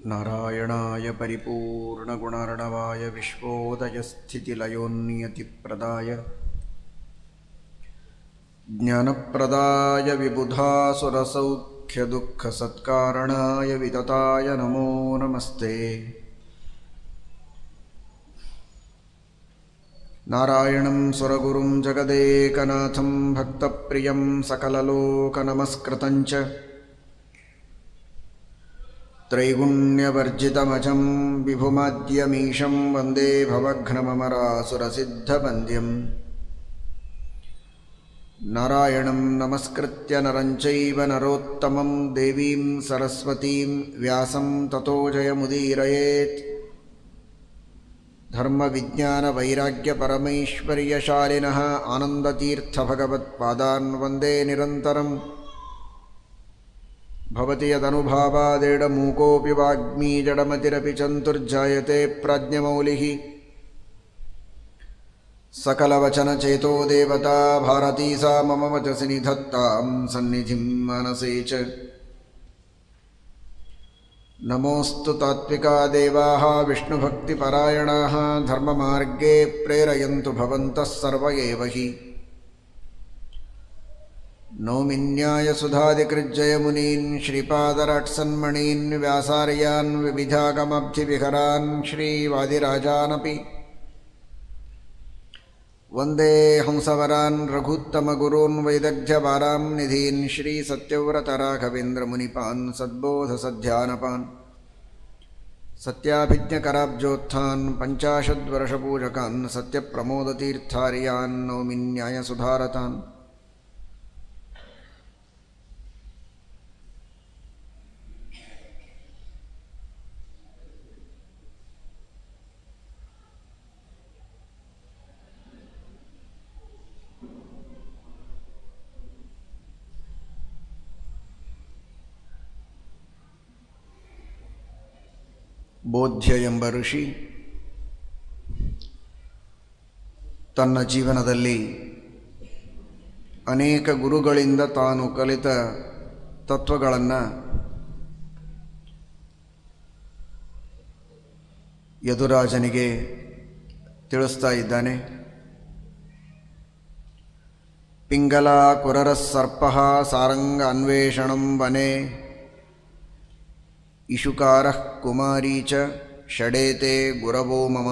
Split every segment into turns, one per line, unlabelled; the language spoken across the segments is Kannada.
ನಾರಾಯಣಾಯ ಪರಿಪೂರ್ಣಗುಣರ್ಣವಾಯ ವಿಶ್ವೋದಯಸ್ಥಿತಿಲಯೋನ್ನಿಯತಿಪ್ರದಾಯ ಜ್ಞಾನಪ್ರದಾಯ ವಿಬುಧಾಸುರಸೌಖ್ಯದುಃಖಸತ್ಕಾರಣಾಯ ವಿತತಾಯ ನಮೋ ನಮಸ್ತೆ. ನಾರಾಯಣಂ ಸುರಗುರುಂ ಜಗದೇಕನಾಥಂ ಭಕ್ತಪ್ರಿಯಂ ಸಕಲಲೋಕನಮಸ್ಕೃತಂಚ ತ್ರೈಗುಣ್ಯವರ್ಜಿತಮಜಂ ವಿಭುಮಾದ್ಯಮೀಶಂ ವಂದೇ ಭವಘ್ನಮಮರಾಸುರಸಿದ್ಧವಂದ್ಯಂ. ನಾರಾಯಣಂ ನಮಸ್ಕೃತ್ಯ ನರಂ ಚೈವ ನರೋತ್ತಮಂ ದೇವೀಂ ಸರಸ್ವತೀಂ ವ್ಯಾಸಂ ತತೋ ಜಯಮುದೀರಯೇತ್. ಧರ್ಮವಿಜ್ಞಾನವೈರಾಗ್ಯಪರಮೈಶ್ವರ್ಯಶಾಲಿನಃ ಆನಂದತೀರ್ಥಭಗವತ್ಪಾದಾನ್ ವಂದೇ ನಿರಂತರಂ. ಭವತಿ ಯದನುಭಾವಾದೇಡಮೂಕೋऽಪಿ ವಾಗ್ಮೀ ಜಡಮತಿರಪಿ ಚಂತುರ್ಜಾಯತೆ ಪ್ರಾಜ್ಞಮೌಲಿಃ. ಸಕಲವಚನಚೇತೋ ದೇವತಾ ಭಾರತೀ ಸಾ ಮಮ ವಚಸಿ ನಿಧತ್ತಾಂ ಸನ್ನಿಧಿಂ ಮಾನಸೇ ಚ. ನಮೋऽಸ್ತು ತಾತ್ವಿಕಾ ದೇವಾಃ ವಿಷ್ಣುಭಕ್ತಿಪರಾಯಣಾಃ ಧರ್ಮಮಾರ್ಗೇ ಪ್ರೇರಯन्तु ಭವಂತಃ ಸರ್ವ ಏವ ಹಿ. ನೌಮಿನ್ಯಾಯಸುಧಾದಿಕೃಜ್ಜಯಮುನೀನ್ ಶ್ರೀಪಾದರಾಟ್ಸನ್ಮಣೀನ್ ವ್ಯಾಸಾರ್ಯಾನ್ ವಿವಿಧಾಗಮಬ್ಧಿವಿಹರಾನ್ ಶ್ರೀವಾದಿರಾಜಾನಪಿ ವಂದೇ ಹಂಸವರಾನ್ ರಘುತ್ತಮಗುರೂನ್ ವೈದಗ್ಧ್ಯವಾರಾಂ ನಿಧೀನ್ ಶ್ರೀಸತ್ಯವ್ರತರಾಘವೇಂದ್ರಮುನಿಪಾನ್ ಸದ್ಬೋಧಸಧ್ಯಾನಪಾನ್ ಸತ್ಯಾಭಿಜ್ಞಕರಾಬ್ಜೋತ್ಥಾನ್ ಪಂಚಾಶದ್ವರ್ಷಪೂಜಕಾನ್ ಸತ್ಯಪ್ರಮೋದತೀರ್ಥಾರ್ಯಾನ್ ನೌಮಿನ್ಯಾಯಸುಧಾರತಾನ್. ಬೋಧ್ಯ ಎಂಬ ಋಷಿ ತನ್ನ ಜೀವನದಲ್ಲಿ ಅನೇಕ ಗುರುಗಳಿಂದ ತಾನು ಕಲಿತ ತತ್ವಗಳನ್ನು ಯದುರಾಜನಿಗೆ ತಿಳಿಸ್ತಾ ಇದ್ದಾನೆ. ಪಿಂಗಲ ಕುರರಃ ಸರ್ಪಃ ಸಾರಂಗ ಅನ್ವೇಷಣಂ ವನೆ ಇಶುಕಾರಃ ಕುಮಾರೀ ಚ ಷಡೇತೆ ಗುರವೋ ಮಮ.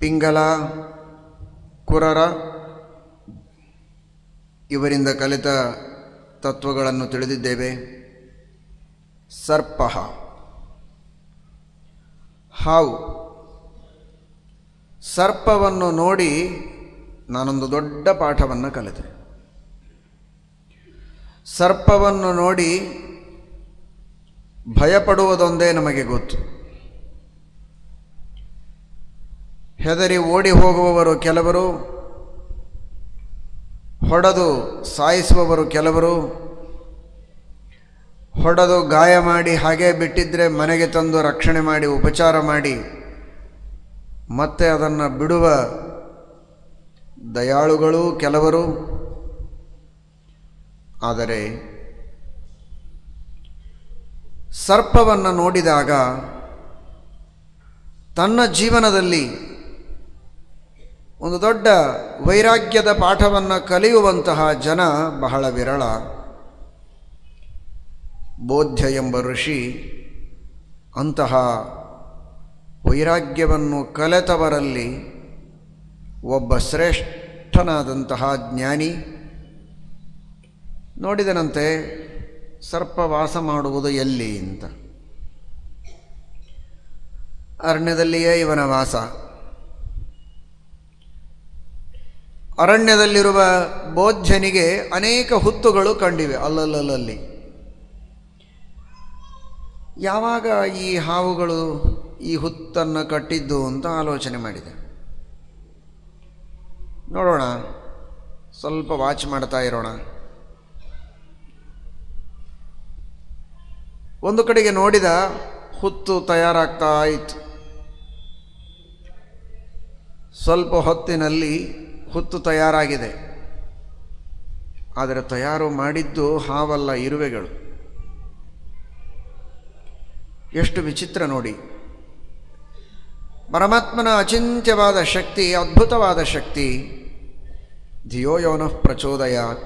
ಪಿಂಗಲ, ಕುರರ ಇವರಿಂದ ಕಲಿತ ತತ್ವಗಳನ್ನು ತಿಳಿದಿದ್ದೇವೆ. ಸರ್ಪ, ಹಾವು. ಸರ್ಪವನ್ನು ನೋಡಿ ನಾನೊಂದು ದೊಡ್ಡ ಪಾಠವನ್ನು ಕಲಿತೆ. ಸರ್ಪವನ್ನು ನೋಡಿ ಭಯಪಡುವುದೊಂದೇ ನಮಗೆ ಗೊತ್ತು. ಹೆದರಿ ಓಡಿ ಹೋಗುವವರು ಕೆಲವರು, ಹೊಡೆದು ಸಾಯಿಸುವವರು ಕೆಲವರು, ಹೊಡೆದು ಗಾಯ ಮಾಡಿ ಹಾಗೇ ಬಿಟ್ಟಿದ್ದರೆ ಮನೆಗೆ ತಂದು ರಕ್ಷಣೆ ಮಾಡಿ ಉಪಚಾರ ಮಾಡಿ ಮತ್ತೆ ಅದನ್ನು ಬಿಡುವ ದಯಾಳುಗಳು ಕೆಲವರು. ಆದರೆ ಸರ್ಪವನ್ನು ನೋಡಿದಾಗ ತನ್ನ ಜೀವನದಲ್ಲಿ ಒಂದು ದೊಡ್ಡ ವೈರಾಗ್ಯದ ಪಾಠವನ್ನು ಕಲಿಯುವಂತಹ ಜನ ಬಹಳ ವಿರಳ. ಬೋಧ್ಯ ಎಂಬ ಋಷಿ ಅಂತಹ ವೈರಾಗ್ಯವನ್ನು ಕಲಿತವರಲ್ಲಿ ಒಬ್ಬ ಶ್ರೇಷ್ಠನಾದಂತಹ ಜ್ಞಾನಿ. ನೋಡಿದನಂತೆ ಸರ್ಪ ವಾಸ ಮಾಡುವುದು ಎಲ್ಲಿ ಅಂತ. ಅರಣ್ಯದಲ್ಲಿಯೇ ಇವನ ವಾಸ. ಅರಣ್ಯದಲ್ಲಿರುವ ಬೋಧ್ಯನಿಗೆ ಅನೇಕ ಹುತ್ತುಗಳು ಕಂಡಿವೆ ಅಲ್ಲಲ್ಲಲ್ಲಿ. ಯಾವಾಗ ಈ ಹಾವುಗಳು ಈ ಹುತ್ತನ್ನು ಕಟ್ಟಿದ್ದು ಅಂತ ಆಲೋಚನೆ ಮಾಡಿದೆ. ನೋಡೋಣ, ಸ್ವಲ್ಪ ವಾಚ್ ಮಾಡ್ತಾ ಇರೋಣ. ಒಂದು ಕಡೆಗೆ ನೋಡಿದ, ಹುತ್ತು ತಯಾರಾಗ್ತಾ ಇತ್ತು. ಸ್ವಲ್ಪ ಹೊತ್ತಿನಲ್ಲಿ ಹುತ್ತು ತಯಾರಾಗಿದೆ. ಆದರೆ ತಯಾರು ಮಾಡಿದ್ದು ಹಾವಲ್ಲ, ಇರುವೆಗಳು. ಎಷ್ಟು ವಿಚಿತ್ರ ನೋಡಿ. ಪರಮಾತ್ಮನ ಅಚಿಂತ್ಯವಾದ ಶಕ್ತಿ, ಅದ್ಭುತವಾದ ಶಕ್ತಿ. ಧಿಯೋ ಯೋನಃ ಪ್ರಚೋದಯಾತ್.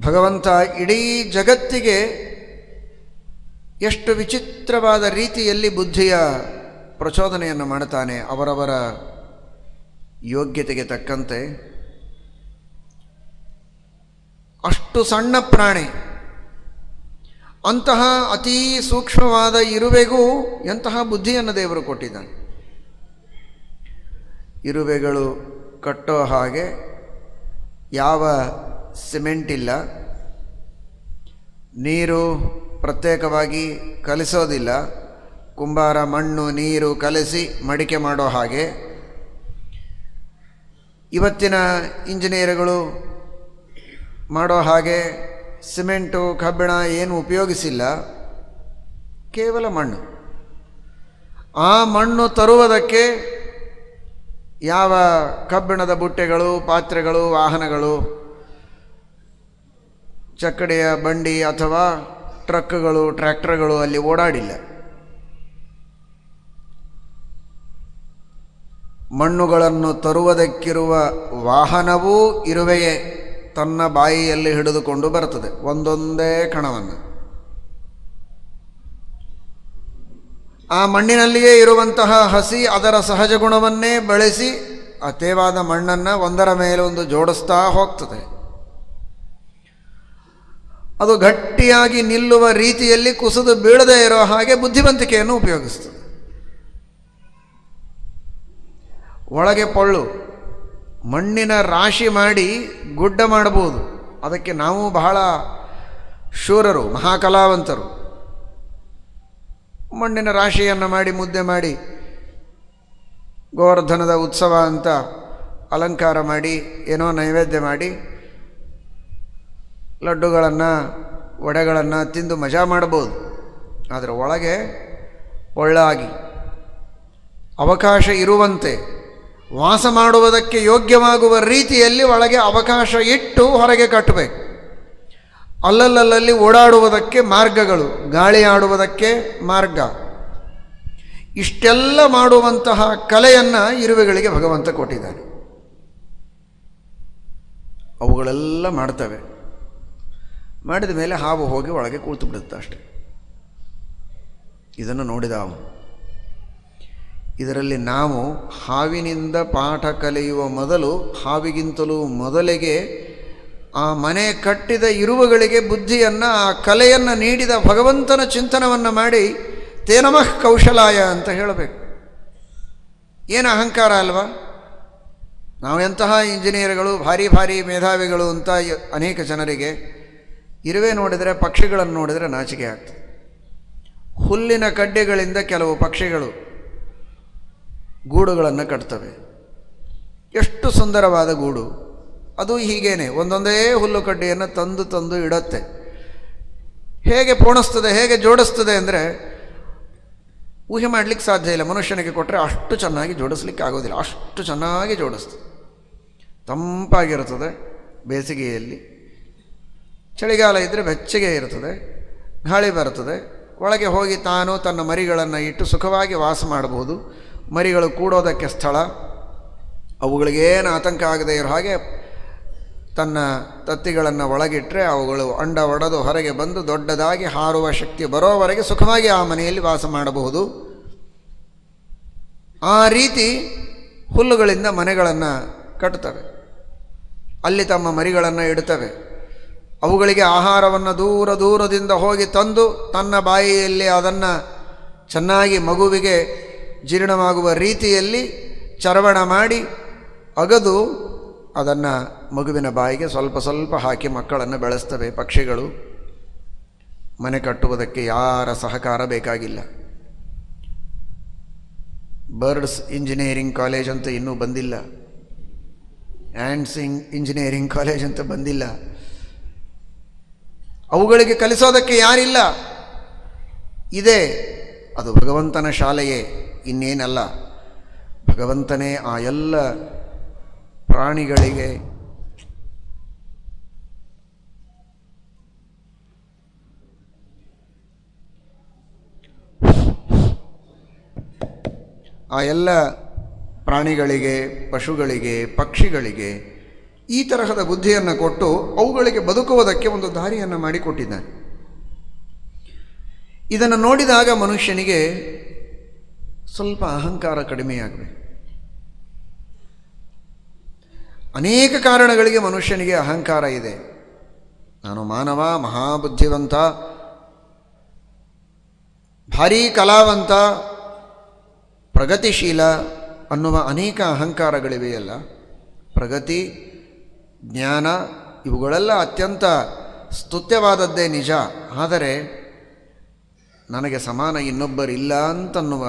ಭಗವಂತ ಇಡೀ ಜಗತ್ತಿಗೆ ಎಷ್ಟು ವಿಚಿತ್ರವಾದ ರೀತಿಯಲ್ಲಿ ಬುದ್ಧಿಯ ಪ್ರಚೋದನೆಯನ್ನು ಮಾಡ್ತಾನೆ, ಅವರವರ ಯೋಗ್ಯತೆಗೆ ತಕ್ಕಂತೆ. ಅಷ್ಟು ಸಣ್ಣ ಪ್ರಾಣಿ, ಅಂತಹ ಅತೀ ಸೂಕ್ಷ್ಮವಾದ ಇರುವೆಗೂ ಎಂತಹ ಬುದ್ಧಿಯನ್ನು ದೇವರು ಕೊಟ್ಟಿದ್ದಾನೆ. ಇರುವೆಗಳು ಕಟ್ಟೋ ಹಾಗೆ ಯಾವ ಸಿಮೆಂಟ್ ಇಲ್ಲ, ನೀರು ಪ್ರತ್ಯೇಕವಾಗಿ ಕಲಿಸೋದಿಲ್ಲ, ಕುಂಬಾರ ಮಣ್ಣು ನೀರು ಕಲಸಿ ಮಡಿಕೆ ಮಾಡೋ ಹಾಗೆ. ಇವತ್ತಿನ ಇಂಜಿನಿಯರ್ಗಳು ಮಾಡೋ ಹಾಗೆ ಸಿಮೆಂಟು ಕಬ್ಬಿಣ ಏನು ಉಪಯೋಗಿಸಿಲ್ಲ, ಕೇವಲ ಮಣ್ಣು. ಆ ಮಣ್ಣು ತರುವುದಕ್ಕೆ ಯಾವ ಕಬ್ಬಿಣದ ಬುಟ್ಟೆಗಳು, ಪಾತ್ರೆಗಳು, ವಾಹನಗಳು, ಚಕ್ಕಡಿಯ ಬಂಡಿ ಅಥವಾ ಟ್ರಕ್ಗಳು, ಟ್ರ್ಯಾಕ್ಟರ್ಗಳು ಅಲ್ಲಿ ಓಡಾಡಿಲ್ಲ. ಮಣ್ಣುಗಳನ್ನು ತರುವುದಕ್ಕಿರುವ ವಾಹನವೂ ಇರುವೆಯೇ ತನ್ನ ಬಾಯಿಯಲ್ಲಿ ಹಿಡಿದುಕೊಂಡು ಬರುತ್ತದೆ, ಒಂದೊಂದೇ ಕಣವನ್ನು. ಆ ಮಣ್ಣಿನಲ್ಲಿಯೇ ಇರುವಂತಹ ಹಸಿ ಅದರ ಸಹಜ ಗುಣವನ್ನೇ ಬಳಸಿ ಆ ತೇವಾದ ಮಣ್ಣನ್ನು ಒಂದರ ಮೇಲೆ ಒಂದು ಜೋಡಿಸ್ತಾ ಹೋಗ್ತದೆ. ಅದು ಗಟ್ಟಿಯಾಗಿ ನಿಲ್ಲುವ ರೀತಿಯಲ್ಲಿ ಕುಸಿದು ಬೀಳದೇ ಇರೋ ಹಾಗೆ ಬುದ್ಧಿವಂತಿಕೆಯನ್ನು ಉಪಯೋಗಿಸ್ತದೆ. ಒಳಗೆ ಪೊಳ್ಳು, ಮಣ್ಣಿನ ರಾಶಿ ಮಾಡಿ ಗುಡ್ಡ ಮಾಡಬಹುದು. ಅದಕ್ಕೆ ನಾವು ಬಹಳ ಶೂರರು, ಮಹಾಕಲಾವಂತರು. ಮಣ್ಣಿನ ರಾಶಿಯನ್ನು ಮಾಡಿ ಮುದ್ದೆ ಮಾಡಿ ಗೋವರ್ಧನದ ಉತ್ಸವ ಅಂತ ಅಲಂಕಾರ ಮಾಡಿ ಏನೋ ನೈವೇದ್ಯ ಮಾಡಿ ಲಡ್ಡುಗಳನ್ನು ವಡೆಗಳನ್ನು ತಿಂದು ಮಜಾ ಮಾಡಬಹುದು. ಆದರೆ ಒಳಗೆ ಒಳ್ಳಾಗಿ ಅವಕಾಶ ಇರುವಂತೆ ವಾಸ ಮಾಡುವುದಕ್ಕೆ ಯೋಗ್ಯವಾಗುವ ರೀತಿಯಲ್ಲಿ ಒಳಗೆ ಅವಕಾಶ ಇಟ್ಟು ಹೊರಗೆ ಕಟ್ಟಬೇಕು. ಅಲ್ಲಲ್ಲಲ್ಲಿ ಓಡಾಡುವುದಕ್ಕೆ ಮಾರ್ಗಗಳು, ಗಾಳಿ ಆಡುವುದಕ್ಕೆ ಮಾರ್ಗ, ಇಷ್ಟೆಲ್ಲ ಮಾಡುವಂತಹ ಕಲೆಯನ್ನು ಇರುವೆಗಳಿಗೆ ಭಗವಂತ ಕೊಟ್ಟಿದ್ದಾನೆ. ಅವುಗಳೆಲ್ಲ ಮಾಡ್ತವೆ. ಮಾಡಿದ ಮೇಲೆ ಹಾವು ಹೋಗಿ ಒಳಗೆ ಕೂತು ಬಿಡುತ್ತೆ ಅಷ್ಟೆ. ಇದನ್ನು ನೋಡಿದ ಅವನು. ಇದರಲ್ಲಿ ನಾವು ಹಾವಿನಿಂದ ಪಾಠ ಕಲಿಯುವ ಮೊದಲು, ಹಾವಿಗಿಂತಲೂ ಮೊದಲಿಗೆ ಆ ಮನೆ ಕಟ್ಟಿದ ಇರುವೆಗಳಿಗೆ ಬುದ್ಧಿಯನ್ನು, ಆ ಕಲೆಯನ್ನು ನೀಡಿದ ಭಗವಂತನ ಚಿಂತನವನ್ನು ಮಾಡಿ ತೇನಮಃ ಕೌಶಲಾಯ ಅಂತ ಹೇಳಬೇಕು. ಏನು ಅಹಂಕಾರ ಅಲ್ವಾ? ನಾವು ಎಂತಹ ಇಂಜಿನಿಯರ್ಗಳು, ಭಾರಿ ಭಾರಿ ಮೇಧಾವಿಗಳು ಅಂತ ಅನೇಕ ಜನರಿಗೆ. ಇರುವೆ ನೋಡಿದರೆ, ಪಕ್ಷಿಗಳನ್ನು ನೋಡಿದರೆ ನಾಚಿಕೆ ಆಗ್ತದೆ. ಹುಲ್ಲಿನ ಕಡ್ಡಿಗಳಿಂದ ಕೆಲವು ಪಕ್ಷಿಗಳು ಗೂಡುಗಳನ್ನು ಕಟ್ತವೆ. ಎಷ್ಟು ಸುಂದರವಾದ ಗೂಡು! ಅದು ಹೀಗೇನೆ ಒಂದೊಂದೇ ಹುಲ್ಲು ಕಡ್ಡಿಯನ್ನು ತಂದು ತಂದು ಇಡುತ್ತೆ. ಹೇಗೆ ಪೋಣಿಸ್ತದೆ, ಹೇಗೆ ಜೋಡಿಸ್ತದೆ ಅಂದರೆ ಊಹೆ ಮಾಡಲಿಕ್ಕೆ ಸಾಧ್ಯ ಇಲ್ಲ. ಮನುಷ್ಯನಿಗೆ ಕೊಟ್ಟರೆ ಅಷ್ಟು ಚೆನ್ನಾಗಿ ಜೋಡಿಸ್ಲಿಕ್ಕೆ ಆಗೋದಿಲ್ಲ. ಅಷ್ಟು ಚೆನ್ನಾಗಿ ಜೋಡಿಸ್ತದೆ. ತಂಪಾಗಿರುತ್ತದೆ ಬೇಸಿಗೆಯಲ್ಲಿ, ಚಳಿಗಾಲ ಇದ್ದರೆ ಬೆಚ್ಚಗೆ ಇರುತ್ತದೆ, ಗಾಳಿ ಬರುತ್ತದೆ. ಒಳಗೆ ಹೋಗಿ ತಾನು ತನ್ನ ಮರಿಗಳನ್ನು ಇಟ್ಟು ಸುಖವಾಗಿ ವಾಸ ಮಾಡಬಹುದು. ಮರಿಗಳು ಕೂಡೋದಕ್ಕೆ ಸ್ಥಳ, ಅವುಗಳಿಗೇನು ಆತಂಕ ಆಗದೆ ಇರೋ ಹಾಗೆ ತನ್ನ ತತ್ತಿಗಳನ್ನು ಒಳಗಿಟ್ಟರೆ ಅವುಗಳು ಅಂಡ ಒಡೆದು ಹೊರಗೆ ಬಂದು ದೊಡ್ಡದಾಗಿ ಹಾರುವ ಶಕ್ತಿ ಬರೋವರೆಗೆ ಸುಖವಾಗಿ ಆ ಮನೆಯಲ್ಲಿ ವಾಸ ಮಾಡಬಹುದು. ಆ ರೀತಿ ಹುಲ್ಲುಗಳಿಂದ ಮನೆಗಳನ್ನು ಕಟ್ಟುತ್ತವೆ, ಅಲ್ಲಿ ತಮ್ಮ ಮರಿಗಳನ್ನು ಇಡುತ್ತವೆ. ಅವುಗಳಿಗೆ ಆಹಾರವನ್ನು ದೂರ ದೂರದಿಂದ ಹೋಗಿ ತಂದು ತನ್ನ ಬಾಯಿಯಲ್ಲಿ ಅದನ್ನು ಚೆನ್ನಾಗಿ ಮಗುವಿಗೆ ಜೀರ್ಣವಾಗುವ ರೀತಿಯಲ್ಲಿ ಚರವಣ ಮಾಡಿ ಅಗದು ಅದನ್ನು ಮಗುವಿನ ಬಾಯಿಗೆ ಸ್ವಲ್ಪ ಸ್ವಲ್ಪ ಹಾಕಿ ಮಕ್ಕಳನ್ನು ಬೆಳೆಸ್ತವೆ. ಪಕ್ಷಿಗಳು ಮನೆ ಕಟ್ಟುವುದಕ್ಕೆ ಯಾರ ಸಹಕಾರ ಬೇಕಾಗಿಲ್ಲ. ಬರ್ಡ್ಸ್ ಇಂಜಿನಿಯರಿಂಗ್ ಕಾಲೇಜ್ ಅಂತ ಇನ್ನೂ ಬಂದಿಲ್ಲ, ಆ್ಯಂಡ್ಸ್ ಇಂಜಿನಿಯರಿಂಗ್ ಕಾಲೇಜ್ ಅಂತ ಬಂದಿಲ್ಲ. ಅವುಗಳಿಗೆ ಕಲಿಸೋದಕ್ಕೆ ಯಾರಿಲ್ಲ. ಇದೆ, ಅದು ಭಗವಂತನ ಶಾಲೆಯೇ, ಇನ್ನೇನಲ್ಲ. ಭಗವಂತನೇ ಆ ಎಲ್ಲ ಪ್ರಾಣಿಗಳಿಗೆ ಆ ಎಲ್ಲ ಪ್ರಾಣಿಗಳಿಗೆ, ಪಶುಗಳಿಗೆ, ಪಕ್ಷಿಗಳಿಗೆ ಈ ತರಹದ ಬುದ್ಧಿಯನ್ನು ಕೊಟ್ಟು ಅವುಗಳಿಗೆ ಬದುಕುವುದಕ್ಕೆ ಒಂದು ದಾರಿಯನ್ನು ಮಾಡಿಕೊಟ್ಟಿದ್ದಾನೆ. ಇದನ್ನು ನೋಡಿದಾಗ ಮನುಷ್ಯನಿಗೆ ಸ್ವಲ್ಪ ಅಹಂಕಾರ ಕಡಿಮೆಯಾಗಬೇಕು. ಅನೇಕ ಕಾರಣಗಳಿಗೆ ಮನುಷ್ಯನಿಗೆ ಅಹಂಕಾರ ಇದೆ. ನಾನು ಮಾನವ, ಮಹಾಬುದ್ಧಿವಂತ, ಭಾರೀ ಕಲಾವಂತ, ಪ್ರಗತಿಶೀಲ ಅನ್ನುವ ಅನೇಕ ಅಹಂಕಾರಗಳಿವೆಯಲ್ಲ. ಪ್ರಗತಿ, ಜ್ಞಾನ ಇವುಗಳೆಲ್ಲ ಅತ್ಯಂತ ಸ್ತುತ್ಯವಾದದ್ದೇ ನಿಜ. ಆದರೆ ನನಗೆ ಸಮಾನ ಇನ್ನೊಬ್ಬರಿಲ್ಲ ಅಂತನ್ನುವ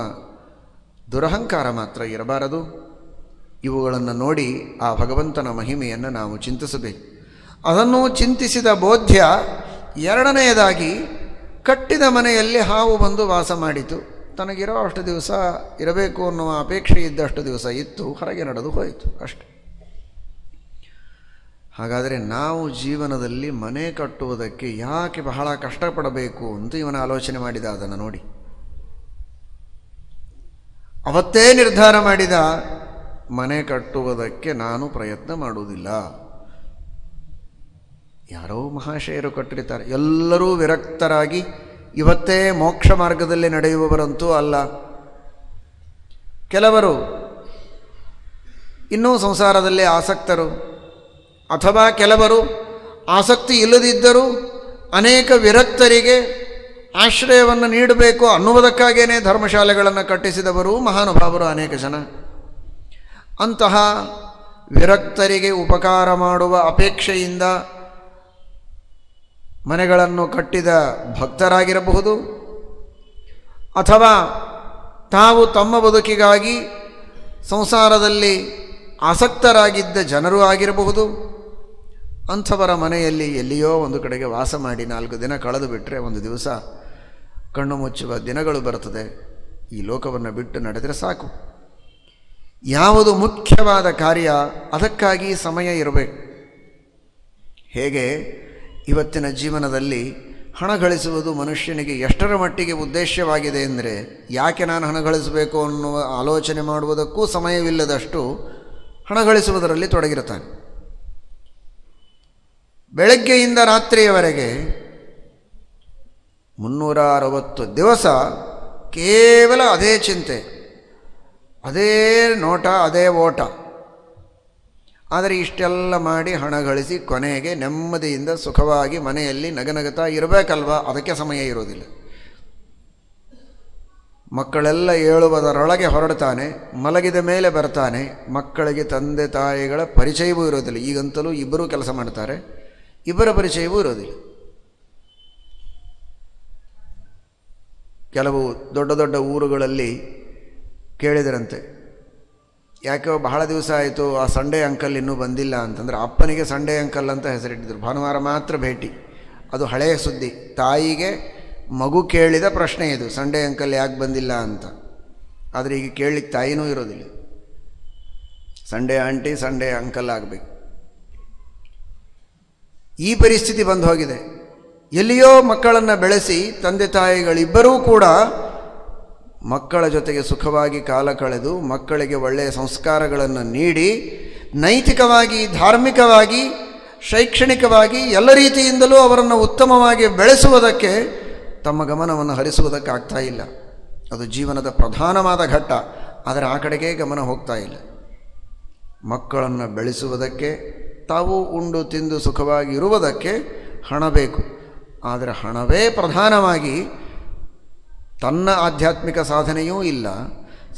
ದುರಹಂಕಾರ ಮಾತ್ರ ಇರಬಾರದು. ಇವುಗಳನ್ನು ನೋಡಿ ಆ ಭಗವಂತನ ಮಹಿಮೆಯನ್ನು ನಾವು ಚಿಂತಿಸಬೇಕು. ಅದನ್ನು ಚಿಂತಿಸಿದ ಬೋಧ್ಯ ಎರಡನೆಯದಾಗಿ, ಕಟ್ಟಿದ ಮನೆಯಲ್ಲಿ ಹಾವು ಬಂದು ವಾಸ ಮಾಡಿತು. ತನಗಿರೋ ಅಷ್ಟು ದಿವಸ ಇರಬೇಕು ಅನ್ನುವ ಅಪೇಕ್ಷೆ ಇದ್ದಷ್ಟು ದಿವಸ ಇತ್ತು, ಹೊರಗೆ ನಡೆದು ಹೋಯಿತು ಅಷ್ಟೆ. ಹಾಗಾದರೆ ನಾವು ಜೀವನದಲ್ಲಿ ಮನೆ ಕಟ್ಟುವುದಕ್ಕೆ ಯಾಕೆ ಬಹಳ ಕಷ್ಟಪಡಬೇಕು ಅಂತ ಇವನ ಆಲೋಚನೆ ಮಾಡಿದ. ಅದನ್ನು ನೋಡಿ ಅವತ್ತೇ ನಿರ್ಧಾರ ಮಾಡಿದ, ಮನೆ ಕಟ್ಟುವುದಕ್ಕೆ ನಾನು ಪ್ರಯತ್ನ ಮಾಡುವುದಿಲ್ಲ. ಯಾರೋ ಮಹಾಶಯರು ಕಟ್ಟಿರ್ತಾರೆ, ಎಲ್ಲರೂ ವಿರಕ್ತರಾಗಿ ಇವತ್ತೇ ಮೋಕ್ಷ ಮಾರ್ಗದಲ್ಲಿ ನಡೆಯುವವರಂತೂ ಅಲ್ಲ. ಕೆಲವರು ಇನ್ನೂ ಸಂಸಾರದಲ್ಲಿ ಆಸಕ್ತರು, ಅಥವಾ ಕೆಲವರು ಆಸಕ್ತಿ ಇಲ್ಲದಿದ್ದರೂ ಅನೇಕ ವಿರಕ್ತರಿಗೆ ಆಶ್ರಯವನ್ನು ನೀಡಬೇಕು ಅನ್ನುವುದಕ್ಕಾಗೇ ಧರ್ಮಶಾಲೆಗಳನ್ನು ಕಟ್ಟಿಸಿದವರು ಮಹಾನುಭಾವರು ಅನೇಕ ಜನ. ಅಂತಹ ವಿರಕ್ತರಿಗೆ ಉಪಕಾರ ಮಾಡುವ ಅಪೇಕ್ಷೆಯಿಂದ ಮನೆಗಳನ್ನು ಕಟ್ಟಿದ ಭಕ್ತರಾಗಿರಬಹುದು, ಅಥವಾ ತಾವು ತಮ್ಮ ಬದುಕಿಗಾಗಿ ಸಂಸಾರದಲ್ಲಿ ಆಸಕ್ತರಾಗಿದ್ದ ಜನರೂ ಆಗಿರಬಹುದು. ಅಂಥವರ ಮನೆಯಲ್ಲಿ ಎಲ್ಲಿಯೋ ಒಂದು ಕಡೆಗೆ ವಾಸ ಮಾಡಿ 4 ದಿನ ಕಳೆದು ಬಿಟ್ಟರೆ ಒಂದು ದಿವಸ ಕಣ್ಣು ಮುಚ್ಚುವ ದಿನಗಳು ಬರ್ತದೆ. ಈ ಲೋಕವನ್ನು ಬಿಟ್ಟು ನಡೆದರೆ ಸಾಕು. ಯಾವುದು ಮುಖ್ಯವಾದ ಕಾರ್ಯ ಅದಕ್ಕಾಗಿ ಸಮಯ ಇರಬೇಕು. ಹೇಗೆ ಇವತ್ತಿನ ಜೀವನದಲ್ಲಿ ಹಣ ಗಳಿಸುವುದು ಮನುಷ್ಯನಿಗೆ ಎಷ್ಟರ ಮಟ್ಟಿಗೆ ಉದ್ದೇಶವಾಗಿದೆ ಅಂದರೆ, ಯಾಕೆ ನಾನು ಹಣ ಗಳಿಸಬೇಕು ಅನ್ನುವ ಆಲೋಚನೆ ಮಾಡುವುದಕ್ಕೂ ಸಮಯವಿಲ್ಲದಷ್ಟು ಹಣ ಗಳಿಸುವುದರಲ್ಲಿ ತೊಡಗಿರುತ್ತಾನೆ. ಬೆಳಗ್ಗೆಯಿಂದ ರಾತ್ರಿಯವರೆಗೆ 360 ದಿವಸ ಕೇವಲ ಅದೇ ಚಿಂತೆ, ಅದೇ ನೋಟ, ಅದೇ ಓಟ. ಆದರೆ ಇಷ್ಟೆಲ್ಲ ಮಾಡಿ ಹಣ ಗಳಿಸಿ ಕೊನೆಗೆ ನೆಮ್ಮದಿಯಿಂದ ಸುಖವಾಗಿ ಮನೆಯಲ್ಲಿ ನಗನಗತಾ ಇರಬೇಕಲ್ವ, ಅದಕ್ಕೆ ಸಮಯ ಇರೋದಿಲ್ಲ. ಮಕ್ಕಳೆಲ್ಲ ಏಳುವುದರೊಳಗೆ ಹೊರಡ್ತಾನೆ, ಮಲಗಿದ ಮೇಲೆ ಬರ್ತಾನೆ. ಮಕ್ಕಳಿಗೆ ತಂದೆ ತಾಯಿಗಳ ಪರಿಚಯವೂ ಇರೋದಿಲ್ಲ. ಈಗಂತಲೂ ಇಬ್ಬರೂ ಕೆಲಸ ಮಾಡ್ತಾರೆ, ಇಬ್ಬರ ಪರಿಚಯವೂ ಇರೋದಿಲ್ಲ. ಕೆಲವು ದೊಡ್ಡ ದೊಡ್ಡ ಊರುಗಳಲ್ಲಿ ಕೇಳಿದರಂತೆ, ಯಾಕೋ ಬಹಳ ದಿವಸ ಆಯಿತು ಆ ಸಂಡೇ ಅಂಕಲ್ ಇನ್ನೂ ಬಂದಿಲ್ಲ ಅಂತಂದರೆ, ಅಪ್ಪನಿಗೆ ಸಂಡೇ ಅಂಕಲ್ ಅಂತ ಹೆಸರಿಟ್ಟಿದ್ರು. ಭಾನುವಾರ ಮಾತ್ರ ಭೇಟಿ. ಅದು ಹಳೆಯ ಸುದ್ದಿ. ತಾಯಿಗೆ ಮಗು ಕೇಳಿದ ಪ್ರಶ್ನೆ ಇದು, ಸಂಡೇ ಅಂಕಲ್ ಯಾಕೆ ಬಂದಿಲ್ಲ ಅಂತ. ಆದರೆ ಈಗ ಕೇಳಲಿಕ್ಕೆ ತಾಯಿನೂ ಇರೋದಿಲ್ಲ. ಸಂಡೇ ಆಂಟಿ, ಸಂಡೇ ಅಂಕಲ್ ಆಗಬೇಕು. ಈ ಪರಿಸ್ಥಿತಿ ಬಂದು ಹೋಗಿದೆ. ಎಲ್ಲಿಯೋ ಮಕ್ಕಳನ್ನು ಬೆಳೆಸಿ ತಂದೆ ತಾಯಿಗಳಿಬ್ಬರೂ ಕೂಡ ಮಕ್ಕಳ ಜೊತೆಗೆ ಸುಖವಾಗಿ ಕಾಲ ಕಳೆದು ಮಕ್ಕಳಿಗೆ ಒಳ್ಳೆಯ ಸಂಸ್ಕಾರಗಳನ್ನು ನೀಡಿ ನೈತಿಕವಾಗಿ, ಧಾರ್ಮಿಕವಾಗಿ, ಶೈಕ್ಷಣಿಕವಾಗಿ ಎಲ್ಲ ರೀತಿಯಿಂದಲೂ ಅವರನ್ನು ಉತ್ತಮವಾಗಿ ಬೆಳೆಸುವುದಕ್ಕೆ ತಮ್ಮ ಗಮನವನ್ನು ಹರಿಸುವುದಕ್ಕಾಗ್ತಾ ಇಲ್ಲ. ಅದು ಜೀವನದ ಪ್ರಧಾನವಾದ ಘಟ್ಟ. ಆದರೆ ಆ ಕಡೆಗೆ ಗಮನ ಹೋಗ್ತಾ ಇಲ್ಲ. ಮಕ್ಕಳನ್ನು ಬೆಳೆಸುವುದಕ್ಕೆ, ತಾವು ಉಂಡು ತಿಂದು ಸುಖವಾಗಿ ಇರುವುದಕ್ಕೆ ಹಣ ಬೇಕು. ಆದರೆ ಹಣವೇ ಪ್ರಧಾನವಾಗಿ ತನ್ನ ಆಧ್ಯಾತ್ಮಿಕ ಸಾಧನೆಯೂ ಇಲ್ಲ,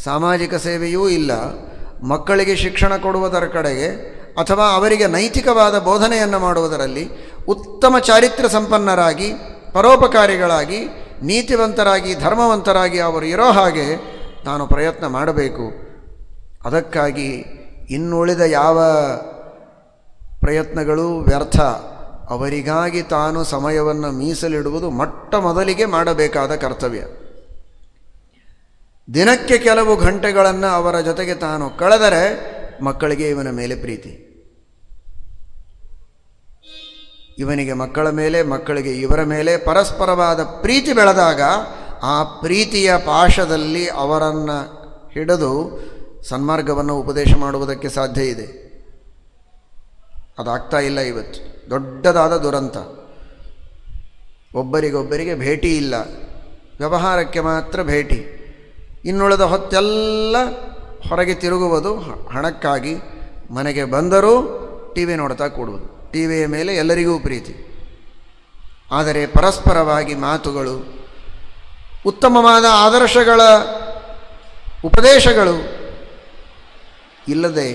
ಸಾಮಾಜಿಕ ಸೇವೆಯೂ ಇಲ್ಲ. ಮಕ್ಕಳಿಗೆ ಶಿಕ್ಷಣ ಕೊಡುವುದರ ಕಡೆಗೆ ಅಥವಾ ಅವರಿಗೆ ನೈತಿಕವಾದ ಬೋಧನೆಯನ್ನು ಮಾಡುವುದರಲ್ಲಿ ಉತ್ತಮ ಚಾರಿತ್ರ್ಯ ಸಂಪನ್ನರಾಗಿ, ಪರೋಪಕಾರಿಗಳಾಗಿ, ನೀತಿವಂತರಾಗಿ, ಧರ್ಮವಂತರಾಗಿ ಅವರು ಇರೋ ಹಾಗೆ ತಾನು ಪ್ರಯತ್ನ ಮಾಡಬೇಕು. ಅದಕ್ಕಾಗಿ ಇನ್ನುಳಿದ ಯಾವ ಪ್ರಯತ್ನಗಳೂ ವ್ಯರ್ಥ. ಅವರಿಗಾಗಿ ತಾನು ಸಮಯವನ್ನು ಮೀಸಲಿಡುವುದು ಮೊಟ್ಟ ಮೊದಲಿಗೆ ಮಾಡಬೇಕಾದ ಕರ್ತವ್ಯ. ದಿನಕ್ಕೆ ಕೆಲವು ಗಂಟೆಗಳನ್ನು ಅವರ ಜೊತೆಗೆ ತಾನು ಕಳೆದರೆ ಮಕ್ಕಳಿಗೆ ಇವನ ಮೇಲೆ ಪ್ರೀತಿ, ಇವನಿಗೆ ಮಕ್ಕಳ ಮೇಲೆ, ಮಕ್ಕಳಿಗೆ ಇವರ ಮೇಲೆ ಪರಸ್ಪರವಾದ ಪ್ರೀತಿ ಬೆಳೆದಾಗ ಆ ಪ್ರೀತಿಯ ಪಾಶದಲ್ಲಿ ಅವರನ್ನು ಹಿಡಿದು ಸನ್ಮಾರ್ಗವನ್ನು ಉಪದೇಶ ಮಾಡುವುದಕ್ಕೆ ಸಾಧ್ಯ ಇದೆ. ಅದಾಗ್ತಾ ಇಲ್ಲ ಇವತ್ತು. ದೊಡ್ಡದಾದ ದುರಂತ. ಒಬ್ಬರಿಗೊಬ್ಬರಿಗೆ ಭೇಟಿ ಇಲ್ಲ, ವ್ಯವಹಾರಕ್ಕೆ ಮಾತ್ರ ಭೇಟಿ. ಇನ್ನುಳಿದ ಹೊತ್ತೆಲ್ಲ ಹೊರಗೆ ತಿರುಗುವುದು ಹಣಕ್ಕಾಗಿ. ಮನೆಗೆ ಬಂದರೂ ಟಿ ವಿ ನೋಡ್ತಾ ಕೂಡುವುದು. ಟಿ ವಿಯ ಮೇಲೆ ಎಲ್ಲರಿಗೂ ಪ್ರೀತಿ. ಆದರೆ ಪರಸ್ಪರವಾಗಿ ಮಾತುಗಳು, ಉತ್ತಮವಾದ ಆದರ್ಶಗಳ ಉಪದೇಶಗಳು ಇಲ್ಲದೆ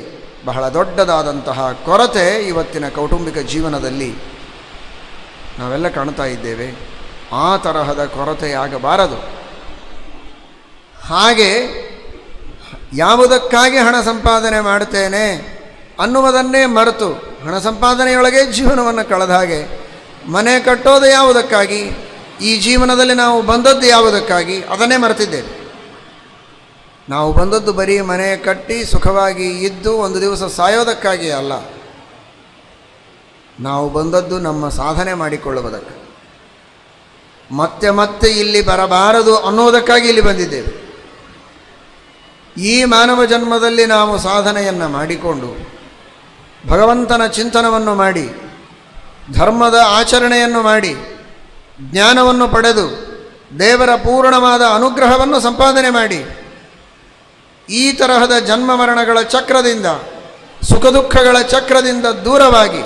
ಬಹಳ ದೊಡ್ಡದಾದಂತಹ ಕೊರತೆ ಇವತ್ತಿನ ಕೌಟುಂಬಿಕ ಜೀವನದಲ್ಲಿ ನಾವೆಲ್ಲ ಕಾಣ್ತಾ ಇದ್ದೇವೆ. ಆ ತರಹದ ಕೊರತೆಯಾಗಬಾರದು. ಹಾಗೆ ಯಾವುದಕ್ಕಾಗಿ ಹಣ ಸಂಪಾದನೆ ಮಾಡ್ತೇನೆ ಅನ್ನುವುದನ್ನೇ ಮರೆತು ಹಣ ಸಂಪಾದನೆಯೊಳಗೆ ಜೀವನವನ್ನು ಕಳೆದ ಹಾಗೆ, ಮನೆ ಕಟ್ಟೋದು ಯಾವುದಕ್ಕಾಗಿ, ಈ ಜೀವನದಲ್ಲಿ ನಾವು ಬಂದದ್ದು ಯಾವುದಕ್ಕಾಗಿ, ಅದನ್ನೇ ಮರೆತಿದ್ದೇವೆ. ನಾವು ಬಂದದ್ದು ಬರೀ ಮನೆ ಕಟ್ಟಿ ಸುಖವಾಗಿ ಇದ್ದು ಒಂದು ದಿವಸ ಸಾಯೋದಕ್ಕಾಗಿ ಅಲ್ಲ. ನಾವು ಬಂದದ್ದು ನಮ್ಮ ಸಾಧನೆ ಮಾಡಿಕೊಳ್ಳುವುದಕ್ಕೆ, ಮತ್ತೆ ಮತ್ತೆ ಇಲ್ಲಿ ಬರಬಾರದು ಅನ್ನೋದಕ್ಕಾಗಿ ಇಲ್ಲಿ ಬಂದಿದ್ದೇವೆ. ಈ ಮಾನವ ಜನ್ಮದಲ್ಲಿ ನಾವು ಸಾಧನೆಯನ್ನು ಮಾಡಿಕೊಂಡು ಭಗವಂತನ ಚಿಂತನವನ್ನು ಮಾಡಿ, ಧರ್ಮದ ಆಚರಣೆಯನ್ನು ಮಾಡಿ, ಜ್ಞಾನವನ್ನು ಪಡೆದು ದೇವರ ಪೂರ್ಣವಾದ ಅನುಗ್ರಹವನ್ನು ಸಂಪಾದನೆ ಮಾಡಿ, ಈ ತರಹದ ಜನ್ಮ ಮರಣಗಳ ಚಕ್ರದಿಂದ, ಸುಖ ದುಃಖಗಳ ಚಕ್ರದಿಂದ ದೂರವಾಗಿ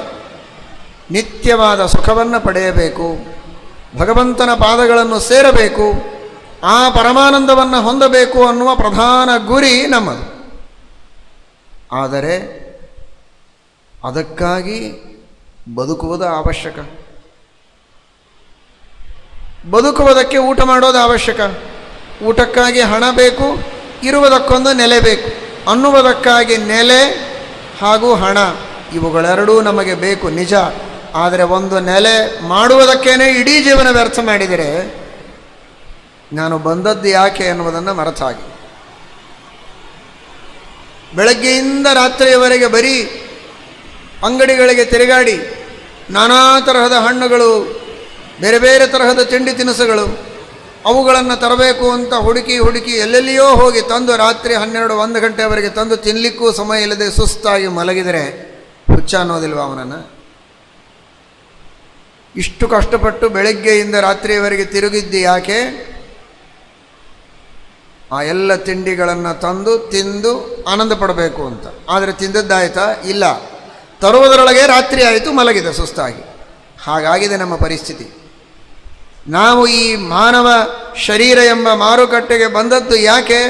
ನಿತ್ಯವಾದ ಸುಖವನ್ನು ಪಡೆಯಬೇಕು, ಭಗವಂತನ ಪಾದಗಳನ್ನು ಸೇರಬೇಕು, ಆ ಪರಮಾನಂದವನ್ನು ಹೊಂದಬೇಕು ಅನ್ನುವ ಪ್ರಧಾನ ಗುರಿ ನಮ್ಮದು. ಆದರೆ ಅದಕ್ಕಾಗಿ ಬದುಕುವುದು ಅವಶ್ಯಕ. ಬದುಕುವುದಕ್ಕೆ ಊಟ ಮಾಡೋದು ಅವಶ್ಯಕ. ಊಟಕ್ಕಾಗಿ ಹಣ ಬೇಕು, ಇರುವುದಕ್ಕೊಂದು ನೆಲೆ ಬೇಕು ಅನ್ನುವುದಕ್ಕಾಗಿ ನೆಲೆ ಹಾಗೂ ಹಣ ಇವುಗಳೆರಡೂ ನಮಗೆ ಬೇಕು ನಿಜ. ಆದರೆ ಒಂದು ನೆಲೆ ಮಾಡುವುದಕ್ಕೇನೆ ಇಡೀ ಜೀವನ ವ್ಯರ್ಥ ಮಾಡಿದರೆ ನಾನು ಬಂದದ್ದು ಯಾಕೆ ಎನ್ನುವುದನ್ನು ಮರೆತಾಗಿ, ಬೆಳಗ್ಗೆಯಿಂದ ರಾತ್ರಿಯವರೆಗೆ ಬರೀ ಅಂಗಡಿಗಳಿಗೆ ತಿರುಗಾಡಿ ನಾನಾ ತರಹದ ಹಣ್ಣುಗಳು, ಬೇರೆ ಬೇರೆ ತರಹದ ತಿಂಡಿ ತಿನಿಸುಗಳು, ಅವುಗಳನ್ನು ತರಬೇಕು ಅಂತ ಹುಡುಕಿ ಎಲ್ಲೆಲ್ಲಿಯೋ ಹೋಗಿ ತಂದು ರಾತ್ರಿ 12-1 ಗಂಟೆಯವರೆಗೆ ತಂದು ತಿನ್ನಲಿಕ್ಕೂ ಸಮಯ ಇಲ್ಲದೆ ಸುಸ್ತಾಗಿ ಮಲಗಿದರೆ ಹುಚ್ಚ ಅನ್ನೋದಿಲ್ವ ಅವನನ್ನು? ಇಷ್ಟು ಕಷ್ಟಪಟ್ಟು ಬೆಳಗ್ಗೆಯಿಂದ ರಾತ್ರಿಯವರೆಗೆ ತಿರುಗಿದ್ದು ಯಾಕೆ? ಆ ಎಲ್ಲ ತಿಂಡಿಗಳನ್ನು ತಂದು ತಿಂದು ಆನಂದ ಪಡಬೇಕು ಅಂತ. ಆದರೆ ತಿಂದದ್ದಾಯ್ತಾ? ಇಲ್ಲ. ತರುವುದರೊಳಗೆ ರಾತ್ರಿ ಆಯಿತು, ಮಲಗಿದೆ ಸುಸ್ತಾಗಿ. ಹಾಗಾಗಿದೆ ನಮ್ಮ ಪರಿಸ್ಥಿತಿ. ನಾವು ಈ ಮಾನವ ಶರೀರ ಎಂಬ ಮಾರುಕಟ್ಟೆಗೆ ಬಂದದ್ದು ಯಾಕೆ?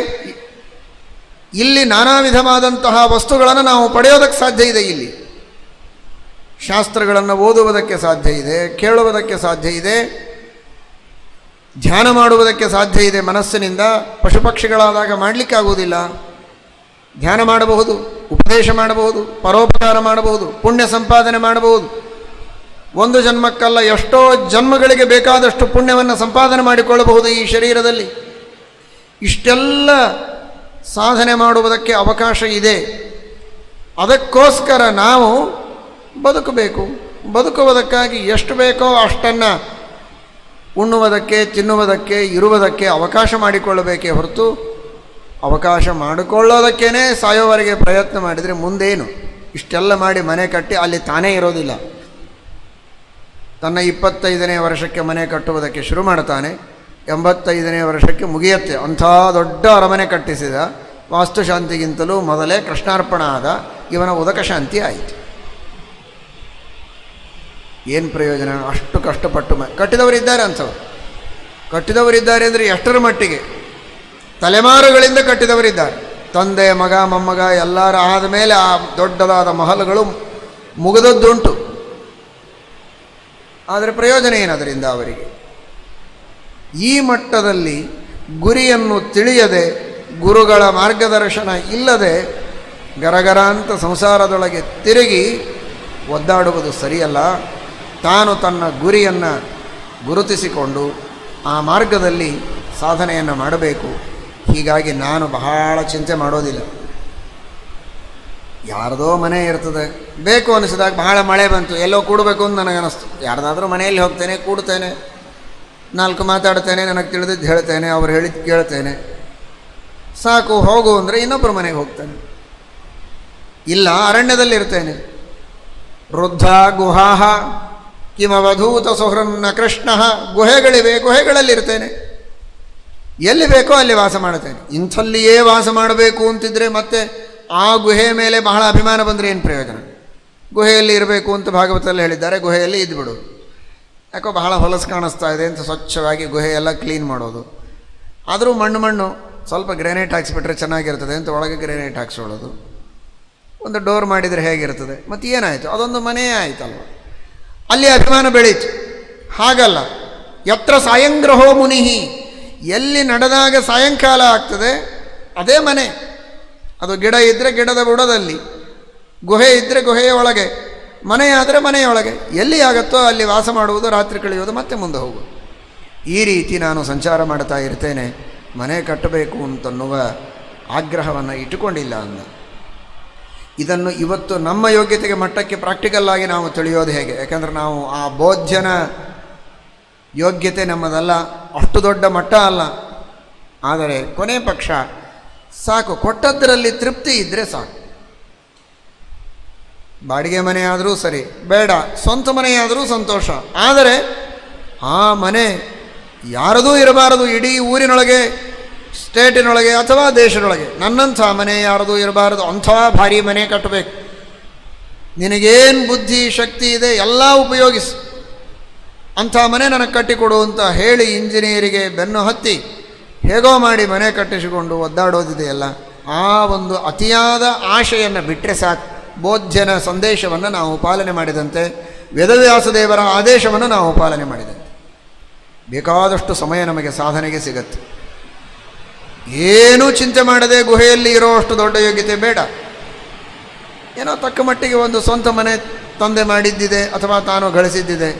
ಇಲ್ಲಿ ನಾನಾ ವಿಧವಾದಂತಹ ವಸ್ತುಗಳನ್ನು ನಾವು ಪಡೆಯೋದಕ್ಕೆ ಸಾಧ್ಯ ಇದೆ. ಇಲ್ಲಿ ಶಾಸ್ತ್ರಗಳನ್ನು ಓದುವುದಕ್ಕೆ ಸಾಧ್ಯ ಇದೆ, ಕೇಳುವುದಕ್ಕೆ ಸಾಧ್ಯ ಇದೆ, ಧ್ಯಾನ ಮಾಡುವುದಕ್ಕೆ ಸಾಧ್ಯ ಇದೆ. ಮನಸ್ಸಿನಿಂದ ಪಶುಪಕ್ಷಿಗಳಾದಾಗ ಮಾಡಲಿಕ್ಕಾಗುವುದಿಲ್ಲ. ಧ್ಯಾನ ಮಾಡಬಹುದು, ಉಪದೇಶ ಮಾಡಬಹುದು, ಪರೋಪಕಾರ ಮಾಡಬಹುದು, ಪುಣ್ಯ ಸಂಪಾದನೆ ಮಾಡಬಹುದು. ಒಂದು ಜನ್ಮಕ್ಕಲ್ಲ, ಎಷ್ಟೋ ಜನ್ಮಗಳಿಗೆ ಬೇಕಾದಷ್ಟು ಪುಣ್ಯವನ್ನು ಸಂಪಾದನೆ ಮಾಡಿಕೊಳ್ಳಬಹುದು ಈ ಶರೀರದಲ್ಲಿ. ಇಷ್ಟೆಲ್ಲ ಸಾಧನೆ ಮಾಡುವುದಕ್ಕೆ ಅವಕಾಶ ಇದೆ. ಅದಕ್ಕೋಸ್ಕರ ನಾವು ಬದುಕಬೇಕು. ಬದುಕುವುದಕ್ಕಾಗಿ ಎಷ್ಟು ಬೇಕೋ ಅಷ್ಟನ್ನು ಉಣ್ಣುವುದಕ್ಕೆ, ತಿನ್ನುವುದಕ್ಕೆ, ಇರುವುದಕ್ಕೆ ಅವಕಾಶ ಮಾಡಿಕೊಳ್ಳಬೇಕೇ ಹೊರತು ಅವಕಾಶ ಮಾಡಿಕೊಳ್ಳೋದಕ್ಕೇ ಸಾಯೋವರೆಗೆ ಪ್ರಯತ್ನ ಮಾಡಿದರೆ ಮುಂದೇನು? ಇಷ್ಟೆಲ್ಲ ಮಾಡಿ ಮನೆ ಕಟ್ಟಿ ಅಲ್ಲಿ ತಾನೇ ಇರೋದಿಲ್ಲ. ತನ್ನ 25ನೇ ವರ್ಷಕ್ಕೆ ಮನೆ ಕಟ್ಟುವುದಕ್ಕೆ ಶುರು ಮಾಡ್ತಾನೆ, 85ನೇ ವರ್ಷಕ್ಕೆ ಮುಗಿಯುತ್ತೆ. ಅಂಥ ದೊಡ್ಡ ಅರಮನೆ ಕಟ್ಟಿಸಿದ, ವಾಸ್ತುಶಾಂತಿಗಿಂತಲೂ ಮೊದಲೇ ಕೃಷ್ಣಾರ್ಪಣ ಆದ, ಇವನ ಉದಕ ಶಾಂತಿ ಆಯಿತು. ಏನು ಪ್ರಯೋಜನ? ಅಷ್ಟು ಕಷ್ಟಪಟ್ಟು ಕಟ್ಟಿದವರಿದ್ದಾರೆ. ಅಂಥವ್ರು ಕಟ್ಟಿದವರಿದ್ದಾರೆ ಅಂದರೆ ಎಷ್ಟರ ಮಟ್ಟಿಗೆ? ತಲೆಮಾರುಗಳಿಂದ ಕಟ್ಟಿದವರಿದ್ದಾರೆ. ತಂದೆ, ಮಗ, ಮೊಮ್ಮಗ ಎಲ್ಲರ ಆದಮೇಲೆ ಆ ದೊಡ್ಡದಾದ ಮಹಲುಗಳು ಮುಗಿದದ್ದುಂಟು. ಆದರೆ ಪ್ರಯೋಜನ ಏನದರಿಂದ ಅವರಿಗೆ? ಈ ಮಟ್ಟದಲ್ಲಿ ಗುರಿಯನ್ನು ತಿಳಿಯದೆ, ಗುರುಗಳ ಮಾರ್ಗದರ್ಶನ ಇಲ್ಲದೆ ಗರಗರ ಅಂತ ಸಂಸಾರದೊಳಗೆ ತಿರುಗಿ ಒದ್ದಾಡುವುದು ಸರಿಯಲ್ಲ. ತಾನು ತನ್ನ ಗುರಿಯನ್ನು ಗುರುತಿಸಿಕೊಂಡು ಆ ಮಾರ್ಗದಲ್ಲಿ ಸಾಧನೆಯನ್ನು ಮಾಡಬೇಕು. ಹೀಗಾಗಿ ನಾನು ಬಹಳ ಚಿಂತೆ ಮಾಡೋದಿಲ್ಲ. ಯಾರದೋ ಮನೆ ಇರ್ತದೆ, ಬೇಕು ಅನಿಸಿದಾಗ ಬಹಳ ಮಳೆ ಬಂತು, ಎಲ್ಲೋ ಕೂಡಬೇಕು ಅಂತ ನನಗನ್ನಿಸ್ತು, ಯಾರ್ದಾದ್ರೂ ಮನೆಯಲ್ಲಿ ಹೋಗ್ತೇನೆ, ಕೂಡ್ತೇನೆ, 4 ಮಾತಾಡ್ತೇನೆ, ನನಗೆ ತಿಳಿದಿದ್ದು ಹೇಳ್ತೇನೆ, ಅವ್ರು ಹೇಳಿದ್ದು ಕೇಳ್ತೇನೆ. ಸಾಕು ಹೋಗು ಅಂದರೆ ಇನ್ನೊಬ್ಬರ ಮನೆಗೆ ಹೋಗ್ತಾನೆ. ಇಲ್ಲ, ಅರಣ್ಯದಲ್ಲಿರ್ತೇನೆ. ವೃದ್ಧ ಗುಹಾಹ ಕಿಮವಧೂತ ಸುಹೃನ್ನ ಕೃಷ್ಣ, ಗುಹೆಗಳಿವೆ, ಗುಹೆಗಳಲ್ಲಿರ್ತೇನೆ. ಎಲ್ಲಿ ಬೇಕೋ ಅಲ್ಲಿ ವಾಸ ಮಾಡುತ್ತೇನೆ. ಇಂಥಲ್ಲಿಯೇ ವಾಸ ಮಾಡಬೇಕು ಅಂತಿದ್ರೆ ಮತ್ತೆ ಆ ಗುಹೆ ಮೇಲೆ ಬಹಳ ಅಭಿಮಾನ ಬಂದರೆ ಏನು ಪ್ರಯೋಜನ? ಗುಹೆಯಲ್ಲಿ ಇರಬೇಕು ಅಂತ ಭಾಗವತದಲ್ಲಿ ಹೇಳಿದ್ದಾರೆ, ಗುಹೆಯಲ್ಲಿ ಇದ್ಬಿಡು. ಯಾಕೋ ಬಹಳ ಹೊಲಸು ಕಾಣಿಸ್ತಾ ಇದೆ ಅಂತ ಸ್ವಚ್ಛವಾಗಿ ಗುಹೆಯೆಲ್ಲ ಕ್ಲೀನ್ ಮಾಡೋದು. ಆದರೂ ಮಣ್ಣು ಸ್ವಲ್ಪ ಗ್ರೆನೇಟ್ ಹಾಕ್ಸಿಬಿಟ್ರೆ ಚೆನ್ನಾಗಿರ್ತದೆ ಅಂತ ಒಳಗೆ ಗ್ರೆನೇಟ್ ಹಾಕ್ಸೋಳೋದು. ಒಂದು ಡೋರ್ ಮಾಡಿದರೆ ಹೇಗಿರ್ತದೆ? ಮತ್ತು ಏನಾಯಿತು? ಅದೊಂದು ಮನೆಯೇ ಆಯಿತಲ್ವ. ಅಲ್ಲಿ ಅಭಿಮಾನ ಬೆಳೀತು. ಹಾಗಲ್ಲ, ಯತ್ರ ಸಾಯಂಗ್ರಹೋ ಮುನಿಹಿ, ಎಲ್ಲಿ ನಡೆದಾಗ ಸಾಯಂಕಾಲ ಆಗ್ತದೆ ಅದೇ ಮನೆ. ಅದು ಗಿಡ ಇದ್ದರೆ ಗಿಡದ ಬುಡದಲ್ಲಿ, ಗುಹೆ ಇದ್ದರೆ ಗುಹೆಯ ಒಳಗೆ, ಮನೆಯಾದರೆ ಮನೆಯೊಳಗೆ. ಎಲ್ಲಿ ಆಗುತ್ತೋ ಅಲ್ಲಿ ವಾಸ ಮಾಡುವುದು, ರಾತ್ರಿ ಕಳೆಯುವುದು, ಮತ್ತೆ ಮುಂದೆ ಹೋಗುವುದು. ಈ ರೀತಿ ನಾನು ಸಂಚಾರ ಮಾಡ್ತಾ ಇರ್ತೇನೆ. ಮನೆ ಕಟ್ಟಬೇಕು ಅಂತನ್ನುವ ಆಗ್ರಹವನ್ನು ಇಟ್ಟುಕೊಂಡಿಲ್ಲ ಅಂದ. ಇದನ್ನು ಇವತ್ತು ನಮ್ಮ ಯೋಗ್ಯತೆಗೆ ಮಟ್ಟಕ್ಕೆ ಪ್ರಾಕ್ಟಿಕಲ್ ಆಗಿ ನಾವು ತಿಳಿಯೋದು ಹೇಗೆ? ಯಾಕಂದರೆ ನಾವು ಆ ಬೋಧ್ಯನ ಯೋಗ್ಯತೆ ನಮ್ಮದಲ್ಲ, ಅಷ್ಟು ದೊಡ್ಡ ಮಟ್ಟ ಅಲ್ಲ. ಆದರೆ ಕೊನೆ ಪಕ್ಷ ಸಾಕು, ಕೊಟ್ಟದ್ದರಲ್ಲಿ ತೃಪ್ತಿ ಇದ್ದರೆ ಸಾಕು. ಬಾಡಿಗೆ ಮನೆ ಆದರೂ ಸರಿ, ಬೇಡ ಸ್ವಂತ ಮನೆಯಾದರೂ ಸಂತೋಷ. ಆದರೆ ಆ ಮನೆ ಯಾರದೂ ಇರಬಾರದು. ಇಡೀ ಊರಿನೊಳಗೆ, ಸ್ಟೇಟಿನೊಳಗೆ ಅಥವಾ ದೇಶದೊಳಗೆ ನನ್ನಂಥ ಮನೆ ಯಾರದೂ ಇರಬಾರದು. ಅಂಥ ಭಾರಿ ಮನೆ ಕಟ್ಟಬೇಕು. ನಿನಗೇನು ಬುದ್ಧಿ ಶಕ್ತಿ ಇದೆ ಎಲ್ಲ ಉಪಯೋಗಿಸು, ಅಂಥ ಮನೆ ನನಗೆ ಕಟ್ಟಿಕೊಡು ಅಂತ ಹೇಳಿ ಇಂಜಿನಿಯರಿಗೆ ಬೆನ್ನು ಹತ್ತಿ ಹೇಗೋ ಮಾಡಿ ಮನೆ ಕಟ್ಟಿಸಿಕೊಂಡು ಒದ್ದಾಡೋದಿದೆಯಲ್ಲ, ಆ ಒಂದು ಅತಿಯಾದ ಆಶೆಯನ್ನು ಬಿಟ್ಟರೆ ಸಾಕು. ಬೋಧ್ಯನ ಸಂದೇಶವನ್ನು ನಾವು ಪಾಲನೆ ಮಾಡಿದಂತೆ, ವೇದವ್ಯಾಸದೇವರ ಆದೇಶವನ್ನು ನಾವು ಪಾಲನೆ ಮಾಡಿದಂತೆ ಬೇಕಾದಷ್ಟು ಸಮಯ ನಮಗೆ ಸಾಧನೆಗೆ ಸಿಗತ್ತೆ. ಏನೂ ಚಿಂತೆ ಮಾಡದೆ ಗುಹೆಯಲ್ಲಿ ಇರೋಷ್ಟು ದೊಡ್ಡ ಯೋಗ್ಯತೆ ಬೇಡ. ಏನೋ ತಕ್ಕ ಮಟ್ಟಿಗೆ ಒಂದು ಸ್ವಂತ ಮನೆ ತಂದೆ ಮಾಡಿದ್ದಿದೆ ಅಥವಾ ತಾನು ಗಳಿಸಿದ್ದಿದೆ,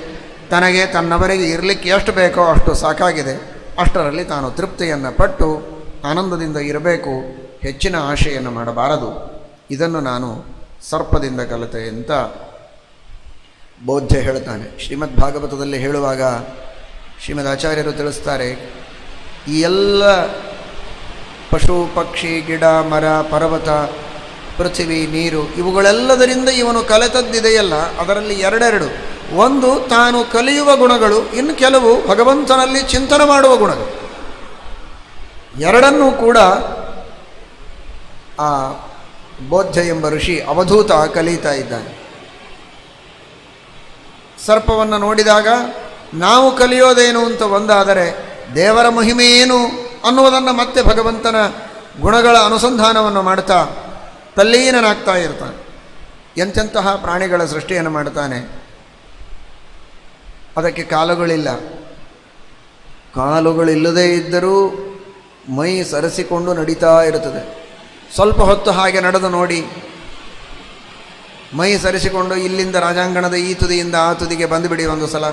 ತನಗೆ ತನ್ನವರಿಗೆ ಇರಲಿಕ್ಕೆ ಎಷ್ಟು ಬೇಕೋ ಅಷ್ಟು ಸಾಕಾಗಿದೆ. ಅಷ್ಟರಲ್ಲಿ ತಾನು ತೃಪ್ತಿಯನ್ನು ಪಟ್ಟು ಆನಂದದಿಂದ ಇರಬೇಕು, ಹೆಚ್ಚಿನ ಆಶೆಯನ್ನು ಮಾಡಬಾರದು. ಇದನ್ನು ನಾನು ಸರ್ಪದಿಂದ ಕಲಿತೆ ಅಂತ ಬೋಧ್ಯ ಹೇಳ್ತಾನೆ. ಶ್ರೀಮದ್ ಭಾಗವತದಲ್ಲಿ ಹೇಳುವಾಗ ಶ್ರೀಮದ್ ಆಚಾರ್ಯರು ತಿಳಿಸ್ತಾರೆ, ಈ ಎಲ್ಲ ಪಶು ಪಕ್ಷಿ ಗಿಡ ಮರ ಪರ್ವತ ಪೃಥ್ವಿ ನೀರು ಇವುಗಳೆಲ್ಲದರಿಂದ ಇವನು ಕಲಿತದ್ದಿದೆಯಲ್ಲ, ಅದರಲ್ಲಿ ಎರಡೆರಡು. ಒಂದು ತಾನು ಕಲಿಯುವ ಗುಣಗಳು, ಇನ್ನು ಕೆಲವು ಭಗವಂತನಲ್ಲಿ ಚಿಂತನೆ ಮಾಡುವ ಗುಣಗಳು. ಎರಡನ್ನೂ ಕೂಡ ಆ ಬೋಧ್ಯ ಎಂಬ ಋಷಿ ಅವಧೂತ ಕಲಿತಾ ಇದ್ದಾನೆ. ಸರ್ಪವನ್ನು ನೋಡಿದಾಗ ನಾವು ಕಲಿಯೋದೇನು ಅಂತ ಒಂದಾದರೆ, ದೇವರ ಮಹಿಮೆ ಏನು ಅನ್ನುವುದನ್ನು ಮತ್ತೆ ಭಗವಂತನ ಗುಣಗಳ ಅನುಸಂಧಾನವನ್ನು ಮಾಡ್ತಾ ತಲ್ಲೀನನಾಗ್ತಾ ಇರ್ತಾನೆ. ಎಂತೆಂತಹ ಪ್ರಾಣಿಗಳ ಸೃಷ್ಟಿಯನ್ನು ಮಾಡ್ತಾನೆ. ಅದಕ್ಕೆ ಕಾಲುಗಳಿಲ್ಲ. ಕಾಲುಗಳಿಲ್ಲದೇ ಇದ್ದರೂ ಮೈ ಸರಿಸಿಕೊಂಡು ನಡೀತಾ ಇರುತ್ತದೆ. ಸ್ವಲ್ಪ ಹೊತ್ತು ಹಾಗೆ ನಡೆದು ನೋಡಿ, ಮೈ ಸರಿಸಿಕೊಂಡು ಇಲ್ಲಿಂದ ರಾಜಾಂಗಣದ ಈ ತುದಿಯಿಂದ ಆ ತುದಿಗೆ ಬಂದುಬಿಡಿ ಒಂದು ಸಲ,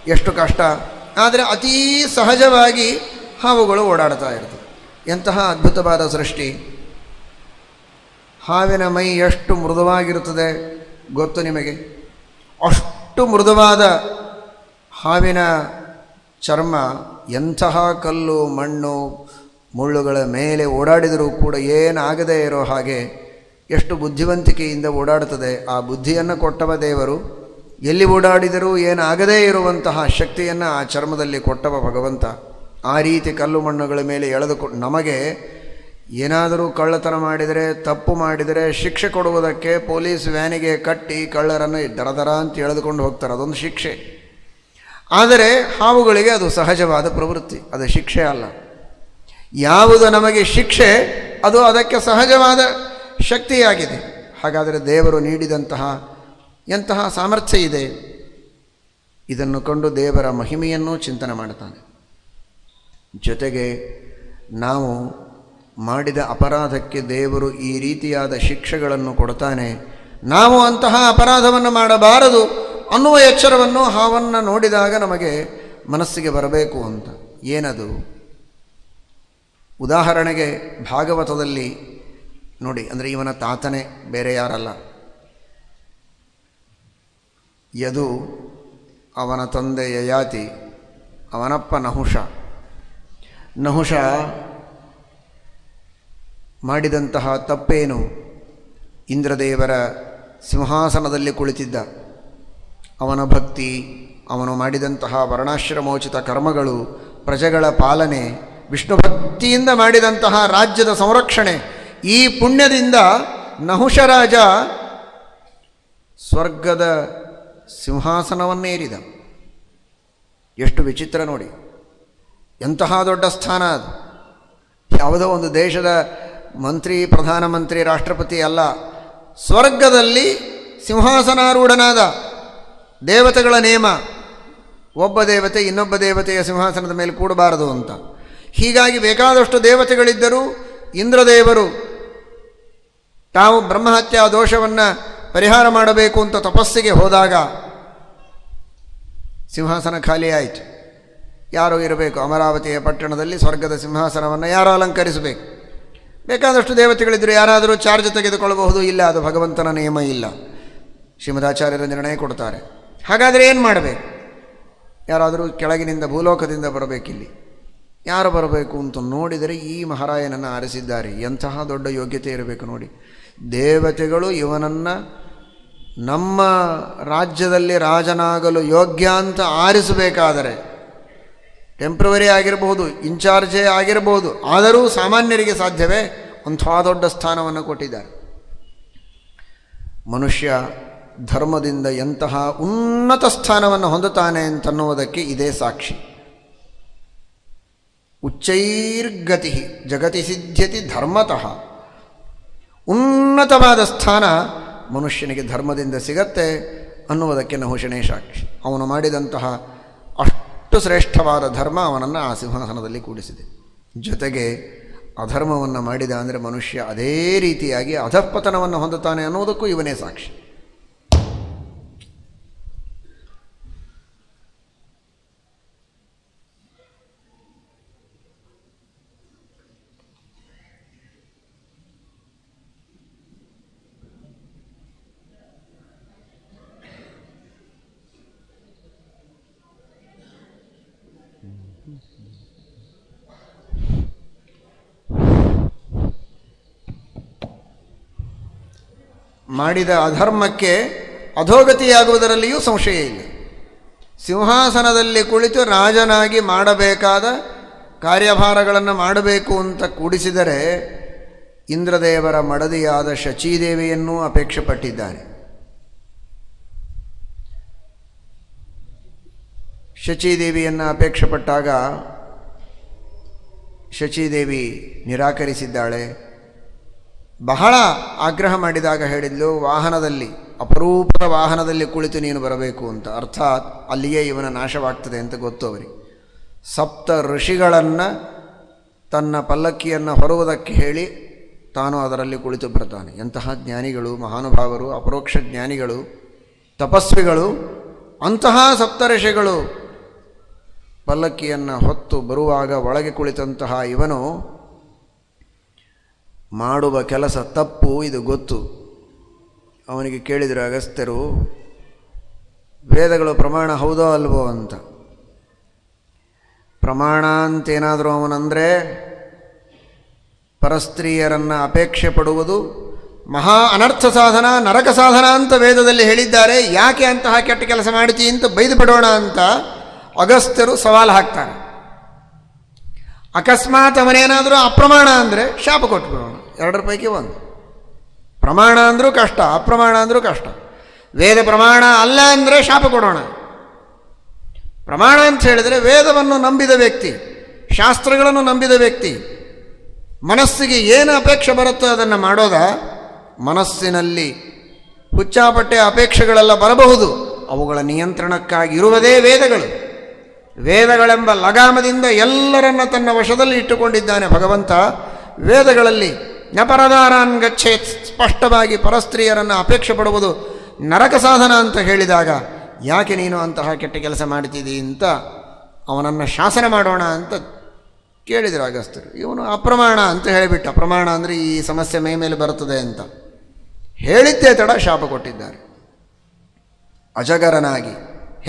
ಎಷ್ಟು ಕಷ್ಟ. ಆದರೆ ಅತೀ ಸಹಜವಾಗಿ ಹಾವುಗಳು ಓಡಾಡ್ತಾ ಇರ್ತವೆ. ಎಂತಹ ಅದ್ಭುತವಾದ ಸೃಷ್ಟಿ. ಹಾವಿನ ಮೈ ಎಷ್ಟು ಮೃದುವಾಗಿರುತ್ತದೆ ಗೊತ್ತು ನಿಮಗೆ? ಅಷ್ಟು ಮೃದುವಾದ ಹಾವಿನ ಚರ್ಮ ಎಂತಹ ಕಲ್ಲು ಮಣ್ಣು ಮುಳ್ಳುಗಳ ಮೇಲೆ ಓಡಾಡಿದರೂ ಕೂಡ ಏನಾಗದೇ ಇರೋ ಹಾಗೆ ಎಷ್ಟು ಬುದ್ಧಿವಂತಿಕೆಯಿಂದ ಓಡಾಡುತ್ತದೆ. ಆ ಬುದ್ಧಿಯನ್ನು ಕೊಟ್ಟವ ದೇವರು. ಎಲ್ಲಿ ಓಡಾಡಿದರೂ ಏನಾಗದೇ ಇರುವಂತಹ ಶಕ್ತಿಯನ್ನು ಆ ಚರ್ಮದಲ್ಲಿ ಕೊಟ್ಟವ ಭಗವಂತ. ಆ ರೀತಿ ಕಲ್ಲು ಮಣ್ಣುಗಳ ಮೇಲೆ ಎಳೆದುಕೊಂಡು, ನಮಗೆ ಏನಾದರೂ ಕಳ್ಳತನ ಮಾಡಿದರೆ, ತಪ್ಪು ಮಾಡಿದರೆ ಶಿಕ್ಷೆ ಕೊಡುವುದಕ್ಕೆ ಪೊಲೀಸ್ ವ್ಯಾನಿಗೆ ಕಟ್ಟಿ ಕಳ್ಳರನ್ನು ದರ ಅಂತ ಎಳೆದುಕೊಂಡು ಹೋಗ್ತಾರೆ, ಅದೊಂದು ಶಿಕ್ಷೆ. ಆದರೆ ಹಾವುಗಳಿಗೆ ಅದು ಸಹಜವಾದ ಪ್ರವೃತ್ತಿ, ಅದು ಶಿಕ್ಷೆ ಅಲ್ಲ. ಯಾವುದು ನಮಗೆ ಶಿಕ್ಷೆ ಅದು ಅದಕ್ಕೆ ಸಹಜವಾದ ಶಕ್ತಿಯಾಗಿದೆ. ಹಾಗಾದರೆ ದೇವರು ನೀಡಿದಂತಹ ಎಂತಹ ಸಾಮರ್ಥ್ಯ ಇದೆ. ಇದನ್ನು ಕಂಡು ದೇವರ ಮಹಿಮೆಯನ್ನು ಚಿಂತನೆ ಮಾಡ್ತಾನೆ. ಜೊತೆಗೆ ನಾವು ಮಾಡಿದ ಅಪರಾಧಕ್ಕೆ ದೇವರು ಈ ರೀತಿಯಾದ ಶಿಕ್ಷೆಗಳನ್ನು ಕೊಡ್ತಾನೆ. ನಾವು ಅಂತಹ ಅಪರಾಧವನ್ನು ಮಾಡಬಾರದು ಅನ್ನುವ ಎಚ್ಚರವನ್ನು ಹಾವನ್ನು ನೋಡಿದಾಗ ನಮಗೆ ಮನಸ್ಸಿಗೆ ಬರಬೇಕು ಅಂತ. ಏನದು? ಉದಾಹರಣೆಗೆ ಭಾಗವತದಲ್ಲಿ ನೋಡಿ, ಅಂದರೆ ಇವನ ತಾತನೇ, ಬೇರೆ ಯಾರಲ್ಲ. ಯದು, ಅವನ ತಂದೆ ಯಯಾತಿ, ಅವನಪ್ಪ ನಹುಷ. ನಹುಷ ಮಾಡಿದಂತಹ ತಪ್ಪೇನು? ಇಂದ್ರದೇವರ ಸಿಂಹಾಸನದಲ್ಲಿ ಕುಳಿತಿದ್ದ ಅವನ ಭಕ್ತಿ, ಅವನು ಮಾಡಿದಂತಹ ವರ್ಣಾಶ್ರಮೋಚಿತ ಕರ್ಮಗಳು, ಪ್ರಜೆಗಳ ಪಾಲನೆ, ವಿಷ್ಣು ಭಕ್ತಿಯಿಂದ ಮಾಡಿದಂತಹ ರಾಜ್ಯದ ಸಂರಕ್ಷಣೆ, ಈ ಪುಣ್ಯದಿಂದ ನಹುಷರಾಜ ಸ್ವರ್ಗದ ಸಿಂಹಾಸನವನ್ನೇರಿದ. ಎಷ್ಟು ವಿಚಿತ್ರ ನೋಡಿ, ಎಂತಹ ದೊಡ್ಡ ಸ್ಥಾನ ಅದು. ಯಾವುದೋ ಒಂದು ದೇಶದ ಮಂತ್ರಿ, ಪ್ರಧಾನಮಂತ್ರಿ, ರಾಷ್ಟ್ರಪತಿ ಅಲ್ಲ, ಸ್ವರ್ಗದಲ್ಲಿ ಸಿಂಹಾಸನಾರೂಢನಾದ. ದೇವತೆಗಳ ನೇಮ, ಒಬ್ಬ ದೇವತೆ ಇನ್ನೊಬ್ಬ ದೇವತೆಯ ಸಿಂಹಾಸನದ ಮೇಲೆ ಕೂಡಬಾರದು ಅಂತ. ಹೀಗಾಗಿ ಬೇಕಾದಷ್ಟು ದೇವತೆಗಳಿದ್ದರೂ ಇಂದ್ರದೇವರು ತಾವು ಬ್ರಹ್ಮಹತ್ಯಾ ದೋಷವನ್ನು ಪರಿಹಾರ ಮಾಡಬೇಕು ಅಂತ ತಪಸ್ಸಿಗೆ ಹೋದಾಗ ಸಿಂಹಾಸನ ಖಾಲಿಯಾಯಿತು. ಯಾರೋ ಇರಬೇಕು, ಅಮರಾವತಿಯ ಪಟ್ಟಣದಲ್ಲಿ ಸ್ವರ್ಗದ ಸಿಂಹಾಸನವನ್ನು ಯಾರೋ ಅಲಂಕರಿಸಬೇಕು. ಬೇಕಾದಷ್ಟು ದೇವತೆಗಳಿದ್ದರು, ಯಾರಾದರೂ ಚಾರ್ಜ್ ತೆಗೆದುಕೊಳ್ಳಬಹುದು. ಇಲ್ಲ, ಅದು ಭಗವಂತನ ನಿಯಮ ಇಲ್ಲ. ಶ್ರೀಮದಾಚಾರ್ಯರ ನಿರ್ಣಯ ಕೊಡ್ತಾರೆ. ಹಾಗಾದರೆ ಏನು ಮಾಡಬೇಕು? ಯಾರಾದರೂ ಕೆಳಗಿನಿಂದ ಭೂಲೋಕದಿಂದ ಬರಬೇಕಿಲ್ಲಿ. ಯಾರು ಬರಬೇಕು ಅಂತ ನೋಡಿದರೆ ಈ ಮಹಾರಾಯನನ್ನು ಆರಿಸಿದ್ದಾರೆ. ಎಂತಹ ದೊಡ್ಡ ಯೋಗ್ಯತೆ ಇರಬೇಕು ನೋಡಿ. ದೇವತೆಗಳು ಇವನನ್ನು ನಮ್ಮ ರಾಜ್ಯದಲ್ಲಿ ರಾಜನಾಗಲು ಯೋಗ್ಯ ಅಂತ ಆರಿಸಬೇಕಾದರೆ, ಟೆಂಪ್ರವರಿ ಆಗಿರಬಹುದು, ಇನ್ಚಾರ್ಜೇ ಆಗಿರಬಹುದು, ಆದರೂ ಸಾಮಾನ್ಯರಿಗೆ ಸಾಧ್ಯವೇ? ಅಂಥ ದೊಡ್ಡ ಸ್ಥಾನವನ್ನು ಕೊಟ್ಟಿದ್ದಾರೆ. ಮನುಷ್ಯ ಧರ್ಮದಿಂದ ಎಂತಹ ಉನ್ನತ ಸ್ಥಾನವನ್ನು ಹೊಂದುತ್ತಾನೆ ಅಂತನ್ನುವುದಕ್ಕೆ ಇದೇ ಸಾಕ್ಷಿ. ಉಚ್ಚೈರ್ಗತಿ ಜಗತಿ ಸಿದ್ಧ್ಯತಿ ಧರ್ಮತಃ. ಉನ್ನತವಾದ ಸ್ಥಾನ ಮನುಷ್ಯನಿಗೆ ಧರ್ಮದಿಂದ ಸಿಗತ್ತೆ ಅನ್ನುವುದಕ್ಕೆ ನಹುಷನೇ ಸಾಕ್ಷಿ. ಅವನು ಮಾಡಿದಂತಹ ಅಷ್ಟು ಶ್ರೇಷ್ಠವಾದ ಧರ್ಮ ಅವನನ್ನು ಆ ಸಿಂಹಾಸನದಲ್ಲಿ ಕೂಡಿಸಿದೆ. ಜೊತೆಗೆ ಅಧರ್ಮವನ್ನು ಮಾಡಿದ ಅಂದರೆ ಮನುಷ್ಯ ಅದೇ ರೀತಿಯಾಗಿ ಅಧಃಪತನವನ್ನು ಹೊಂದುತ್ತಾನೆ ಅನ್ನುವುದಕ್ಕೂ ಇವನೇ ಸಾಕ್ಷಿ. ಮಾಡಿದ ಅಧರ್ಮಕ್ಕೆ ಅಧೋಗತಿಯಾಗುವುದರಲ್ಲಿಯೂ ಸಂಶಯ ಇಲ್ಲ. ಸಿಂಹಾಸನದಲ್ಲಿ ಕುಳಿತು ರಾಜನಾಗಿ ಮಾಡಬೇಕಾದ ಕಾರ್ಯಭಾರಗಳನ್ನು ಮಾಡಬೇಕು ಅಂತ ಕೂಡಿಸಿದರೆ ಇಂದ್ರದೇವರ ಮಡದಿಯಾದ ಶಚೀದೇವಿಯನ್ನೂ ಅಪೇಕ್ಷೆ ಪಟ್ಟಿದ್ದಾನೆ. ಶಚೀದೇವಿಯನ್ನು ಅಪೇಕ್ಷೆ ಪಟ್ಟಾಗ ಶಚೀದೇವಿ ನಿರಾಕರಿಸಿದ್ದಾಳೆ. ಬಹಳ ಆಗ್ರಹ ಮಾಡಿದಾಗ ಹೇಳಿದ್ಲು, ವಾಹನದಲ್ಲಿ, ಅಪರೂಪದ ವಾಹನದಲ್ಲಿ ಕುಳಿತು ನೀನು ಬರಬೇಕು ಅಂತ. ಅರ್ಥಾತ್ ಅಲ್ಲಿಯೇ ಇವನ ನಾಶವಾಗ್ತದೆ ಅಂತ ಗೊತ್ತು ಅವರಿಗೆ. ಸಪ್ತ ಋಷಿಗಳನ್ನು ತನ್ನ ಪಲ್ಲಕ್ಕಿಯನ್ನು ಹೊರುವುದಕ್ಕೆ ಹೇಳಿ ತಾನು ಅದರಲ್ಲಿ ಕುಳಿತು ಬರ್ತಾನೆ. ಎಂತಹ ಜ್ಞಾನಿಗಳು, ಮಹಾನುಭಾವರು, ಅಪರೋಕ್ಷ ಜ್ಞಾನಿಗಳು, ತಪಸ್ವಿಗಳು. ಅಂತಹ ಸಪ್ತಋಷಿಗಳು ಪಲ್ಲಕ್ಕಿಯನ್ನು ಹೊತ್ತು ಬರುವಾಗ ಒಳಗೆ ಕುಳಿತಂತಹ ಇವನು ಮಾಡುವ ಕೆಲಸ ತಪ್ಪು, ಇದು ಗೊತ್ತು. ಅವನಿಗೆ ಕೇಳಿದರು ಅಗಸ್ತ್ಯರು, ವೇದಗಳು ಪ್ರಮಾಣ ಹೌದೋ ಅಲ್ವೋ ಅಂತ. ಪ್ರಮಾಣ ಅಂತೇನಾದರೂ ಅವನಂದರೆ ಪರಸ್ತ್ರೀಯರನ್ನು ಅಪೇಕ್ಷೆ ಪಡುವುದು ಮಹಾ ಅನರ್ಥ ಸಾಧನ, ನರಕ ಸಾಧನ ಅಂತ ವೇದದಲ್ಲಿ ಹೇಳಿದ್ದಾರೆ. ಯಾಕೆ ಅಂತಹ ಕೆಟ್ಟ ಕೆಲಸ ಮಾಡ್ತೀ ಅಂತ ಬೈದು ಬಿಡೋಣ ಅಂತ ಅಗಸ್ತ್ಯರು ಸವಾಲು ಹಾಕ್ತಾರೆ. ಅಕಸ್ಮಾತ್ ಅವನೇನಾದರೂ ಅಪ್ರಮಾಣ ಅಂದರೆ ಶಾಪ ಕೊಟ್ಬಿಡೋಣ, ಎರಡರ ಪೈಕಿ ಒಂದು. ಪ್ರಮಾಣ ಅಂದರೂ ಕಷ್ಟ, ಅಪ್ರಮಾಣ ಅಂದರೂ ಕಷ್ಟ. ವೇದ ಪ್ರಮಾಣ ಅಲ್ಲ ಅಂದರೆ ಶಾಪ ಕೊಡೋಣ. ಪ್ರಮಾಣ ಅಂತ ಹೇಳಿದರೆ ವೇದವನ್ನು ನಂಬಿದ ವ್ಯಕ್ತಿ, ಶಾಸ್ತ್ರಗಳನ್ನು ನಂಬಿದ ವ್ಯಕ್ತಿ, ಮನಸ್ಸಿಗೆ ಏನು ಅಪೇಕ್ಷೆ ಬರುತ್ತೋ ಅದನ್ನು ಮಾಡೋದ. ಮನಸ್ಸಿನಲ್ಲಿ ಹುಚ್ಚಾಪಟ್ಟೆ ಅಪೇಕ್ಷೆಗಳೆಲ್ಲ ಬರಬಹುದು, ಅವುಗಳ ನಿಯಂತ್ರಣಕ್ಕಾಗಿ ಇರುವುದೇ ವೇದಗಳು. ವೇದಗಳೆಂಬ ಲಗಾಮದಿಂದ ಎಲ್ಲರನ್ನ ತನ್ನ ವಶದಲ್ಲಿ ಇಟ್ಟುಕೊಂಡಿದ್ದಾನೆ ಭಗವಂತ. ವೇದಗಳಲ್ಲಿ ನಪರದಾರಾನ್ ಗಚ್ಚೇತ್, ಸ್ಪಷ್ಟವಾಗಿ ಪರಸ್ತ್ರೀಯರನ್ನು ಅಪೇಕ್ಷೆ ಪಡುವುದು ನರಕ ಸಾಧನ ಅಂತ ಹೇಳಿದಾಗ ಯಾಕೆ ನೀನು ಅಂತಹ ಕೆಟ್ಟ ಕೆಲಸ ಮಾಡ್ತಿದ್ದೀ ಅಂತ ಅವನನ್ನು ಶಾಸನ ಮಾಡೋಣ ಅಂತ ಕೇಳಿದರು ಅಗಸ್ತ್ಯರು. ಇವನು ಅಪ್ರಮಾಣ ಅಂತ ಹೇಳಿಬಿಟ್ಟ. ಪ್ರಮಾಣ ಅಂದರೆ ಈ ಸಮಸ್ಯೆ ಮೈ ಮೇಲೆ ಬರುತ್ತದೆ ಅಂತ ಹೇಳಿದ್ದೇ ತಡ ಶಾಪ ಕೊಟ್ಟಿದ್ದಾರೆ. ಅಜಗರನಾಗಿ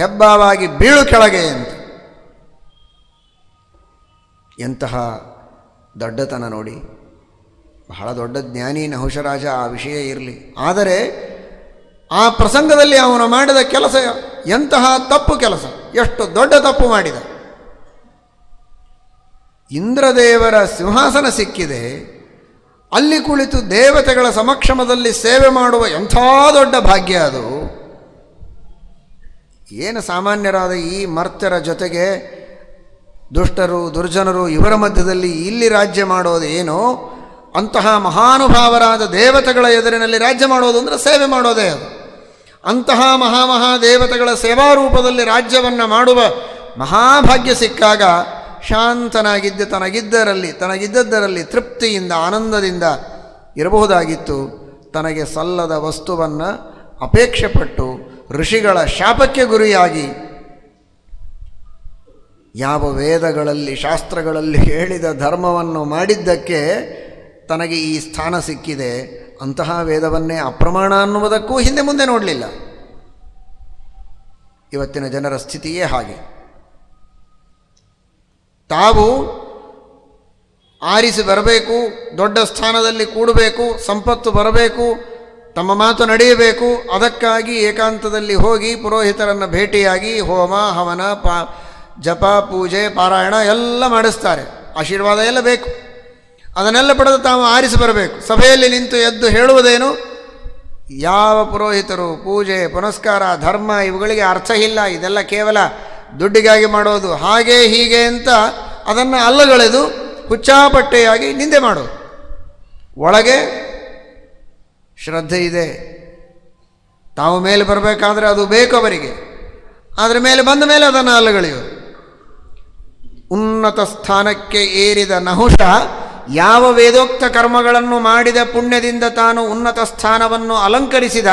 ಹೆಬ್ಬಾವಾಗಿ ಬೀಳು ಕೆಳಗೆ ಅಂತ. ಎಂತಹ ದಡ್ಡತನ ನೋಡಿ. ಬಹಳ ದೊಡ್ಡ ಜ್ಞಾನಿ ನಹುಷರಾಜ, ಆ ವಿಷಯ ಇರಲಿ. ಆದರೆ ಆ ಪ್ರಸಂಗದಲ್ಲಿ ಅವನು ಮಾಡಿದ ಕೆಲಸ ಎಂತಹ ತಪ್ಪು ಕೆಲಸ, ಎಷ್ಟು ದೊಡ್ಡ ತಪ್ಪು ಮಾಡಿದ. ಇಂದ್ರದೇವರ ಸಿಂಹಾಸನ ಸಿಕ್ಕಿದೆ, ಅಲ್ಲಿ ಕುಳಿತು ದೇವತೆಗಳ ಸಮಕ್ಷಮದಲ್ಲಿ ಸೇವೆ ಮಾಡುವ ಎಂಥ ದೊಡ್ಡ ಭಾಗ್ಯ ಅದು. ಏನು ಸಾಮಾನ್ಯರಾದ ಈ ಮರ್ತ್ಯರ ಜೊತೆಗೆ ದುಷ್ಟರು ದುರ್ಜನರು ಇವರ ಮಧ್ಯದಲ್ಲಿ ಇಲ್ಲಿ ರಾಜ್ಯ ಮಾಡೋದು ಏನೋ, ಅಂತಹ ಮಹಾನುಭಾವರಾದ ದೇವತೆಗಳ ಎದುರಿನಲ್ಲಿ ರಾಜ್ಯ ಮಾಡೋದು ಅಂದರೆ ಸೇವೆ ಮಾಡೋದೇ ಅದು. ಅಂತಹ ಮಹಾದೇವತೆಗಳ ಸೇವಾರೂಪದಲ್ಲಿ ರಾಜ್ಯವನ್ನು ಮಾಡುವ ಮಹಾಭಾಗ್ಯ ಸಿಕ್ಕಾಗ ಶಾಂತನಾಗಿದ್ದ ತನಗಿದ್ದದ್ದರಲ್ಲಿ ತೃಪ್ತಿಯಿಂದ ಆನಂದದಿಂದ ಇರಬಹುದಾಗಿತ್ತು. ತನಗೆ ಸಲ್ಲದ ವಸ್ತುವನ್ನು ಅಪೇಕ್ಷೆ ಪಟ್ಟು ಋಷಿಗಳ ಶಾಪಕ್ಕೆ ಗುರಿಯಾಗಿ ಯಾವ ವೇದಗಳಲ್ಲಿ ಶಾಸ್ತ್ರಗಳಲ್ಲಿ ಹೇಳಿದ ಧರ್ಮವನ್ನು ಮಾಡಿದ್ದಕ್ಕೆ ತನಗೆ ಈ ಸ್ಥಾನ ಸಿಕ್ಕಿದೆ, ಅಂತಹ ವೇದವನ್ನೇ ಅಪ್ರಮಾಣ ಅನ್ನುವುದಕ್ಕೂ ಹಿಂದೆ ಮುಂದೆ ನೋಡಲಿಲ್ಲ. ಇವತ್ತಿನ ಜನರ ಸ್ಥಿತಿಯೇ ಹಾಗೆ. ತಾವು ಆರಿಸಿ ಬರಬೇಕು, ದೊಡ್ಡ ಸ್ಥಾನದಲ್ಲಿ ಕೂಡಬೇಕು, ಸಂಪತ್ತು ಬರಬೇಕು, ತಮ್ಮ ಮಾತು ನಡೆಯಬೇಕು, ಅದಕ್ಕಾಗಿ ಏಕಾಂತದಲ್ಲಿ ಹೋಗಿ ಪುರೋಹಿತರನ್ನು ಭೇಟಿಯಾಗಿ ಹೋಮ ಹವನ ಜಪ ಪೂಜೆ ಪಾರಾಯಣ ಎಲ್ಲ ಮಾಡಿಸ್ತಾರೆ. ಆಶೀರ್ವಾದ ಎಲ್ಲ ಬೇಕು. ಅದನ್ನೆಲ್ಲ ಪಡೆದು ತಾವು ಆರಿಸಿ ಬರಬೇಕು. ಸಭೆಯಲ್ಲಿ ನಿಂತು ಎದ್ದು ಹೇಳುವುದೇನು, ಯಾವ ಪುರೋಹಿತರು ಪೂಜೆ ಪುನಸ್ಕಾರ ಧರ್ಮ ಇವುಗಳಿಗೆ ಅರ್ಥ ಇಲ್ಲ, ಇದೆಲ್ಲ ಕೇವಲ ದುಡ್ಡಿಗಾಗಿ ಮಾಡೋದು, ಹಾಗೆ ಹೀಗೆ ಅಂತ ಅದನ್ನು ಅಲ್ಲಗಳೆದು ಹುಚ್ಚಾಪಟ್ಟೆಯಾಗಿ ನಿಂದೆ ಮಾಡೋದು. ಒಳಗೆ ಶ್ರದ್ಧೆ ಇದೆ, ತಾವು ಮೇಲೆ ಬರಬೇಕಾದ್ರೆ ಅದು ಬೇಕು ಅವರಿಗೆ, ಆದರೆ ಮೇಲೆ ಬಂದ ಮೇಲೆ ಅದನ್ನು ಅಲ್ಲಗಳೆಯೋದು. ಉನ್ನತ ಸ್ಥಾನಕ್ಕೆ ಏರಿದ ನಹುಷ ಯಾವ ವೇದೋಕ್ತ ಕರ್ಮಗಳನ್ನು ಮಾಡಿದ ಪುಣ್ಯದಿಂದ ತಾನು ಉನ್ನತ ಸ್ಥಾನವನ್ನು ಅಲಂಕರಿಸಿದ,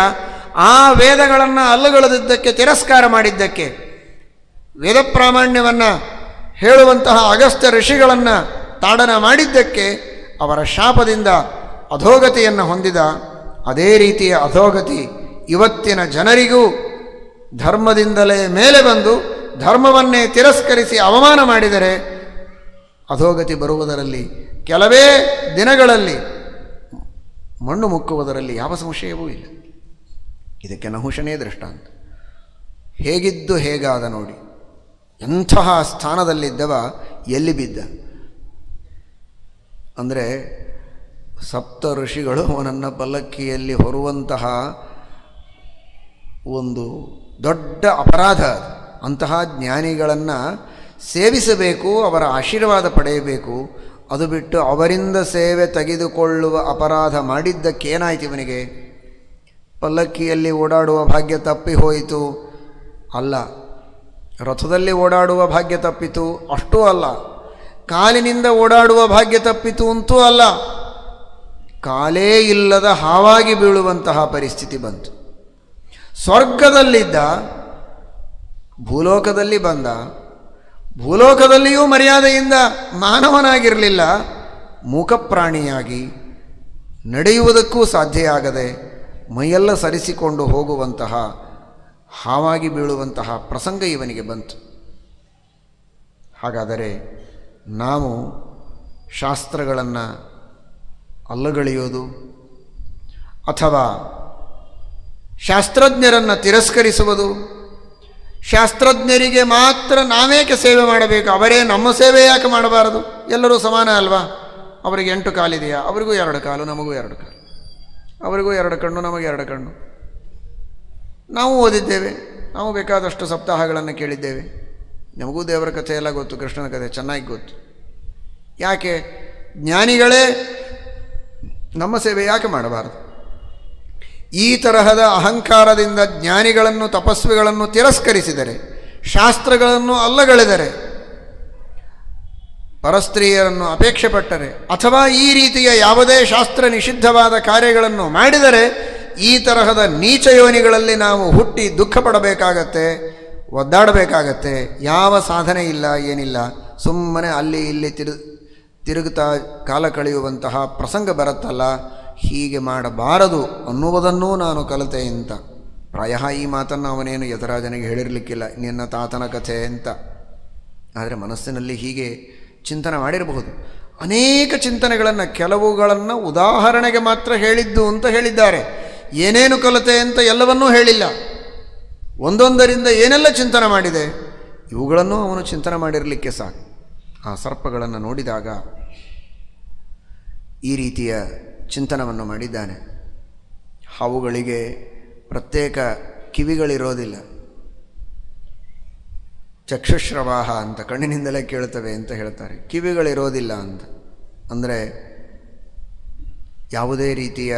ಆ ವೇದಗಳನ್ನು ಅಲ್ಲಗಳೆದಿದ್ದಕ್ಕೆ, ತಿರಸ್ಕಾರ ಮಾಡಿದ್ದಕ್ಕೆ, ವೇದ ಪ್ರಾಮಾಣ್ಯವನ್ನು ಹೇಳುವಂತಹ ಅಗಸ್ತ್ಯ ಋಷಿಗಳನ್ನು ತಾಡನ ಮಾಡಿದ್ದಕ್ಕೆ ಅವರ ಶಾಪದಿಂದ ಅಧೋಗತಿಯನ್ನು ಹೊಂದಿದ. ಅದೇ ರೀತಿಯ ಅಧೋಗತಿ ಇವತ್ತಿನ ಜನರಿಗೂ ಧರ್ಮದಿಂದಲೇ ಮೇಲೆ ಬಂದು ಧರ್ಮವನ್ನೇ ತಿರಸ್ಕರಿಸಿ ಅವಮಾನ ಮಾಡಿದರೆ ಅಧೋಗತಿ ಬರುವುದರಲ್ಲಿ, ಕೆಲವೇ ದಿನಗಳಲ್ಲಿ ಮಣ್ಣು ಮುಕ್ಕುವುದರಲ್ಲಿ ಯಾವ ಸಂಶಯವೂ ಇಲ್ಲ. ಇದಕ್ಕೆ ನಹುಷನೇ ದೃಷ್ಟಾಂತ. ಹೇಗಿದ್ದು ಹೇಗಾದ ನೋಡಿ. ಎಂತಹ ಸ್ಥಾನದಲ್ಲಿದ್ದವ ಎಲ್ಲಿ ಬಿದ್ದ ಅಂದರೆ, ಸಪ್ತ ಋಷಿಗಳು ಅವನನ್ನು ಪಲ್ಲಕ್ಕಿಯಲ್ಲಿ ಹೊರುವಂತಹ ಒಂದು ದೊಡ್ಡ ಅಪರಾಧ. ಅಂತಹ ಜ್ಞಾನಿಗಳನ್ನು ಸೇವಿಸಬೇಕು, ಅವರ ಆಶೀರ್ವಾದ ಪಡೆಯಬೇಕು. ಅದು ಬಿಟ್ಟು ಅವರಿಂದ ಸೇವೆ ತೆಗೆದುಕೊಳ್ಳುವ ಅಪರಾಧ ಮಾಡಿದ್ದಕ್ಕೇನಾಯ್ತು ಇವನಿಗೆ? ಪಲ್ಲಕ್ಕಿಯಲ್ಲಿ ಓಡಾಡುವ ಭಾಗ್ಯ ತಪ್ಪಿ ಹೋಯಿತು ಅಲ್ಲ, ರಥದಲ್ಲಿ ಓಡಾಡುವ ಭಾಗ್ಯ ತಪ್ಪಿತು ಅಷ್ಟೂ ಅಲ್ಲ, ಕಾಲಿನಿಂದ ಓಡಾಡುವ ಭಾಗ್ಯ ತಪ್ಪಿತು ಅಂತೂ ಅಲ್ಲ, ಕಾಲೇ ಇಲ್ಲದ ಹಾವಾಗಿ ಬೀಳುವಂತಹ ಪರಿಸ್ಥಿತಿ ಬಂತು. ಸ್ವರ್ಗದಲ್ಲಿದ್ದ ಭೂಲೋಕದಲ್ಲಿ ಬಂದ, ಭೂಲೋಕದಲ್ಲಿಯೂ ಮರ್ಯಾದೆಯಿಂದ ಮಾನವನಾಗಿರಲಿಲ್ಲ, ಮೂಕಪ್ರಾಣಿಯಾಗಿ ನಡೆಯುವುದಕ್ಕೂ ಸಾಧ್ಯ ಆಗದೆ ಮೈಯೆಲ್ಲ ಸರಿಸಿಕೊಂಡು ಹೋಗುವಂತಹ ಹಾವಾಗಿ ಬೀಳುವಂತಹ ಪ್ರಸಂಗ ಇವನಿಗೆ ಬಂತು. ಹಾಗಾದರೆ ನಾವು ಶಾಸ್ತ್ರಗಳನ್ನು ಅಲ್ಲಗಳೆಯೋದು ಅಥವಾ ಶಾಸ್ತ್ರಜ್ಞರನ್ನು ತಿರಸ್ಕರಿಸುವುದು, ಶಾಸ್ತ್ರಜ್ಞರಿಗೆ ಮಾತ್ರ ನಾವೇಕೆ ಸೇವೆ ಮಾಡಬೇಕು, ಅವರೇ ನಮ್ಮ ಸೇವೆ ಯಾಕೆ ಮಾಡಬಾರದು? ಎಲ್ಲರೂ ಸಮಾನ ಅಲ್ವಾ? ಅವರಿಗೆ 8 ಕಾಲಿದೆಯಾ? ಅವರಿಗೂ 2 ಕಾಲು, ನಮಗೂ 2 ಕಾಲು. ಅವರಿಗೂ 2 ಕಣ್ಣು, ನಮಗೆ 2 ಕಣ್ಣು. ನಾವು ಓದಿದ್ದೇವೆ, ನಾವು ಬೇಕಾದಷ್ಟು ಸಪ್ತಾಹಗಳನ್ನು ಕೇಳಿದ್ದೇವೆ, ನಮಗೂ ದೇವರ ಕಥೆ ಎಲ್ಲ ಗೊತ್ತು, ಕೃಷ್ಣನ ಕಥೆ ಚೆನ್ನಾಗಿ ಗೊತ್ತು. ಯಾಕೆ ಜ್ಞಾನಿಗಳೇ ನಮ್ಮ ಸೇವೆ ಯಾಕೆ ಮಾಡಬಾರದು? ಈ ತರಹದ ಅಹಂಕಾರದಿಂದ ಜ್ಞಾನಿಗಳನ್ನು ತಪಸ್ವಿಗಳನ್ನು ತಿರಸ್ಕರಿಸಿದರೆ, ಶಾಸ್ತ್ರಗಳನ್ನು ಅಲ್ಲಗಳೆದರೆ, ಪರಸ್ತ್ರೀಯರನ್ನು ಅಪೇಕ್ಷೆ ಪಟ್ಟರೆ, ಅಥವಾ ಈ ರೀತಿಯ ಯಾವುದೇ ಶಾಸ್ತ್ರ ನಿಷಿದ್ಧವಾದ ಕಾರ್ಯಗಳನ್ನು ಮಾಡಿದರೆ, ಈ ತರಹದ ನೀಚ ಯೋನಿಗಳಲ್ಲಿ ನಾವು ಹುಟ್ಟಿ ದುಃಖ ಪಡಬೇಕಾಗತ್ತೆ, ಒದ್ದಾಡಬೇಕಾಗತ್ತೆ. ಯಾವ ಸಾಧನೆ ಇಲ್ಲ, ಏನಿಲ್ಲ, ಸುಮ್ಮನೆ ಅಲ್ಲಿ ಇಲ್ಲಿ ತಿರುಗುತ್ತಾ ಕಾಲ ಕಳೆಯುವಂತಹ ಪ್ರಸಂಗ ಬರುತ್ತಲ್ಲ. ಹೀಗೆ ಮಾಡಬಾರದು ಅನ್ನುವುದನ್ನೂ ನಾನು ಕಲಿತೆ ಅಂತ. ಪ್ರಾಯ ಈ ಮಾತನ್ನು ಅವನೇನು ಯತರಾಜನಿಗೆ ಹೇಳಿರಲಿಕ್ಕಿಲ್ಲ, ನಿನ್ನ ತಾತನ ಕಥೆ ಅಂತ. ಆದರೆ ಮನಸ್ಸಿನಲ್ಲಿ ಹೀಗೆ ಚಿಂತನೆ ಮಾಡಿರಬಹುದು. ಅನೇಕ ಚಿಂತನೆಗಳನ್ನು, ಕೆಲವುಗಳನ್ನು ಉದಾಹರಣೆಗೆ ಮಾತ್ರ ಹೇಳಿದ್ದು ಅಂತ ಹೇಳಿದ್ದಾರೆ. ಏನೇನು ಕಲಿತೆ ಅಂತ ಎಲ್ಲವನ್ನೂ ಹೇಳಿಲ್ಲ. ಒಂದೊಂದರಿಂದ ಏನೆಲ್ಲ ಚಿಂತನೆ ಮಾಡಿದೆ ಇವುಗಳನ್ನು ಅವನು ಚಿಂತನೆ ಮಾಡಿರಲಿಕ್ಕೆ ಸಾಕು. ಆ ಸರ್ಪಗಳನ್ನು ನೋಡಿದಾಗ ಈ ರೀತಿಯ ಚಿಂತನವನ್ನು ಮಾಡಿದ್ದಾನೆ. ಹಾವುಗಳಿಗೆ ಪ್ರತ್ಯೇಕ ಕಿವಿಗಳಿರೋದಿಲ್ಲ, ಚಕ್ಷುಶ್ರವಾಹ ಅಂತ, ಕಣ್ಣಿನಿಂದಲೇ ಕೇಳುತ್ತವೆ ಅಂತ ಹೇಳ್ತಾರೆ. ಕಿವಿಗಳಿರೋದಿಲ್ಲ ಅಂತ ಅಂದರೆ ಯಾವುದೇ ರೀತಿಯ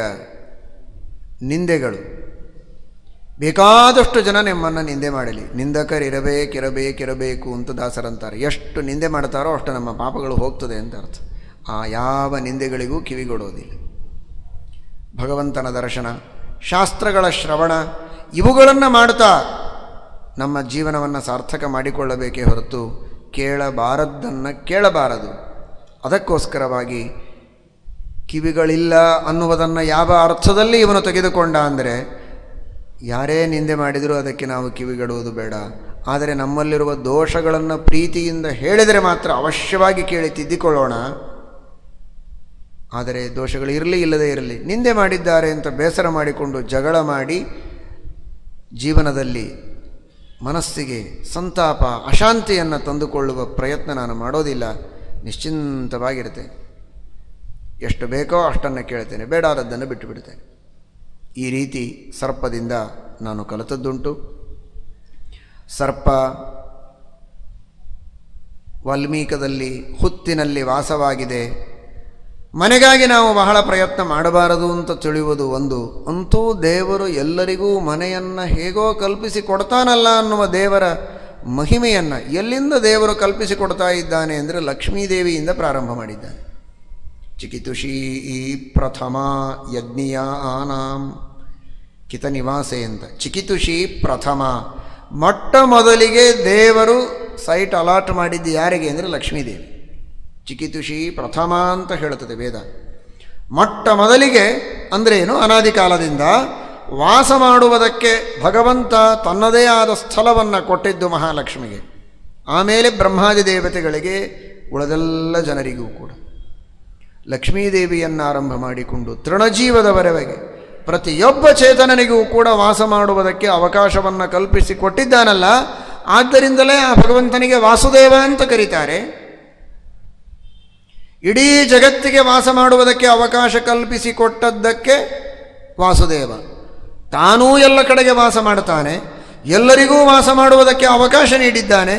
ನಿಂದೆಗಳು, ಬೇಕಾದಷ್ಟು ಜನ ನಿಮ್ಮನ್ನು ನಿಂದೆ ಮಾಡಲಿ, ನಿಂದಕರಿರಬೇಕಿರಬೇಕು ಅಂತ ದಾಸರಂತಾರೆ. ಎಷ್ಟು ನಿಂದೆ ಮಾಡ್ತಾರೋ ಅಷ್ಟು ನಮ್ಮ ಪಾಪಗಳು ಹೋಗ್ತದೆ ಅಂತ ಅರ್ಥ. ಆ ಯಾವ ನಿಂದೆಗಳಿಗೂ ಕಿವಿಗೊಡೋದಿಲ್ಲ. ಭಗವಂತನ ದರ್ಶನ, ಶಾಸ್ತ್ರಗಳ ಶ್ರವಣ ಇವುಗಳನ್ನು ಮಾಡ್ತಾ ನಮ್ಮ ಜೀವನವನ್ನು ಸಾರ್ಥಕ ಮಾಡಿಕೊಳ್ಳಬೇಕೇ ಹೊರತು ಕೇಳಬಾರದ್ದನ್ನು ಕೇಳಬಾರದು. ಅದಕ್ಕೋಸ್ಕರವಾಗಿ ಕಿವಿಗಳಿಲ್ಲ ಅನ್ನುವುದನ್ನು ಯಾವ ಅರ್ಥದಲ್ಲಿ ಇವನು ತೆಗೆದುಕೊಂಡ ಅಂದರೆ, ಯಾರೇ ನಿಂದೆ ಮಾಡಿದರೂ ಅದಕ್ಕೆ ನಾವು ಕಿವಿಗೊಡುವುದು ಬೇಡ, ಆದರೆ ನಮ್ಮಲ್ಲಿರುವ ದೋಷಗಳನ್ನು ಪ್ರೀತಿಯಿಂದ ಹೇಳಿದರೆ ಮಾತ್ರ ಅವಶ್ಯವಾಗಿ ಕೇಳಿ ತಿದ್ದಿಕೊಳ್ಳೋಣ. ಆದರೆ ದೋಷಗಳು ಇರಲಿ ಇಲ್ಲದೇ ಇರಲಿ, ನಿಂದೆ ಮಾಡಿದ್ದಾರೆ ಅಂತ ಬೇಸರ ಮಾಡಿಕೊಂಡು ಜಗಳ ಮಾಡಿ ಜೀವನದಲ್ಲಿ ಮನಸ್ಸಿಗೆ ಸಂತಾಪ ಅಶಾಂತಿಯನ್ನು ತಂದುಕೊಳ್ಳುವ ಪ್ರಯತ್ನ ನಾನು ಮಾಡೋದಿಲ್ಲ. ನಿಶ್ಚಿಂತವಾಗಿರುತ್ತೆ. ಎಷ್ಟು ಬೇಕೋ ಅಷ್ಟನ್ನು ಕೇಳ್ತೇನೆ, ಬೇಡಾದದ್ದನ್ನು ಬಿಟ್ಟು ಬಿಡ್ತೇನೆ. ಈ ರೀತಿ ಸರ್ಪದಿಂದ ನಾನು ಕಲಿತದ್ದುಂಟು. ಸರ್ಪ ವಾಲ್ಮೀಕದಲ್ಲಿ ಹುತ್ತಿನಲ್ಲಿ ವಾಸವಾಗಿದೆ. ಮನೆಗಾಗಿ ನಾವು ಬಹಳ ಪ್ರಯತ್ನ ಮಾಡಬಾರದು ಅಂತ ತಿಳಿಯುವುದು ಒಂದು. ಅಂತೂ ದೇವರು ಎಲ್ಲರಿಗೂ ಮನೆಯನ್ನು ಹೇಗೋ ಕಲ್ಪಿಸಿ ಕೊಡ್ತಾನಲ್ಲ ಅನ್ನುವ ದೇವರ ಮಹಿಮೆಯನ್ನು ಎಲ್ಲಿಂದ ದೇವರು ಕಲ್ಪಿಸಿ ಕೊಡ್ತಾ ಇದ್ದಾನೆ ಅಂದರೆ ಲಕ್ಷ್ಮೀದೇವಿಯಿಂದ ಪ್ರಾರಂಭ ಮಾಡಿದ್ದಾನೆ. ಚಿಕಿತುಷೀ ಪ್ರಥಮ ಯಜ್ಞೀಯ ಆನಾಂ ಕಿತ ನಿವಾಸೆ ಅಂತ. ಚಿಕಿತುಷಿ ಪ್ರಥಮ, ಮೊಟ್ಟ ಮೊದಲಿಗೆ ದೇವರು ಸೈಟ್ ಅಲಾಟ್ ಮಾಡಿದ್ದು ಯಾರಿಗೆ ಅಂದರೆ ಲಕ್ಷ್ಮೀದೇವಿ. ಚಿಕಿತುಷಿ ಪ್ರಥಮ ಅಂತ ಹೇಳುತ್ತದೆ ವೇದ. ಮೊಟ್ಟ ಮೊದಲಿಗೆ ಅಂದರೆ ಏನು, ಅನಾದಿ ಕಾಲದಿಂದ ವಾಸ ಮಾಡುವುದಕ್ಕೆ ಭಗವಂತ ತನ್ನದೇ ಆದ ಸ್ಥಳವನ್ನು ಕೊಟ್ಟಿದ್ದು ಮಹಾಲಕ್ಷ್ಮಿಗೆ, ಆಮೇಲೆ ಬ್ರಹ್ಮಾದಿ ದೇವತೆಗಳಿಗೆ, ಉಳಿದೆಲ್ಲ ಜನರಿಗೂ ಕೂಡ. ಲಕ್ಷ್ಮೀದೇವಿಯನ್ನು ಆರಂಭ ಮಾಡಿಕೊಂಡು ತೃಣಜೀವದವರೆಗೆ ಪ್ರತಿಯೊಬ್ಬ ಚೇತನನಿಗೂ ಕೂಡ ವಾಸ ಮಾಡುವುದಕ್ಕೆ ಅವಕಾಶವನ್ನು ಕಲ್ಪಿಸಿ ಕೊಟ್ಟಿದ್ದಾನಲ್ಲ, ಆದ್ದರಿಂದಲೇ ಆ ಭಗವಂತನಿಗೆ ವಾಸುದೇವ ಅಂತ ಕರೀತಾರೆ. ಇಡೀ ಜಗತ್ತಿಗೆ ವಾಸ ಮಾಡುವುದಕ್ಕೆ ಅವಕಾಶ ಕಲ್ಪಿಸಿಕೊಟ್ಟದ್ದಕ್ಕೆ ವಾಸುದೇವ. ತಾನೂ ಎಲ್ಲ ಕಡೆಗೆ ವಾಸ ಮಾಡ್ತಾನೆ, ಎಲ್ಲರಿಗೂ ವಾಸ ಮಾಡುವುದಕ್ಕೆ ಅವಕಾಶ ನೀಡಿದ್ದಾನೆ.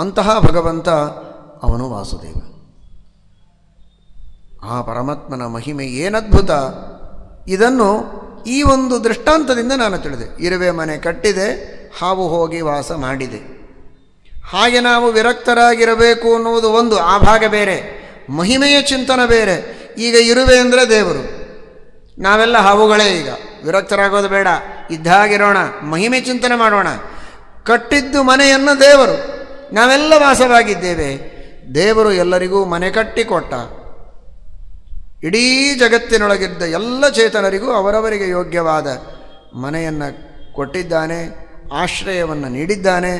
ಅಂತಹ ಭಗವಂತ ಅವನು ವಾಸುದೇವ. ಆ ಪರಮಾತ್ಮನ ಮಹಿಮೆ ಏನದ್ಭುತ! ಇದನ್ನು ಈ ಒಂದು ದೃಷ್ಟಾಂತದಿಂದ ನಾನು ತಿಳಿದೆ. ಇರುವೆ ಮನೆ ಕಟ್ಟಿದೆ, ಹಾವು ಹೋಗಿ ವಾಸ ಮಾಡಿದೆ. ಹಾಗೆ ನಾವು ವಿರಕ್ತರಾಗಿರಬೇಕು ಅನ್ನುವುದು ಒಂದು, ಆ ಭಾಗ ಬೇರೆ. ಮಹಿಮೆಯ ಚಿಂತನ ಬೇರೆ. ಈಗ ಇರುವೆ ಅಂದರೆ ದೇವರು, ನಾವೆಲ್ಲ ಹಾವುಗಳೇ. ಈಗ ವಿರಕ್ತರಾಗೋದು ಬೇಡ, ಇದ್ದಾಗಿರೋಣ, ಮಹಿಮೆ ಚಿಂತನೆ ಮಾಡೋಣ. ಕಟ್ಟಿದ್ದು ಮನೆಯನ್ನು ದೇವರು, ನಾವೆಲ್ಲ ವಾಸವಾಗಿದ್ದೇವೆ. ದೇವರು ಎಲ್ಲರಿಗೂ ಮನೆ ಕಟ್ಟಿಕೊಟ್ಟ. ಇಡೀ ಜಗತ್ತಿನೊಳಗಿದ್ದ ಎಲ್ಲ ಚೇತನರಿಗೂ ಅವರವರಿಗೆ ಯೋಗ್ಯವಾದ ಮನೆಯನ್ನು ಕೊಟ್ಟಿದ್ದಾನೆ, ಆಶ್ರಯವನ್ನು ನೀಡಿದ್ದಾನೆ.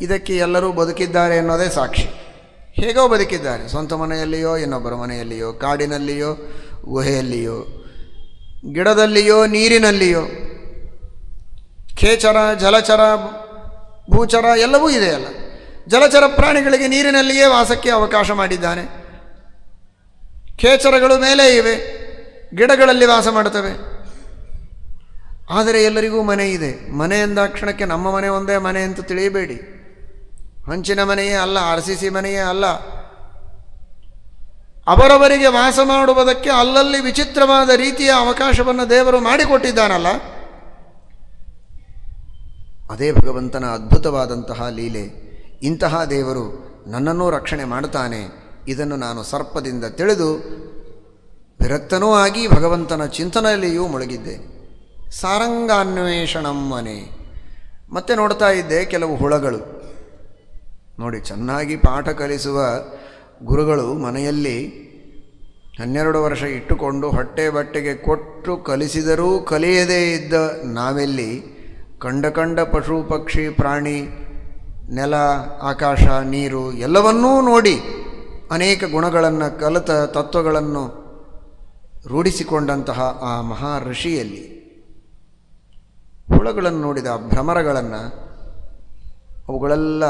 ಇದಕ್ಕೆ ಎಲ್ಲರೂ ಬದುಕಿದ್ದಾರೆ ಅನ್ನೋದೇ ಸಾಕ್ಷಿ. ಹೇಗೋ ಬದುಕಿದ್ದಾರೆ, ಸ್ವಂತ ಮನೆಯಲ್ಲಿಯೋ, ಇನ್ನೊಬ್ಬರ ಮನೆಯಲ್ಲಿಯೋ, ಕಾಡಿನಲ್ಲಿಯೋ, ಗುಹೆಯಲ್ಲಿಯೋ, ಗಿಡದಲ್ಲಿಯೋ, ನೀರಿನಲ್ಲಿಯೋ. ಖೇಚರ, ಜಲಚರ, ಭೂಚರ ಎಲ್ಲವೂ ಇದೆಯಲ್ಲ. ಜಲಚರ ಪ್ರಾಣಿಗಳಿಗೆ ನೀರಿನಲ್ಲಿಯೇ ವಾಸಕ್ಕೆ ಅವಕಾಶ ಮಾಡಿದ್ದಾನೆ. ಖೇಚರಗಳು ಮೇಲೆ ಇವೆ, ಗಿಡಗಳಲ್ಲಿ ವಾಸ ಮಾಡುತ್ತವೆ. ಆದರೆ ಎಲ್ಲರಿಗೂ ಮನೆ ಇದೆ. ಮನೆ ಎಂದಾಕ್ಷಣಕ್ಕೆ ನಮ್ಮ ಮನೆ ಒಂದೇ ಮನೆ ಅಂತ ತಿಳಿಯಬೇಡಿ. ಹಂಚಿನ ಮನೆಯೇ ಅಲ್ಲ, RCC ಮನೆಯೇ ಅಲ್ಲ. ಅವರವರಿಗೆ ವಾಸ ಮಾಡುವುದಕ್ಕೆ ಅಲ್ಲಲ್ಲಿ ವಿಚಿತ್ರವಾದ ರೀತಿಯ ಅವಕಾಶವನ್ನು ದೇವರು ಮಾಡಿಕೊಟ್ಟಿದ್ದಾನಲ್ಲ, ಅದೇ ಭಗವಂತನ ಅದ್ಭುತವಾದಂತಹ ಲೀಲೆ. ಇಂತಹ ದೇವರು ನನ್ನನ್ನೂ ರಕ್ಷಣೆ ಮಾಡುತ್ತಾನೆ. ಇದನ್ನು ನಾನು ಸರ್ಪದಿಂದ ತಿಳಿದು ವಿರಕ್ತನೂ ಆಗಿ ಭಗವಂತನ ಚಿಂತನೆಯಲ್ಲಿಯೂ ಮುಳುಗಿದ್ದೆ. ಸಾರಂಗಾನ್ವೇಷಣಂ ಮನೆ. ಮತ್ತೆ ನೋಡ್ತಾ ಇದ್ದೆ ಕೆಲವು ಹುಳಗಳು. ನೋಡಿ, ಚೆನ್ನಾಗಿ ಪಾಠ ಕಲಿಸುವ ಗುರುಗಳು ಮನೆಯಲ್ಲಿ 12 ವರ್ಷ ಇಟ್ಟುಕೊಂಡು ಹೊಟ್ಟೆ ಬಟ್ಟೆಗೆ ಕೊಟ್ಟು ಕಲಿಸಿದರೂ ಕಲಿಯದೇ ಇದ್ದ ನಾವೆಲ್ಲಿ ಕಂಡ ಪಶು ಪಕ್ಷಿ ಪ್ರಾಣಿ, ನೆಲ, ಆಕಾಶ, ನೀರು ಎಲ್ಲವನ್ನೂ ನೋಡಿ ಅನೇಕ ಗುಣಗಳನ್ನು ಕಲಿತ ತತ್ವಗಳನ್ನು ರೂಢಿಸಿಕೊಂಡಂತಹ ಆ ಮಹಾ ಋಷಿಯಲ್ಲಿ ಹುಳಗಳನ್ನು ನೋಡಿದ ಭ್ರಮರಗಳನ್ನು, ಅವುಗಳೆಲ್ಲ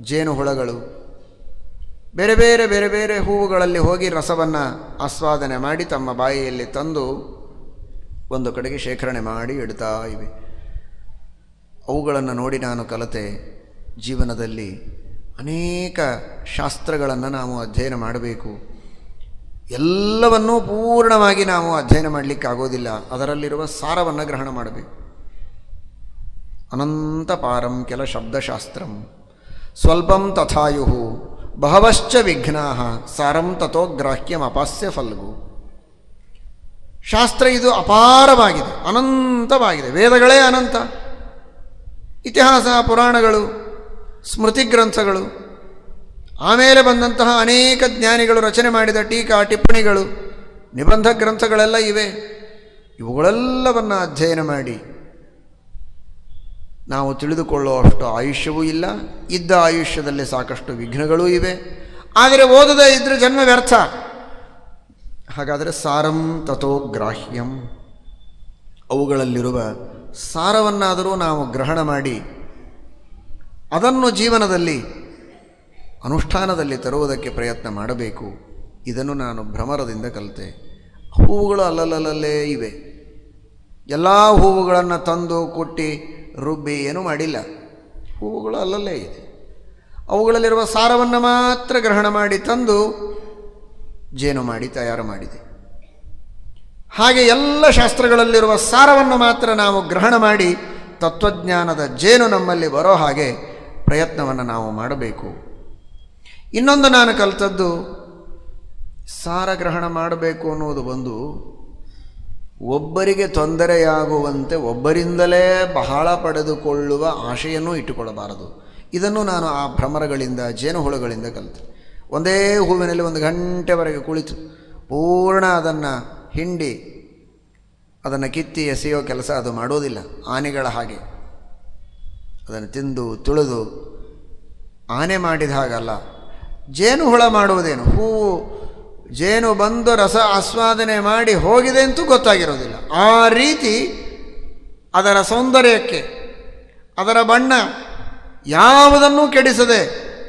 ಜೇನು ಹುಳಗಳು ಬೇರೆ ಬೇರೆ ಬೇರೆ ಬೇರೆ ಹೂವುಗಳಲ್ಲಿ ಹೋಗಿ ರಸವನ್ನು ಆಸ್ವಾದನೆ ಮಾಡಿ ತಮ್ಮ ಬಾಯಿಯಲ್ಲಿ ತಂದು ಒಂದು ಕಡೆಗೆ ಶೇಖರಣೆ ಮಾಡಿ ಇಡ್ತಾ ಇವೆ. ಅವುಗಳನ್ನು ನೋಡಿ ನಾನು ಕಲಿತೆ, ಜೀವನದಲ್ಲಿ ಅನೇಕ ಶಾಸ್ತ್ರಗಳನ್ನು ನಾವು ಅಧ್ಯಯನ ಮಾಡಬೇಕು. ಎಲ್ಲವನ್ನೂ ಪೂರ್ಣವಾಗಿ ನಾವು ಅಧ್ಯಯನ ಮಾಡಲಿಕ್ಕಾಗೋದಿಲ್ಲ, ಅದರಲ್ಲಿರುವ ಸಾರವನ್ನು ಗ್ರಹಣ ಮಾಡಬೇಕು. ಅನಂತ ಪಾರಂ ಕೆಲ ಶಬ್ದಶಾಸ್ತ್ರಂ ಸ್ವಲ್ಪಂ ತಥಾಯು ಬಹವಶ್ಚ ವಿಘ್ನಾ ಸಾರಂ ತಥೋ ಗ್ರಾಹ್ಯಂ ಅಪಾಸ್ಯ ಫಲ್ಗು. ಶಾಸ್ತ್ರ ಇದು ಅಪಾರವಾಗಿದೆ, ಅನಂತವಾಗಿದೆ. ವೇದಗಳೇ ಅನಂತ, ಇತಿಹಾಸ ಪುರಾಣಗಳು, ಸ್ಮೃತಿ ಗ್ರಂಥಗಳು, ಆಮೇಲೆ ಬಂದಂತಹ ಅನೇಕ ಜ್ಞಾನಿಗಳು ರಚನೆ ಮಾಡಿದ ಟೀಕಾ ಟಿಪ್ಪಣಿಗಳು, ನಿಬಂಧ ಗ್ರಂಥಗಳೆಲ್ಲ ಇವೆ. ಇವುಗಳೆಲ್ಲವನ್ನು ಅಧ್ಯಯನ ಮಾಡಿ ನಾವು ತಿಳಿದುಕೊಳ್ಳುವಷ್ಟು ಆಯುಷ್ಯವೂ ಇಲ್ಲ, ಇದ್ದ ಆಯುಷ್ಯದಲ್ಲಿ ಸಾಕಷ್ಟು ವಿಘ್ನಗಳೂ ಇವೆ. ಆದರೆ ಓದದೇ ಇದ್ದರೆ ಜನ್ಮ ವ್ಯರ್ಥ. ಹಾಗಾದರೆ ಸಾರಂ ತಥೋ ಗ್ರಾಹ್ಯಂ, ಅವುಗಳಲ್ಲಿರುವ ಸಾರವನ್ನಾದರೂ ನಾವು ಗ್ರಹಣ ಮಾಡಿ ಅದನ್ನು ಜೀವನದಲ್ಲಿ ಅನುಷ್ಠಾನದಲ್ಲಿ ತರುವುದಕ್ಕೆ ಪ್ರಯತ್ನ ಮಾಡಬೇಕು. ಇದನ್ನು ನಾನು ಭ್ರಮರದಿಂದ ಕಲಿತೆ. ಹೂವುಗಳು ಅಲ್ಲಲ್ಲಲ್ಲೇ ಇವೆ. ಎಲ್ಲ ಹೂವುಗಳನ್ನು ತಂದು ಕುಟ್ಟಿ ರುಬ್ಬಿ ಏನೂ ಮಾಡಿಲ್ಲ. ಹೂವುಗಳು ಅಲ್ಲಲ್ಲೇ ಇದೆ. ಅವುಗಳಲ್ಲಿರುವ ಸಾರವನ್ನು ಮಾತ್ರ ಗ್ರಹಣ ಮಾಡಿ ತಂದು ಜೇನು ಮಾಡಿ ತಯಾರು ಮಾಡಿದೆ. ಹಾಗೆ ಎಲ್ಲ ಶಾಸ್ತ್ರಗಳಲ್ಲಿರುವ ಸಾರವನ್ನು ಮಾತ್ರ ನಾವು ಗ್ರಹಣ ಮಾಡಿ ತತ್ವಜ್ಞಾನದ ಜೇನು ನಮ್ಮಲ್ಲಿ ಬರೋ ಹಾಗೆ ಪ್ರಯತ್ನವನ್ನು ನಾವು ಮಾಡಬೇಕು. ಇನ್ನೊಂದು ನಾನು ಕಲಿತದ್ದು, ಸಾರ ಗ್ರಹಣ ಮಾಡಬೇಕು ಅನ್ನೋದು ಒಂದು, ಒಬ್ಬರಿಗೆ ತೊಂದರೆಯಾಗುವಂತೆ ಒಬ್ಬರಿಂದಲೇ ಬಹಳ ಪಡೆದುಕೊಳ್ಳುವ ಆಶೆಯನ್ನು ಇಟ್ಟುಕೊಳ್ಳಬಾರದು. ಇದನ್ನು ನಾನು ಆ ಭ್ರಮರಗಳಿಂದ, ಜೇನುಹುಳುಗಳಿಂದ ಕಲಿತೆ. ಒಂದೇ ಹೂವಿನಲ್ಲಿ 1 ಗಂಟೆವರೆಗೆ ಕುಳಿತು ಪೂರ್ಣ ಅದನ್ನು ಹಿಂಡಿ ಅದನ್ನು ಕಿತ್ತಿ ಎಸೆಯೋ ಕೆಲಸ ಅದು ಮಾಡೋದಿಲ್ಲ. ಆನೆಗಳ ಹಾಗೆ ಅದನ್ನು ತಿಂದು ತುಳಿದು ಆನೆ ಮಾಡಿದ ಹಾಗಲ್ಲ. ಜೇನುಹುಳ ಮಾಡುವುದೇನು, ಹೂವು ಜೇನು ಬಂದು ರಸ ಆಸ್ವಾದನೆ ಮಾಡಿ ಹೋಗಿದೆ ಅಂತೂ ಗೊತ್ತಾಗಿರೋದಿಲ್ಲ. ಆ ರೀತಿ ಅದರ ಸೌಂದರ್ಯಕ್ಕೆ, ಅದರ ಬಣ್ಣ ಯಾವುದನ್ನೂ ಕೆಡಿಸದೆ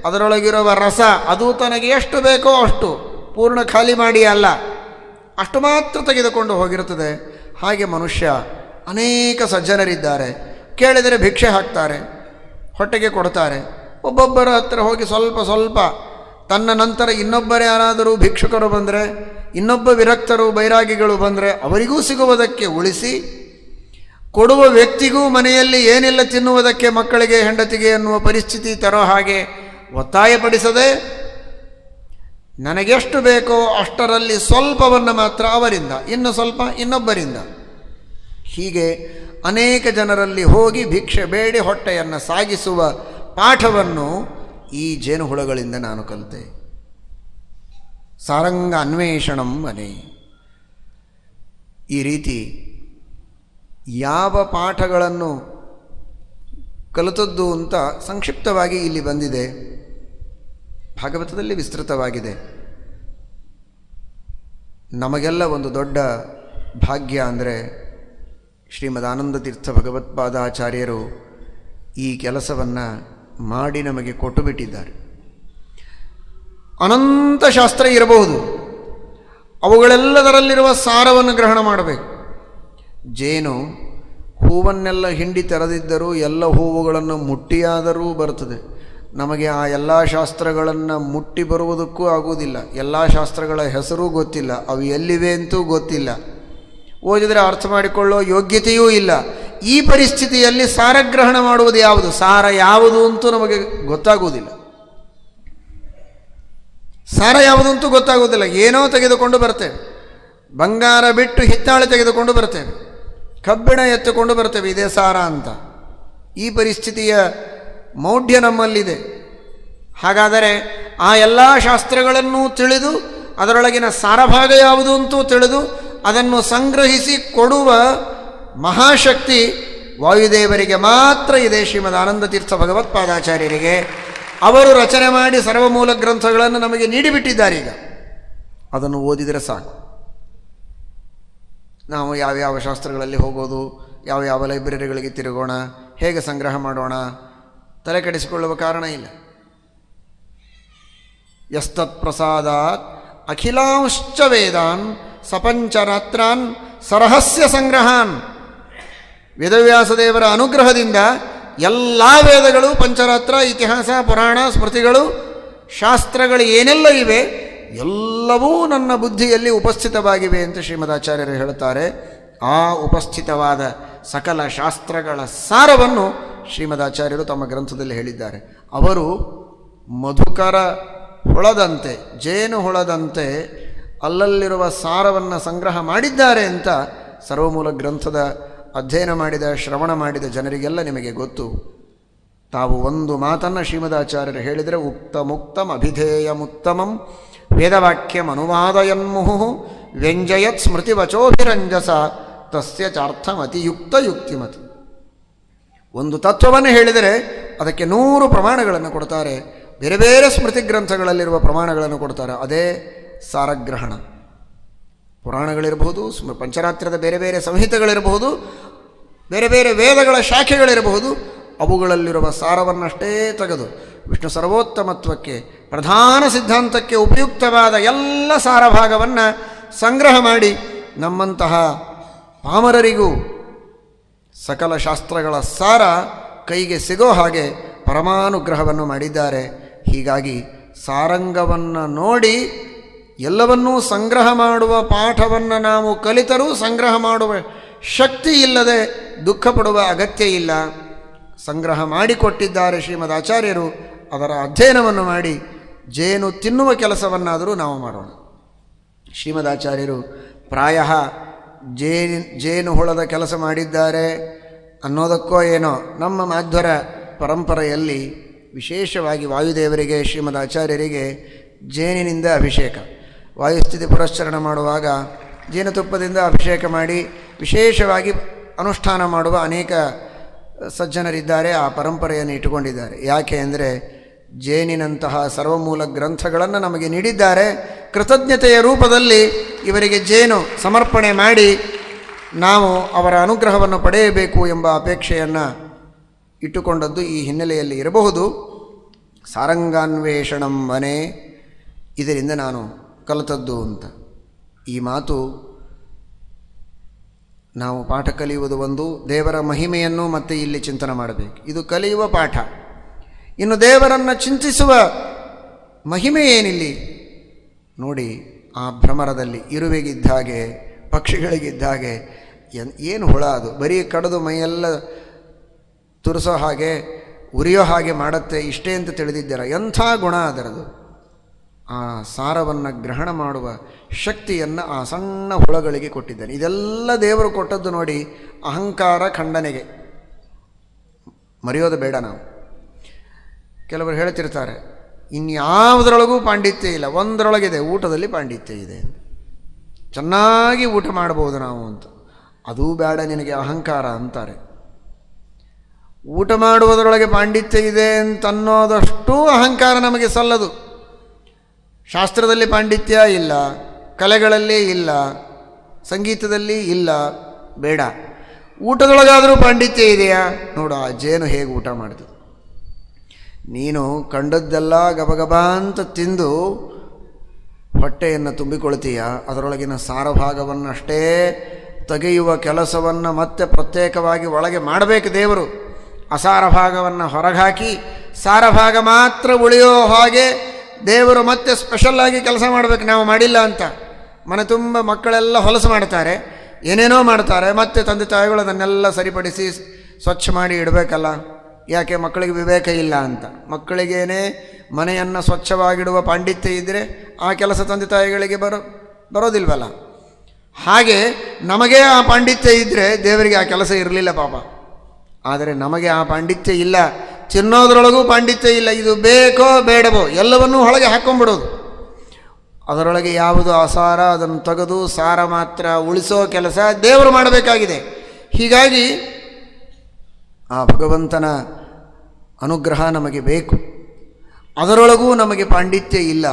ಅದರೊಳಗಿರುವ ರಸ ಅದು ತನಗೆ ಎಷ್ಟು ಬೇಕೋ ಅಷ್ಟು ಪೂರ್ಣ ಖಾಲಿ ಮಾಡಿ ಅಲ್ಲ, ಅಷ್ಟು ಮಾತ್ರ ತೆಗೆದುಕೊಂಡು ಹೋಗಿರುತ್ತದೆ. ಹಾಗೆ ಮನುಷ್ಯ, ಅನೇಕ ಸಜ್ಜನರಿದ್ದಾರೆ, ಕೇಳಿದರೆ ಭಿಕ್ಷೆ ಹಾಕ್ತಾರೆ, ಹೊಟ್ಟೆಗೆ ಕೊಡ್ತಾರೆ. ಒಬ್ಬೊಬ್ಬರ ಹತ್ತಿರ ಹೋಗಿ ಸ್ವಲ್ಪ ಸ್ವಲ್ಪ, ತನ್ನ ನಂತರ ಇನ್ನೊಬ್ಬರೇ ಯಾರಾದರೂ ಭಿಕ್ಷುಕರು ಬಂದರೆ, ಇನ್ನೊಬ್ಬ ವಿರಕ್ತರು ಬೈರಾಗಿಗಳು ಬಂದರೆ ಅವರಿಗೂ ಸಿಗುವುದಕ್ಕೆ ಉಳಿಸಿ, ಕೊಡುವ ವ್ಯಕ್ತಿಗೂ ಮನೆಯಲ್ಲಿ ಏನೆಲ್ಲ ತಿನ್ನುವುದಕ್ಕೆ ಮಕ್ಕಳಿಗೆ ಹೆಂಡತಿಗೆ ಎನ್ನುವ ಪರಿಸ್ಥಿತಿ ತರೋ ಹಾಗೆ ಒತ್ತಾಯಪಡಿಸದೆ, ನನಗೆಷ್ಟು ಬೇಕೋ ಅಷ್ಟರಲ್ಲಿ ಸ್ವಲ್ಪವನ್ನು ಮಾತ್ರ ಅವರಿಂದ, ಇನ್ನು ಸ್ವಲ್ಪ ಇನ್ನೊಬ್ಬರಿಂದ, ಹೀಗೆ ಅನೇಕ ಜನರಲ್ಲಿ ಹೋಗಿ ಭಿಕ್ಷೆ ಬೇಡಿ ಹೊಟ್ಟೆಯನ್ನು ಸಾಗಿಸುವ ಪಾಠವನ್ನು ಈ ಜೇನುಹುಳಗಳಿಂದ ನಾನು ಕಲಿತೆ. ಸಾರಂಗ ಅನ್ವೇಷಣಂ ಮನೆ. ಈ ರೀತಿ ಯಾವ ಪಾಠಗಳನ್ನು ಕಲಿತದ್ದು ಅಂತ ಸಂಕ್ಷಿಪ್ತವಾಗಿ ಇಲ್ಲಿ ಬಂದಿದೆ. ಭಾಗವತದಲ್ಲಿ ವಿಸ್ತೃತವಾಗಿದೆ. ನಮಗೆಲ್ಲ ಒಂದು ದೊಡ್ಡ ಭಾಗ್ಯ ಅಂದರೆ ಶ್ರೀಮದ್ ಆನಂದ ತೀರ್ಥ ಭಗವತ್ಪಾದಾಚಾರ್ಯರು ಈ ಕೆಲಸವನ್ನು ಮಾಡಿ ನಮಗೆ ಕೊಟ್ಟು ಬಿಟ್ಟಿದ್ದಾರೆ. ಅನಂತ ಶಾಸ್ತ್ರ ಇರಬಹುದು, ಅವುಗಳೆಲ್ಲದರಲ್ಲಿರುವ ಸಾರವನ್ನು ಗ್ರಹಣ ಮಾಡಬೇಕು. ಜೇನು ಹೂವನ್ನೆಲ್ಲ ಹಿಂಡಿ ತೆರೆದಿದ್ದರೂ ಎಲ್ಲ ಹೂವುಗಳನ್ನು ಮುಟ್ಟಿಯಾದರೂ ಬರುತ್ತದೆ. ನಮಗೆ ಆ ಎಲ್ಲ ಶಾಸ್ತ್ರಗಳನ್ನು ಮುಟ್ಟಿ ಬರುವುದಕ್ಕೂ ಆಗುವುದಿಲ್ಲ. ಎಲ್ಲ ಶಾಸ್ತ್ರಗಳ ಹೆಸರೂ ಗೊತ್ತಿಲ್ಲ, ಅವು ಎಲ್ಲಿವೆ ಅಂತೂ ಗೊತ್ತಿಲ್ಲ, ಓದಿದರೆ ಅರ್ಥ ಮಾಡಿಕೊಳ್ಳೋ ಯೋಗ್ಯತೆಯೂ ಇಲ್ಲ. ಈ ಪರಿಸ್ಥಿತಿಯಲ್ಲಿ ಸಾರಗ್ರಹಣ ಮಾಡುವುದು ಯಾವುದು, ಸಾರ ಯಾವುದು ಅಂತೂ ನಮಗೆ ಗೊತ್ತಾಗುವುದಿಲ್ಲ. ಸಾರ ಯಾವುದಂತೂ ಗೊತ್ತಾಗುವುದಿಲ್ಲ. ಏನೋ ತೆಗೆದುಕೊಂಡು ಬರ್ತೇವೆ, ಬಂಗಾರ ಬಿಟ್ಟು ಹಿತ್ತಾಳೆ ತೆಗೆದುಕೊಂಡು ಬರ್ತೇವೆ, ಕಬ್ಬಿಣ ಎತ್ತುಕೊಂಡು ಬರ್ತೇವೆ, ಇದೇ ಸಾರ ಅಂತ. ಈ ಪರಿಸ್ಥಿತಿಯ ಮೌಢ್ಯ ನಮ್ಮಲ್ಲಿದೆ. ಹಾಗಾದರೆ ಆ ಎಲ್ಲ ಶಾಸ್ತ್ರಗಳನ್ನೂ ತಿಳಿದು ಅದರೊಳಗಿನ ಸಾರಭಾಗ ಯಾವುದು ಅಂತೂ ತಿಳಿದು ಅದನ್ನು ಸಂಗ್ರಹಿಸಿ ಕೊಡುವ ಮಹಾಶಕ್ತಿ ವಾಯುದೇವರಿಗೆ ಮಾತ್ರ ಇದೆ, ಶ್ರೀಮದ್ ಆನಂದ ತೀರ್ಥ ಭಗವತ್ಪಾದಾಚಾರ್ಯರಿಗೆ. ಅವರು ರಚನೆ ಮಾಡಿ ಸರ್ವಮೂಲ ಗ್ರಂಥಗಳನ್ನು ನಮಗೆ ನೀಡಿಬಿಟ್ಟಿದ್ದಾರೆ. ಈಗ ಅದನ್ನು ಓದಿದರೆ ಸಾಕು. ನಾವು ಯಾವ್ಯಾವ ಶಾಸ್ತ್ರಗಳಲ್ಲಿ ಹೋಗೋದು, ಯಾವ ಲೈಬ್ರರಿಗಳಿಗೆ ತಿರುಗೋಣ, ಹೇಗೆ ಸಂಗ್ರಹ ಮಾಡೋಣ, ತಲೆ ಕೆಡಿಸಿಕೊಳ್ಳುವ ಕಾರಣ ಇಲ್ಲ. ಯಸ್ತತ್ ಪ್ರಸಾದಾತ್ ಅಖಿಲಾಂಶ್ಚ ವೇದಾನ್ ಸಪಂಚರಾತ್ರಾನ್ ಸರಹಸ್ಯ ಸಂಗ್ರಹಾನ್. ವೇದವ್ಯಾಸದೇವರ ಅನುಗ್ರಹದಿಂದ ಎಲ್ಲ ವೇದಗಳು, ಪಂಚರಾತ್ರ, ಇತಿಹಾಸ, ಪುರಾಣ, ಸ್ಮೃತಿಗಳು, ಶಾಸ್ತ್ರಗಳು ಏನೆಲ್ಲ ಇವೆ ಎಲ್ಲವೂ ನನ್ನ ಬುದ್ಧಿಯಲ್ಲಿ ಉಪಸ್ಥಿತವಾಗಿವೆ ಅಂತ ಶ್ರೀಮದಾಚಾರ್ಯರು ಹೇಳುತ್ತಾರೆ. ಆ ಉಪಸ್ಥಿತವಾದ ಸಕಲ ಶಾಸ್ತ್ರಗಳ ಸಾರವನ್ನು ಶ್ರೀಮದಾಚಾರ್ಯರು ತಮ್ಮ ಗ್ರಂಥದಲ್ಲಿ ಹೇಳಿದ್ದಾರೆ. ಅವರು ಮಧುಕರ ಹುಳದಂತೆ, ಜೇನು ಹುಳದಂತೆ ಅಲ್ಲಲ್ಲಿರುವ ಸಾರವನ್ನು ಸಂಗ್ರಹ ಮಾಡಿದ್ದಾರೆ ಅಂತ ಸರ್ವಮೂಲ ಗ್ರಂಥದ ಅಧ್ಯಯನ ಮಾಡಿದ, ಶ್ರವಣ ಮಾಡಿದ ಜನರಿಗೆಲ್ಲ ನಿಮಗೆ ಗೊತ್ತು. ತಾವು ಒಂದು ಮಾತನ್ನು ಶ್ರೀಮದಾಚಾರ್ಯರು ಹೇಳಿದರೆ, ಉಕ್ತಮುಕ್ತಂ ಅಭಿಧೇಯಮುತ್ತಮಂ ವೇದವಾಕ್ಯಂ ಅನುವಾದಯನ್ಮುಹು ವ್ಯಂಜಯತ್ ಸ್ಮೃತಿವಚೋಭಿರಂಜಸ ತಸ್ಯ ಚಾರ್ಥಂ ಅತಿಯುಕ್ತ ಯುಕ್ತಿಮತ್. ಒಂದು ತತ್ವವನ್ನು ಹೇಳಿದರೆ ಅದಕ್ಕೆ 100 ಪ್ರಮಾಣಗಳನ್ನು ಕೊಡ್ತಾರೆ. ಬೇರೆ ಬೇರೆ ಸ್ಮೃತಿ ಗ್ರಂಥಗಳಲ್ಲಿರುವ ಪ್ರಮಾಣಗಳನ್ನು ಕೊಡ್ತಾರೆ. ಅದೇ ಸಾರಗ್ರಹಣ. ಪುರಾಣಗಳಿರಬಹುದು, ಪಂಚರಾತ್ರದ ಬೇರೆ ಬೇರೆ ಸಂಹಿತೆಗಳಿರಬಹುದು, ಬೇರೆ ಬೇರೆ ವೇದಗಳ ಶಾಖೆಗಳಿರಬಹುದು, ಅವುಗಳಲ್ಲಿರುವ ಸಾರವನ್ನಷ್ಟೇ ತೆಗೆದು ವಿಷ್ಣು ಸರ್ವೋತ್ತಮತ್ವಕ್ಕೆ, ಪ್ರಧಾನ ಸಿದ್ಧಾಂತಕ್ಕೆ ಉಪಯುಕ್ತವಾದ ಎಲ್ಲ ಸಾರಭಾಗವನ್ನು ಸಂಗ್ರಹ ಮಾಡಿ ನಮ್ಮಂತಹ ಪಾಮರರಿಗೂ ಸಕಲ ಶಾಸ್ತ್ರಗಳ ಸಾರ ಕೈಗೆ ಸಿಗೋ ಹಾಗೆ ಪರಮಾನುಗ್ರಹವನ್ನು ಮಾಡಿದ್ದಾರೆ. ಹೀಗಾಗಿ ಸಾರಂಗವನ್ನು ನೋಡಿ ಎಲ್ಲವನ್ನೂ ಸಂಗ್ರಹ ಮಾಡುವ ಪಾಠವನ್ನು ನಾವು ಕಲಿತರೂ ಸಂಗ್ರಹ ಮಾಡುವ ಶಕ್ತಿ ಇಲ್ಲದೆ ದುಃಖ ಪಡುವ ಅಗತ್ಯ ಇಲ್ಲ. ಸಂಗ್ರಹ ಮಾಡಿಕೊಟ್ಟಿದ್ದಾರೆ ಶ್ರೀಮದಾಚಾರ್ಯರು. ಅದರ ಅಧ್ಯಯನವನ್ನು ಮಾಡಿ ಜೇನು ತಿನ್ನುವ ಕೆಲಸವನ್ನಾದರೂ ನಾವು ಮಾಡೋಣ. ಶ್ರೀಮದಾಚಾರ್ಯರು ಪ್ರಾಯ ಜೇನು ಹುಳದ ಕೆಲಸ ಮಾಡಿದ್ದಾರೆ ಅನ್ನೋದಕ್ಕೋ ಏನೋ, ನಮ್ಮ ಮಾಧ್ವರ ಪರಂಪರೆಯಲ್ಲಿ ವಿಶೇಷವಾಗಿ ವಾಯುದೇವರಿಗೆ, ಶ್ರೀಮದಾಚಾರ್ಯರಿಗೆ ಜೇನಿನಿಂದ ಅಭಿಷೇಕ, ವಾಯುಸ್ಥಿತಿ ಪುರಶ್ಚರಣ ಮಾಡುವಾಗ ಜೇನುತುಪ್ಪದಿಂದ ಅಭಿಷೇಕ ಮಾಡಿ ವಿಶೇಷವಾಗಿ ಅನುಷ್ಠಾನ ಮಾಡುವ ಅನೇಕ ಸಜ್ಜನರಿದ್ದಾರೆ. ಆ ಪರಂಪರೆಯನ್ನು ಇಟ್ಟುಕೊಂಡಿದ್ದಾರೆ. ಯಾಕೆ ಅಂದರೆ ಜೇನಿನಂತಹ ಸರ್ವಮೂಲ ಗ್ರಂಥಗಳನ್ನು ನಮಗೆ ನೀಡಿದ್ದಾರೆ. ಕೃತಜ್ಞತೆಯ ರೂಪದಲ್ಲಿ ಇವರಿಗೆ ಜೇನು ಸಮರ್ಪಣೆ ಮಾಡಿ ನಾವು ಅವರ ಅನುಗ್ರಹವನ್ನು ಪಡೆಯಬೇಕು ಎಂಬ ಅಪೇಕ್ಷೆಯನ್ನು ಇಟ್ಟುಕೊಂಡದ್ದು ಈ ಹಿನ್ನೆಲೆಯಲ್ಲಿ ಇರಬಹುದು. ಸಾರಂಗಾನ್ವೇಷಣಂ ವನೆ, ಇದರಿಂದ ನಾನು ಕಲಿತದ್ದು ಅಂತ. ಈ ಮಾತು ನಾವು ಪಾಠ ಕಲಿಯುವುದು ಒಂದು, ದೇವರ ಮಹಿಮೆಯನ್ನು ಮತ್ತೆ ಇಲ್ಲಿ ಚಿಂತನೆ ಮಾಡಬೇಕು. ಇದು ಕಲಿಯುವ ಪಾಠ. ಇನ್ನು ದೇವರನ್ನು ಚಿಂತಿಸುವ ಮಹಿಮೆ ಏನಿಲ್ಲಿ ನೋಡಿ. ಆ ಭ್ರಮರದಲ್ಲಿ ಇರುವೆಗಿದ್ದ ಹಾಗೆ, ಪಕ್ಷಿಗಳಿಗಿದ್ದ ಹಾಗೆ, ಏನು ಹುಳ ಅದು, ಬರೀ ಕಡಿದು ಮೈಯೆಲ್ಲ ತುರಿಸೋ ಹಾಗೆ, ಉರಿಯೋ ಹಾಗೆ ಮಾಡುತ್ತೆ, ಇಷ್ಟೇ ಅಂತ ತಿಳಿದಿದ್ದೀರ. ಎಂಥ ಗುಣ ಅದರದು. ಆ ಸಾರವನ್ನು ಗ್ರಹಣ ಮಾಡುವ ಶಕ್ತಿಯನ್ನು ಆ ಸಣ್ಣ ಹುಳಗಳಿಗೆ ಕೊಟ್ಟಿದ್ದಾನೆ. ಇದೆಲ್ಲ ದೇವರು ಕೊಟ್ಟದ್ದು ನೋಡಿ ಅಹಂಕಾರ ಖಂಡನೆಗೆ. ಮರೆಯೋದು ಬೇಡ ನಾವು. ಕೆಲವರು ಹೇಳ್ತಿರ್ತಾರೆ ಇನ್ಯಾವುದರೊಳಗೂ ಪಾಂಡಿತ್ಯ ಇಲ್ಲ, ಒಂದರೊಳಗಿದೆ, ಊಟದಲ್ಲಿ ಪಾಂಡಿತ್ಯ ಇದೆ, ಚೆನ್ನಾಗಿ ಊಟ ಮಾಡ್ಬೋದು ನಾವು ಅಂತ. ಅದೂ ಬೇಡ ನಿನಗೆ ಅಹಂಕಾರ ಅಂತಾರೆ. ಊಟ ಮಾಡುವುದರೊಳಗೆ ಪಾಂಡಿತ್ಯ ಇದೆ ಅಂತನ್ನೋದಷ್ಟು ಅಹಂಕಾರ ನಮಗೆ ಸಲ್ಲದು. ಶಾಸ್ತ್ರದಲ್ಲಿ ಪಾಂಡಿತ್ಯ ಇಲ್ಲ, ಕಲೆಗಳಲ್ಲಿ ಇಲ್ಲ, ಸಂಗೀತದಲ್ಲಿ ಇಲ್ಲ, ಬೇಡ. ಊಟದೊಳಗಾದರೂ ಪಾಂಡಿತ್ಯ ಇದೆಯಾ ನೋಡು. ಆ ಜೇನು ಹೇಗೆ ಊಟ ಮಾಡಿತು. ನೀನು ಕಂಡದ್ದೆಲ್ಲ ಗಬಗಬ ಅಂತ ತಿಂದು ಹೊಟ್ಟೆಯನ್ನು ತುಂಬಿಕೊಳ್ತೀಯ, ಅದರೊಳಗಿನ ಸಾರಭಾಗವನ್ನು ಅಷ್ಟೇ ತೆಗೆಯುವ ಕೆಲಸವನ್ನು ಮತ್ತೆ ಪ್ರತ್ಯೇಕವಾಗಿ ಒಳಗೆ ಮಾಡಬೇಕು ದೇವರು. ಅಸಾರ ಭಾಗವನ್ನು ಹೊರಗೆ ಸಾರಭಾಗ ಮಾತ್ರ ಉಳಿಯೋ ಹಾಗೆ ದೇವರು ಮತ್ತೆ ಸ್ಪೆಷಲ್ಲಾಗಿ ಕೆಲಸ ಮಾಡಬೇಕು. ನಾವು ಮಾಡಿಲ್ಲ ಅಂತ ಮನೆ ತುಂಬ ಮಕ್ಕಳೆಲ್ಲ ಹೊಲಸು ಮಾಡ್ತಾರೆ, ಏನೇನೋ ಮಾಡ್ತಾರೆ, ಮತ್ತೆ ತಂದೆ ತಾಯಿಗಳು ಅದನ್ನೆಲ್ಲ ಸರಿಪಡಿಸಿ ಸ್ವಚ್ಛ ಮಾಡಿ ಇಡಬೇಕಲ್ಲ. ಯಾಕೆ? ಮಕ್ಕಳಿಗೆ ವಿವೇಕ ಇಲ್ಲ ಅಂತ. ಮಕ್ಕಳಿಗೇನೆ ಮನೆಯನ್ನು ಸ್ವಚ್ಛವಾಗಿಡುವ ಪಾಂಡಿತ್ಯ ಇದ್ದರೆ ಆ ಕೆಲಸ ತಂದೆ ತಾಯಿಗಳಿಗೆ ಬರೋದಿಲ್ವಲ್ಲ. ಹಾಗೆ ನಮಗೆ ಆ ಪಾಂಡಿತ್ಯ ಇದ್ದರೆ ದೇವರಿಗೆ ಆ ಕೆಲಸ ಇರಲಿಲ್ಲ ಪಾಪ. ಆದರೆ ನಮಗೆ ಆ ಪಾಂಡಿತ್ಯ ಇಲ್ಲ, ತಿನ್ನೋದ್ರೊಳಗೂ ಪಾಂಡಿತ್ಯ ಇಲ್ಲ. ಇದು ಬೇಕೋ ಬೇಡವೋ ಎಲ್ಲವನ್ನೂ ಒಳಗೆ ಹಾಕ್ಕೊಂಡ್ಬಿಡೋದು. ಅದರೊಳಗೆ ಯಾವುದು ಅಸಾರ ಅದನ್ನು ತೆಗೆದು ಸಾರ ಮಾತ್ರ ಉಳಿಸೋ ಕೆಲಸ ದೇವರು ಮಾಡಬೇಕಾಗಿದೆ. ಹೀಗಾಗಿ ಆ ಭಗವಂತನ ಅನುಗ್ರಹ ನಮಗೆ ಬೇಕು. ಅದರೊಳಗೂ ನಮಗೆ ಪಾಂಡಿತ್ಯ ಇಲ್ಲ,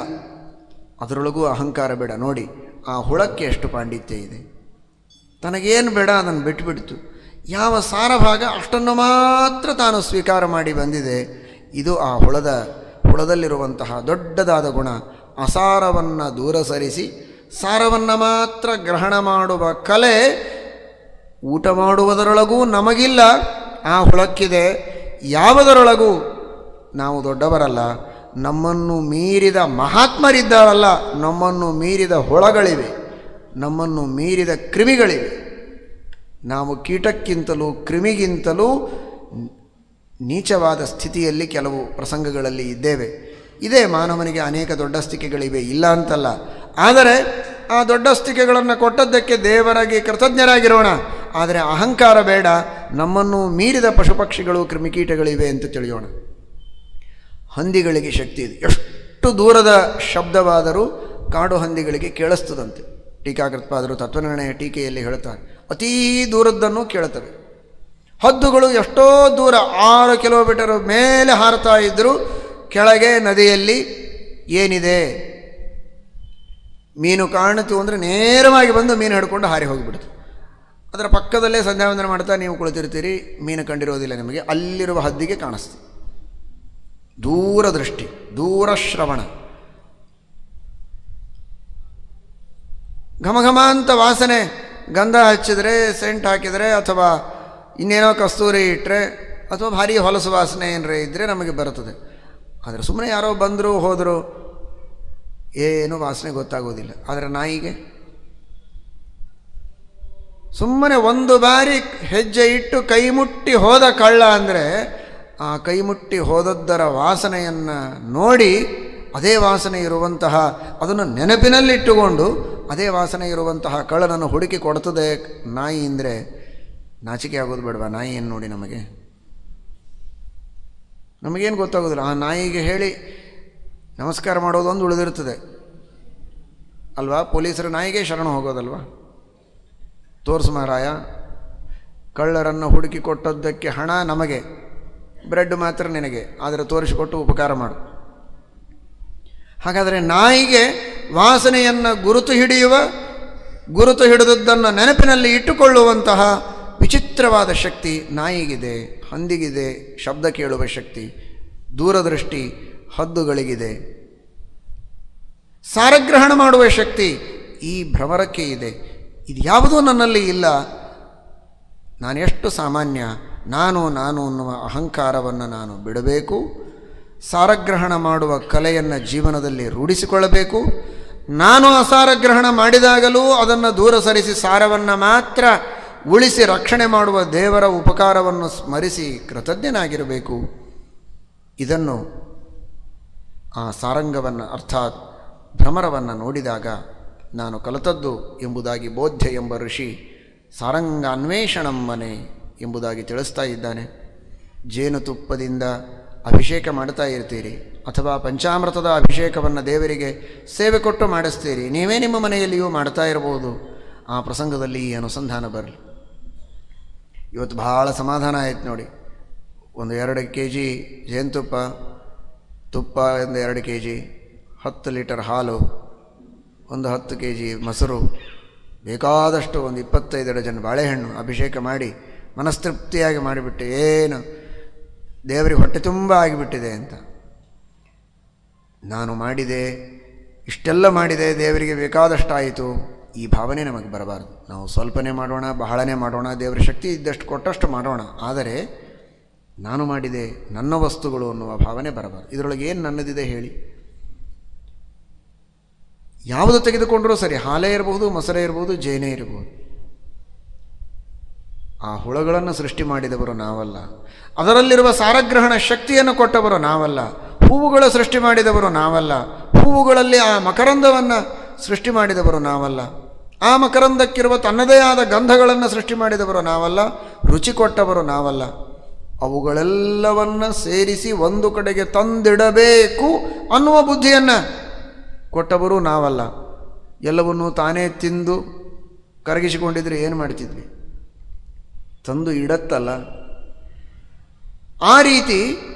ಅದರೊಳಗೂ ಅಹಂಕಾರ ಬೇಡ. ನೋಡಿ ಆ ಹುಳಕ್ಕೆ ಎಷ್ಟು ಪಾಂಡಿತ್ಯ ಇದೆ. ತನಗೇನು ಬೇಡ ಅದನ್ನು ಬಿಟ್ಟುಬಿಡ್ತು. ಯಾವ ಸಾರಭಾಗ ಅಷ್ಟನ್ನು ಮಾತ್ರ ತಾನು ಸ್ವೀಕಾರ ಮಾಡಿ ಬಂದಿದೆ. ಇದು ಆ ಹುಳದಲ್ಲಿರುವಂತಹ ದೊಡ್ಡದಾದ ಗುಣ. ಅಸಾರವನ್ನು ದೂರ ಸರಿಸಿ ಸಾರವನ್ನು ಮಾತ್ರ ಗ್ರಹಣ ಮಾಡುವ ಕಲೆ ಊಟ ಮಾಡುವುದರೊಳಗೂ ನಮಗಿಲ್ಲ, ಆ ಹುಳಕ್ಕಿದೆ. ಯಾವುದರೊಳಗೂ ನಾವು ದೊಡ್ಡವರಲ್ಲ, ನಮ್ಮನ್ನು ಮೀರಿದ ಮಹಾತ್ಮರಿದ್ದಾರಲ್ಲ, ನಮ್ಮನ್ನು ಮೀರಿದ ಹುಳಗಳಿವೆ, ನಮ್ಮನ್ನು ಮೀರಿದ ಕ್ರಿಮಿಗಳಿವೆ. ನಾವು ಕೀಟಕ್ಕಿಂತಲೂ ಕ್ರಿಮಿಗಿಂತಲೂ ನೀಚವಾದ ಸ್ಥಿತಿಯಲ್ಲಿ ಕೆಲವು ಪ್ರಸಂಗಗಳಲ್ಲಿ ಇದ್ದೇವೆ. ಇದೇ ಮಾನವನಿಗೆ ಅನೇಕ ದೊಡ್ಡಸ್ತಿಕೆಗಳಿವೆ, ಇಲ್ಲ ಅಂತಲ್ಲ. ಆದರೆ ಆ ದೊಡ್ಡಸ್ತಿಕೆಗಳನ್ನು ಕೊಟ್ಟದ್ದಕ್ಕೆ ದೇವರಾಗಿ ಕೃತಜ್ಞರಾಗಿರೋಣ. ಆದರೆ ಅಹಂಕಾರ ಬೇಡ. ನಮ್ಮನ್ನು ಮೀರಿದ ಪಶುಪಕ್ಷಿಗಳು ಕ್ರಿಮಿಕೀಟಗಳಿವೆ ಅಂತ ತಿಳಿಯೋಣ. ಹಂದಿಗಳಿಗೆ ಶಕ್ತಿ ಇದೆ. ಎಷ್ಟು ದೂರದ ಶಬ್ದವಾದರೂ ಕಾಡು ಹಂದಿಗಳಿಗೆ ಕೇಳಿಸ್ತದಂತೆ. ಟೀಕಾಕೃತ್ಪಾದರು ತತ್ವನಿರ್ಣಯ ಟೀಕೆಯಲ್ಲಿ ಹೇಳ್ತಾರೆ, ಅತೀ ದೂರದ್ದನ್ನು ಕೇಳುತ್ತವೆ. ಹದ್ದುಗಳು ಎಷ್ಟೋ ದೂರ 6 ಕಿಲೋಮೀಟರ್ ಮೇಲೆ ಹಾರತಾ ಇದ್ದರೂ ಕೆಳಗೆ ನದಿಯಲ್ಲಿ ಏನಿದೆ, ಮೀನು ಕಾಣಿತು ಅಂದರೆ ನೇರವಾಗಿ ಬಂದು ಮೀನು ಹಿಡ್ಕೊಂಡು ಹಾರಿ ಹೋಗಿಬಿಡ್ತು. ಅದರ ಪಕ್ಕದಲ್ಲೇ ಸಂಧ್ಯಾವಂದನೆ ಮಾಡ್ತಾ ನೀವು ಕುಳಿತಿರ್ತೀರಿ, ಮೀನು ಕಂಡಿರೋದಿಲ್ಲ ನಿಮಗೆ. ಅಲ್ಲಿರುವ ಹದ್ದಿಗೆ ಕಾಣಿಸ್ತೀವಿ. ದೂರದೃಷ್ಟಿ, ದೂರಶ್ರವಣ. ಘಮಘಮ ಅಂತ ವಾಸನೆ, ಗಂಧ ಹಚ್ಚಿದರೆ, ಸೆಂಟ್ ಹಾಕಿದರೆ, ಅಥವಾ ಇನ್ನೇನೋ ಕಸ್ತೂರಿ ಇಟ್ಟರೆ, ಅಥವಾ ಭಾರಿ ಹೊಲಸು ವಾಸನೆ ಏನರೇ ಇದ್ದರೆ ನಮಗೆ ಬರುತ್ತದೆ. ಆದರೆ ಸುಮ್ಮನೆ ಯಾರೋ ಬಂದರು ಹೋದರು ಏನು ವಾಸನೆ ಗೊತ್ತಾಗೋದಿಲ್ಲ. ಆದರೆ ನಾಯಿಗೆ ಸುಮ್ಮನೆ ಒಂದು ಬಾರಿ ಹೆಜ್ಜೆ ಇಟ್ಟು ಕೈ ಮುಟ್ಟಿ ಹೋದ ಕಳ್ಳ ಅಂದರೆ ಆ ಕೈ ಮುಟ್ಟಿ ಹೋದದ್ದರ ವಾಸನೆಯನ್ನು ನೋಡಿ ಅದೇ ವಾಸನೆ ಇರುವಂತಹ, ಅದನ್ನು ನೆನಪಿನಲ್ಲಿಟ್ಟುಕೊಂಡು ಅದೇ ವಾಸನೆ ಇರುವಂತಹ ಕಳ್ಳನನ್ನು ಹುಡುಕಿ ಕೊಡ್ತದೆ ನಾಯಿ. ಅಂದರೆ ನಾಚಿಕೆ ಆಗೋದು ಬೇಡವಾ ನಾಯಿಯನ್ನು ನೋಡಿ? ನಮಗೇನು ಗೊತ್ತಾಗೋದಿಲ್ಲ. ಆ ನಾಯಿಗೆ ಹೇಳಿ ನಮಸ್ಕಾರ ಮಾಡೋದೊಂದು ಉಳಿದಿರ್ತದೆ ಅಲ್ವಾ? ಪೊಲೀಸರ ನಾಯಿಗೆ ಶರಣು ಹೋಗೋದಲ್ವಾ? ತೋರ್ಸು ಮಾರಾಯ, ಕಳ್ಳರನ್ನು ಹುಡುಕಿ ಕೊಟ್ಟದ್ದಕ್ಕೆ ಹಣ ನಮಗೆ, ಬ್ರೆಡ್ ಮಾತ್ರ ನಿನಗೆ, ಆದರೆ ತೋರಿಸಿಕೊಟ್ಟು ಉಪಕಾರ ಮಾಡು. ಹಾಗಾದರೆ ನಾಯಿಗೆ ವಾಸನೆಯನ್ನು ಗುರುತು ಹಿಡಿದದ್ದನ್ನು ನೆನಪಿನಲ್ಲಿ ಇಟ್ಟುಕೊಳ್ಳುವಂತಹ ವಿಚಿತ್ರವಾದ ಶಕ್ತಿ ನಾಯಿಗಿದೆ, ಹಂದಿಗಿದೆ. ಶಬ್ದ ಕೇಳುವ ಶಕ್ತಿ, ದೂರದೃಷ್ಟಿ ಹದ್ದುಗಳಿಗಿದೆ. ಸಾರಗ್ರಹಣ ಮಾಡುವ ಶಕ್ತಿ ಈ ಭ್ರಮರಕ್ಕೆ ಇದೆ. ಇದು ಯಾವುದೂ ನನ್ನಲ್ಲಿ ಇಲ್ಲ. ನಾನೆಷ್ಟು ಸಾಮಾನ್ಯ, ನಾನು ಅನ್ನುವ ಅಹಂಕಾರವನ್ನು ನಾನು ಬಿಡಬೇಕು. ಸಾರಗ್ರಹಣ ಮಾಡುವ ಕಲೆಯನ್ನು ಜೀವನದಲ್ಲಿ ರೂಢಿಸಿಕೊಳ್ಳಬೇಕು. ನಾನು ಅಸಾರಗ್ರಹಣ ಮಾಡಿದಾಗಲೂ ಅದನ್ನು ದೂರ ಸರಿಸಿ ಸಾರವನ್ನು ಮಾತ್ರ ಉಳಿಸಿ ರಕ್ಷಣೆ ಮಾಡುವ ದೇವರ ಉಪಕಾರವನ್ನು ಸ್ಮರಿಸಿ ಕೃತಜ್ಞನಾಗಿರಬೇಕು. ಇದನ್ನು ಆ ಸಾರಂಗವನ್ನು ಅರ್ಥಾತ್ ಭ್ರಮರವನ್ನು ನೋಡಿದಾಗ ನಾನು ಕಲಿತದ್ದು ಎಂಬುದಾಗಿ ಬೋಧ್ಯ ಎಂಬ ಋಷಿ ಸಾರಂಗ ಅನ್ವೇಷಣಮ್ಮನೆ ಎಂಬುದಾಗಿ ತಿಳಿಸ್ತಾ ಇದ್ದಾನೆ. ಜೇನುತುಪ್ಪದಿಂದ ಅಭಿಷೇಕ ಮಾಡ್ತಾ ಇರ್ತೀರಿ, ಅಥವಾ ಪಂಚಾಮೃತದ ಅಭಿಷೇಕವನ್ನು ದೇವರಿಗೆ ಸೇವೆ ಕೊಟ್ಟು ಮಾಡಿಸ್ತೀರಿ. ನೀವೇ ನಿಮ್ಮ ಮನೆಯಲ್ಲಿಯೂ ಮಾಡ್ತಾ ಇರಬಹುದು. ಆ ಪ್ರಸಂಗದಲ್ಲಿ ಈ ಅನುಸಂಧಾನ ಬರಲಿ. ಇವತ್ತು ಭಾಳ ಸಮಾಧಾನ ಆಯ್ತು ನೋಡಿ. ಒಂದು 2 kg ಜೇನುತುಪ್ಪ, ತುಪ್ಪ ಒಂದು 2 kg, 10 ಲೀಟರ್ ಹಾಲು, ಒಂದು 10 kg ಮೊಸರು, ಬೇಕಾದಷ್ಟು ಒಂದು 25 ಡಜನ್ ಬಾಳೆಹಣ್ಣು ಅಭಿಷೇಕ ಮಾಡಿ ಮನಸ್ತೃಪ್ತಿಯಾಗಿ ಮಾಡಿಬಿಟ್ಟೆ. ಏನು ದೇವರಿಗೆ ಹೊಟ್ಟೆ ತುಂಬ ಆಗಿಬಿಟ್ಟಿದೆ ಅಂತ. ನಾನು ಮಾಡಿದೆ, ಇಷ್ಟೆಲ್ಲ ಮಾಡಿದೆ, ದೇವರಿಗೆ ಬೇಕಾದಷ್ಟಾಯಿತು, ಈ ಭಾವನೆ ನಮಗೆ ಬರಬಾರ್ದು. ನಾವು ಸ್ವಲ್ಪನೇ ಮಾಡೋಣ, ಬಹಳನೇ ಮಾಡೋಣ, ದೇವರ ಶಕ್ತಿ ಇದ್ದಷ್ಟು ಕೊಟ್ಟಷ್ಟು ಮಾಡೋಣ. ಆದರೆ ನಾನು ಮಾಡಿದೆ, ನನ್ನ ವಸ್ತುಗಳು ಅನ್ನುವ ಭಾವನೆ ಬರಬಾರ್ದು. ಇದರೊಳಗೆ ಏನು ನನ್ನದಿದೆ ಹೇಳಿ? ಯಾವುದು ತೆಗೆದುಕೊಂಡರೂ ಸರಿ, ಹಾಲೇ ಇರಬಹುದು, ಮೊಸರೇ ಇರಬಹುದು, ಜೇನೇ ಇರಬಹುದು. ಆ ಹುಳಗಳನ್ನು ಸೃಷ್ಟಿ ಮಾಡಿದವರು ನಾವಲ್ಲ. ಅದರಲ್ಲಿರುವ ಸಾರಗ್ರಹಣ ಶಕ್ತಿಯನ್ನು ಕೊಟ್ಟವರು ನಾವಲ್ಲ. ಹೂವುಗಳ ಸೃಷ್ಟಿ ಮಾಡಿದವರು ನಾವಲ್ಲ. ಹೂವುಗಳಲ್ಲಿ ಆ ಮಕರಂದವನ್ನು ಸೃಷ್ಟಿ ಮಾಡಿದವರು ನಾವಲ್ಲ. ಆ ಮಕರಂದಕ್ಕಿರುವ ತನ್ನದೇ ಆದ ಗಂಧಗಳನ್ನು ಸೃಷ್ಟಿ ಮಾಡಿದವರು ನಾವಲ್ಲ. ರುಚಿ ಕೊಟ್ಟವರು ನಾವಲ್ಲ. ಅವುಗಳೆಲ್ಲವನ್ನು ಸೇರಿಸಿ ಒಂದು ಕಡೆಗೆ ತಂದಿಡಬೇಕು ಅನ್ನುವ ಬುದ್ಧಿಯನ್ನು ಕೊಟ್ಟವರು ನಾವಲ್ಲ. ಎಲ್ಲವನ್ನೂ ತಾನೇ ತಿಂದು ಕರಗಿಸಿಕೊಂಡಿದ್ರೆ ಏನು ಮಾಡ್ತಿದ್ವಿ? ತಂದು ಇಡತ್ತಲ್ಲ. ಆ ರೀತಿ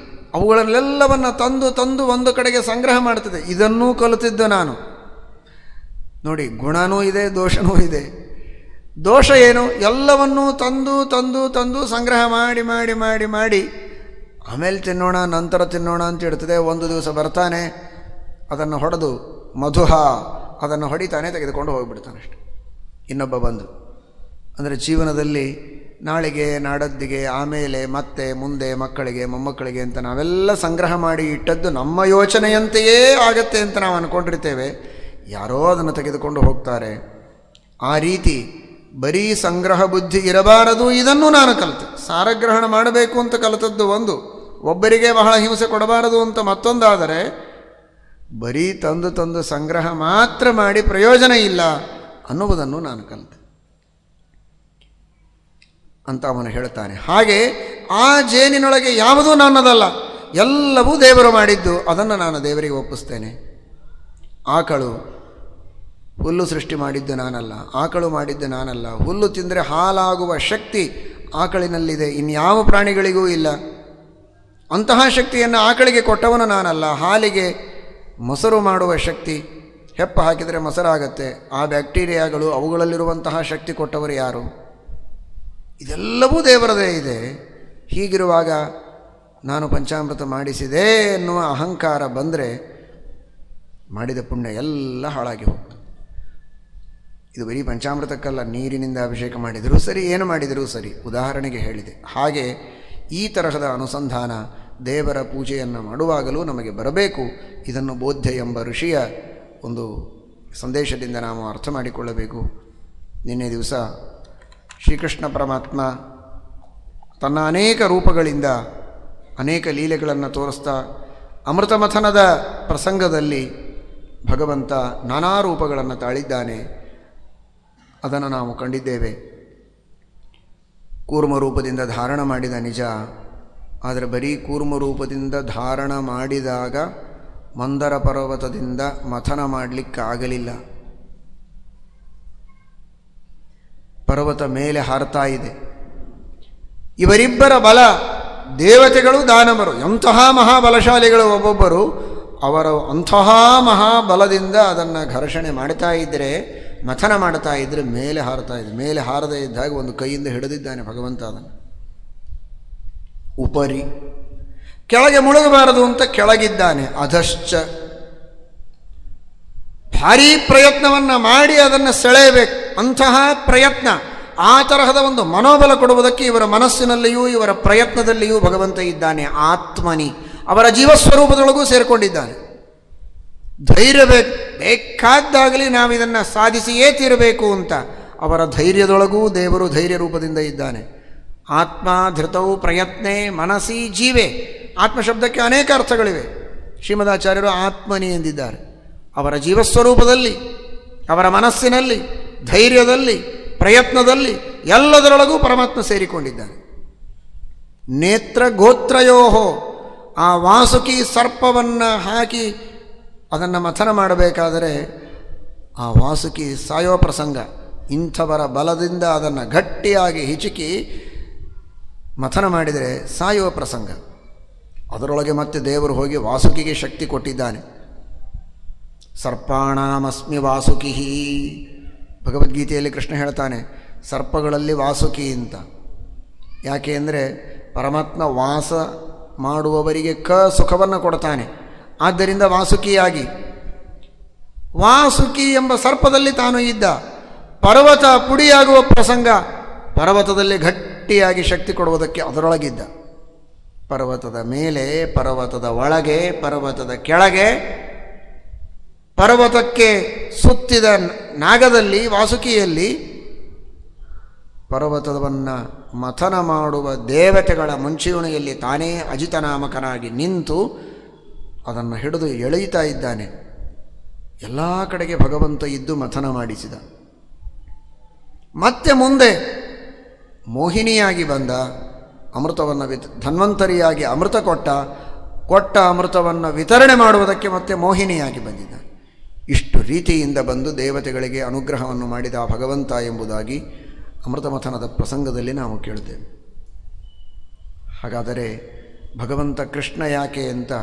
ಅವುಗಳನ್ನೆಲ್ಲವನ್ನು ತಂದು ತಂದು ಒಂದು ಕಡೆಗೆ ಸಂಗ್ರಹ ಮಾಡ್ತದೆ. ಇದನ್ನೂ ಕಲಿತಿದ್ದು ನಾನು. ನೋಡಿ, ಗುಣನೂ ಇದೆ, ದೋಷನೂ ಇದೆ. ದೋಷ ಏನು? ಎಲ್ಲವನ್ನೂ ತಂದು ತಂದು ತಂದು ಸಂಗ್ರಹ ಮಾಡಿ ಮಾಡಿ ಮಾಡಿ ಮಾಡಿ ಆಮೇಲೆ ತಿನ್ನೋಣ, ನಂತರ ತಿನ್ನೋಣ ಅಂತ ಇಡ್ತದೆ. ಒಂದು ದಿವಸ ಬರ್ತಾನೆ, ಅದನ್ನು ಹೊಡೆದು ಮಧುಹ ಅದನ್ನು ಹೊಡಿತಾನೆ, ತೆಗೆದುಕೊಂಡು ಹೋಗಿಬಿಡ್ತಾನೆ ಅಷ್ಟೆ. ಇನ್ನೊಬ್ಬ ಬಂದು ಅಂದರೆ ಜೀವನದಲ್ಲಿ ನಾಳೆಗೆ, ನಾಡದ್ದಿಗೆ, ಆಮೇಲೆ ಮತ್ತೆ ಮುಂದೆ ಮಕ್ಕಳಿಗೆ, ಮೊಮ್ಮಕ್ಕಳಿಗೆ ಅಂತ ನಾವೆಲ್ಲ ಸಂಗ್ರಹ ಮಾಡಿ ಇಟ್ಟದ್ದು ನಮ್ಮ ಯೋಚನೆಯಂತೆಯೇ ಆಗತ್ತೆ ಅಂತ ನಾವು ಅಂದ್ಕೊಂಡಿರ್ತೇವೆ. ಯಾರೋ ಅದನ್ನು ತೆಗೆದುಕೊಂಡು ಹೋಗ್ತಾರೆ. ಆ ರೀತಿ ಬರೀ ಸಂಗ್ರಹ ಬುದ್ಧಿ ಇರಬಾರದು. ಇದನ್ನು ನಾನು ಕಲಿತೆ. ಸಾರಗ್ರಹಣ ಮಾಡಬೇಕು ಅಂತ ಕಲಿತದ್ದು ಒಂದು, ಒಬ್ಬರಿಗೆ ಬಹಳ ಹಿಂಸೆ ಕೊಡಬಾರದು ಅಂತ ಮತ್ತೊಂದಾದರೆ, ಬರೀ ತಂದು ತಂದು ಸಂಗ್ರಹ ಮಾತ್ರ ಮಾಡಿ ಪ್ರಯೋಜನ ಇಲ್ಲ ಅನ್ನುವುದನ್ನು ನಾನು ಕಲಿತೆ ಅಂತ ಅವನು ಹೇಳ್ತಾನೆ. ಹಾಗೆ ಆ ಜೇನಿನೊಳಗೆ ಯಾವುದೂ ನನ್ನದಲ್ಲ, ಎಲ್ಲವೂ ದೇವರು ಮಾಡಿದ್ದು. ಅದನ್ನು ನಾನು ದೇವರಿಗೆ ಒಪ್ಪಿಸ್ತೇನೆ. ಆಕಳು, ಹುಲ್ಲು ಸೃಷ್ಟಿ ಮಾಡಿದ್ದು ನಾನಲ್ಲ, ಆಕಳು ಮಾಡಿದ್ದು ನಾನಲ್ಲ. ಹುಲ್ಲು ತಿಂದರೆ ಹಾಲಾಗುವ ಶಕ್ತಿ ಆಕಳಿನಲ್ಲಿದೆ, ಇನ್ಯಾವ ಪ್ರಾಣಿಗಳಿಗೂ ಇಲ್ಲ. ಅಂತಹ ಶಕ್ತಿಯನ್ನು ಆಕಳಿಗೆ ಕೊಟ್ಟವನು ನಾನಲ್ಲ. ಹಾಲಿಗೆ ಮೊಸರು ಮಾಡುವ ಶಕ್ತಿ, ಹೆಪ್ಪ ಹಾಕಿದರೆ ಮೊಸರಾಗತ್ತೆ, ಆ ಬ್ಯಾಕ್ಟೀರಿಯಾಗಳು, ಅವುಗಳಲ್ಲಿರುವಂತಹ ಶಕ್ತಿ ಕೊಟ್ಟವರು ಯಾರು? ಇದೆಲ್ಲವೂ ದೇವರದೇ ಇದೆ. ಹೀಗಿರುವಾಗ ನಾನು ಪಂಚಾಮೃತ ಮಾಡಿಸಿದೆ ಎನ್ನುವ ಅಹಂಕಾರ ಬಂದರೆ ಮಾಡಿದ ಪುಣ್ಯ ಎಲ್ಲ ಹಾಳಾಗಿ ಹೋಗ್ತದೆ. ಇದು ಬರೀ ಪಂಚಾಮೃತಕ್ಕಲ್ಲ, ನೀರಿನಿಂದ ಅಭಿಷೇಕ ಮಾಡಿದರೂ ಸರಿ, ಏನು ಮಾಡಿದರೂ ಸರಿ, ಉದಾಹರಣೆಗೆ ಹೇಳಿದೆ. ಹಾಗೆ ಈ ತರಹದ ಅನುಸಂಧಾನ ದೇವರ ಪೂಜೆಯನ್ನು ಮಾಡುವಾಗಲೂ ನಮಗೆ ಬರಬೇಕು. ಇದನ್ನು ಬೋಧ್ಯ ಎಂಬ ಋಷಿಯ ಒಂದು ಸಂದೇಶದಿಂದ ನಾವು ಅರ್ಥ ಮಾಡಿಕೊಳ್ಳಬೇಕು. ನಿನ್ನೆ ದಿವಸ ಶ್ರೀಕೃಷ್ಣ ಪರಮಾತ್ಮ ತನ್ನ ಅನೇಕ ರೂಪಗಳಿಂದ ಅನೇಕ ಲೀಲೆಗಳನ್ನು ತೋರಿಸ್ತಾ ಅಮೃತ ಮಥನದ ಪ್ರಸಂಗದಲ್ಲಿ ಭಗವಂತ ನಾನಾ ರೂಪಗಳನ್ನು ತಾಳಿದ್ದಾನೆ. ಅದನ್ನು ನಾವು ಕಂಡಿದ್ದೇವೆ. ಕೂರ್ಮ ರೂಪದಿಂದ ಧಾರಣ ಮಾಡಿದ ನಿಜ, ಆದರೆ ಬರೀ ಕೂರ್ಮ ರೂಪದಿಂದ ಧಾರಣ ಮಾಡಿದಾಗ ಮಂದರ ಪರ್ವತದಿಂದ ಮಥನ ಮಾಡಲಿಕ್ಕಾಗಲಿಲ್ಲ. ಪರ್ವತ ಮೇಲೆ ಹಾರ್ತಾ ಇದೆ. ಇವರಿಬ್ಬರ ಬಲ, ದೇವತೆಗಳು ದಾನವರು, ಎಂತಹ ಮಹಾಬಲಶಾಲಿಗಳು ಒಬ್ಬೊಬ್ಬರು. ಅವರ ಅಂತಹ ಮಹಾಬಲದಿಂದ ಅದನ್ನು ಘರ್ಷಣೆ ಮಾಡ್ತಾ ಇದ್ದರೆ, ಮಥನ ಮಾಡ್ತಾ ಇದ್ದರೆ ಮೇಲೆ ಹಾರ್ತಾ ಇದೆ. ಮೇಲೆ ಹಾರದೇ ಇದ್ದಾಗ ಒಂದು ಕೈಯಿಂದ ಹಿಡಿದಿದ್ದಾನೆ ಭಗವಂತ ಅದನ್ನು. ಉಪರಿ, ಕೆಳಗೆ ಮುಳುಗಬಾರದು ಅಂತ ಕೆಳಗಿದ್ದಾನೆ. ಅಧಶ್ಚ, ಭಾರೀ ಪ್ರಯತ್ನವನ್ನು ಮಾಡಿ ಅದನ್ನು ಸೆಳೆಯಬೇಕು. ಅಂತಹ ಪ್ರಯತ್ನ, ಆ ತರಹದ ಒಂದು ಮನೋಬಲ ಕೊಡುವುದಕ್ಕೆ ಇವರ ಮನಸ್ಸಿನಲ್ಲಿಯೂ ಇವರ ಪ್ರಯತ್ನದಲ್ಲಿಯೂ ಭಗವಂತ ಇದ್ದಾನೆ. ಆತ್ಮನಿ, ಅವರ ಜೀವಸ್ವರೂಪದೊಳಗೂ ಸೇರಿಕೊಂಡಿದ್ದಾನೆ. ಧೈರ್ಯ ಬೇಕಾದ್ದಾಗಲಿ ನಾವು ಇದನ್ನು ಸಾಧಿಸಿಯೇ ತೀರಬೇಕು ಅಂತ ಅವರ ಧೈರ್ಯದೊಳಗೂ ದೇವರು ಧೈರ್ಯ ರೂಪದಿಂದ ಇದ್ದಾನೆ. ಆತ್ಮ ಧೃತವು ಪ್ರಯತ್ನೇ ಮನಸ್ಸಿ ಜೀವೆ. ಆತ್ಮಶಬ್ದಕ್ಕೆ ಅನೇಕ ಅರ್ಥಗಳಿವೆ. ಶ್ರೀಮದಾಚಾರ್ಯರು ಆತ್ಮನಿ ಎಂದಿದ್ದಾರೆ. ಅವರ ಜೀವಸ್ವರೂಪದಲ್ಲಿ, ಅವರ ಮನಸ್ಸಿನಲ್ಲಿ, ಧೈರ್ಯದಲ್ಲಿ, ಪ್ರಯತ್ನದಲ್ಲಿ, ಎಲ್ಲದರೊಳಗೂ ಪರಮಾತ್ಮ ಸೇರಿಕೊಂಡಿದ್ದಾನೆ. ನೇತ್ರ ಗೋತ್ರಯೋಹೋ, ಆ ವಾಸುಕಿ ಸರ್ಪವನ್ನು ಹಾಕಿ ಅದನ್ನು ಮಥನ ಮಾಡಬೇಕಾದರೆ ಆ ವಾಸುಕಿ ಸಾಯೋ ಪ್ರಸಂಗ, ಇಂಥವರ ಬಲದಿಂದ ಅದನ್ನು ಗಟ್ಟಿಯಾಗಿ ಹಿಚುಕಿ ಮಥನ ಮಾಡಿದರೆ ಸಾಯುವ ಪ್ರಸಂಗ. ಅದರೊಳಗೆ ಮತ್ತೆ ದೇವರು ಹೋಗಿ ವಾಸುಕಿಗೆ ಶಕ್ತಿ ಕೊಟ್ಟಿದ್ದಾನೆ. ಸರ್ಪಾಣಾಮಸ್ಮಿ ವಾಸುಕಿ, ಭಗವದ್ಗೀತೆಯಲ್ಲಿ ಕೃಷ್ಣ ಹೇಳ್ತಾನೆ ಸರ್ಪಗಳಲ್ಲಿ ವಾಸುಕಿ ಅಂತ. ಯಾಕೆ ಅಂದರೆ ಪರಮಾತ್ಮ ವಾಸ ಮಾಡುವವರಿಗೆ ಸುಖವನ್ನು ಕೊಡ್ತಾನೆ. ಆದ್ದರಿಂದ ವಾಸುಕಿಯಾಗಿ, ವಾಸುಕಿ ಎಂಬ ಸರ್ಪದಲ್ಲಿ ತಾನು ಇದ್ದ. ಪರ್ವತ ಪುಡಿಯಾಗುವ ಪ್ರಸಂಗ, ಪರ್ವತದಲ್ಲಿ ಗಟ್ಟಿಯಾಗಿ ಶಕ್ತಿ ಕೊಡುವುದಕ್ಕೆ ಅದರೊಳಗಿದ್ದ. ಪರ್ವತದ ಮೇಲೆ, ಪರ್ವತದ ಒಳಗೆ, ಪರ್ವತದ ಕೆಳಗೆ, ಪರ್ವತಕ್ಕೆ ಸುತ್ತಿದ ನಾಗದಲ್ಲಿ, ವಾಸುಕಿಯಲ್ಲಿ, ಪರ್ವತವನ್ನು ಮಥನ ಮಾಡುವ ದೇವತೆಗಳ ಮುಂಚೂಣಿಯಲ್ಲಿ ತಾನೇ ಅಜಿತನಾಮಕನಾಗಿ ನಿಂತು ಅದನ್ನು ಹಿಡಿದು ಎಳೆಯುತ್ತಾ ಇದ್ದಾನೆ. ಎಲ್ಲ ಕಡೆಗೆ ಭಗವಂತ ಇದ್ದು ಮಥನ ಮಾಡಿಸಿದ. ಮತ್ತೆ ಮುಂದೆ ಮೋಹಿನಿಯಾಗಿ ಬಂದ, ಅಮೃತವನ್ನು ಧನ್ವಂತರಿಯಾಗಿ ಅಮೃತ ಕೊಟ್ಟ ಅಮೃತವನ್ನು ವಿತರಣೆ ಮಾಡುವುದಕ್ಕೆ ಮತ್ತೆ ಮೋಹಿನಿಯಾಗಿ ಬಂದಿದ್ದ. ಇಷ್ಟು ರೀತಿಯಿಂದ ಬಂದು ದೇವತೆಗಳಿಗೆ ಅನುಗ್ರಹವನ್ನು ಮಾಡಿದ ಭಗವಂತ ಎಂಬುದಾಗಿ ಅಮೃತ ಮಥನದ ಪ್ರಸಂಗದಲ್ಲಿ ನಾವು ಕೇಳುತ್ತೇವೆ. ಹಾಗಾದರೆ ಭಗವಂತ ಕೃಷ್ಣ ಯಾಕೆ ಅಂತ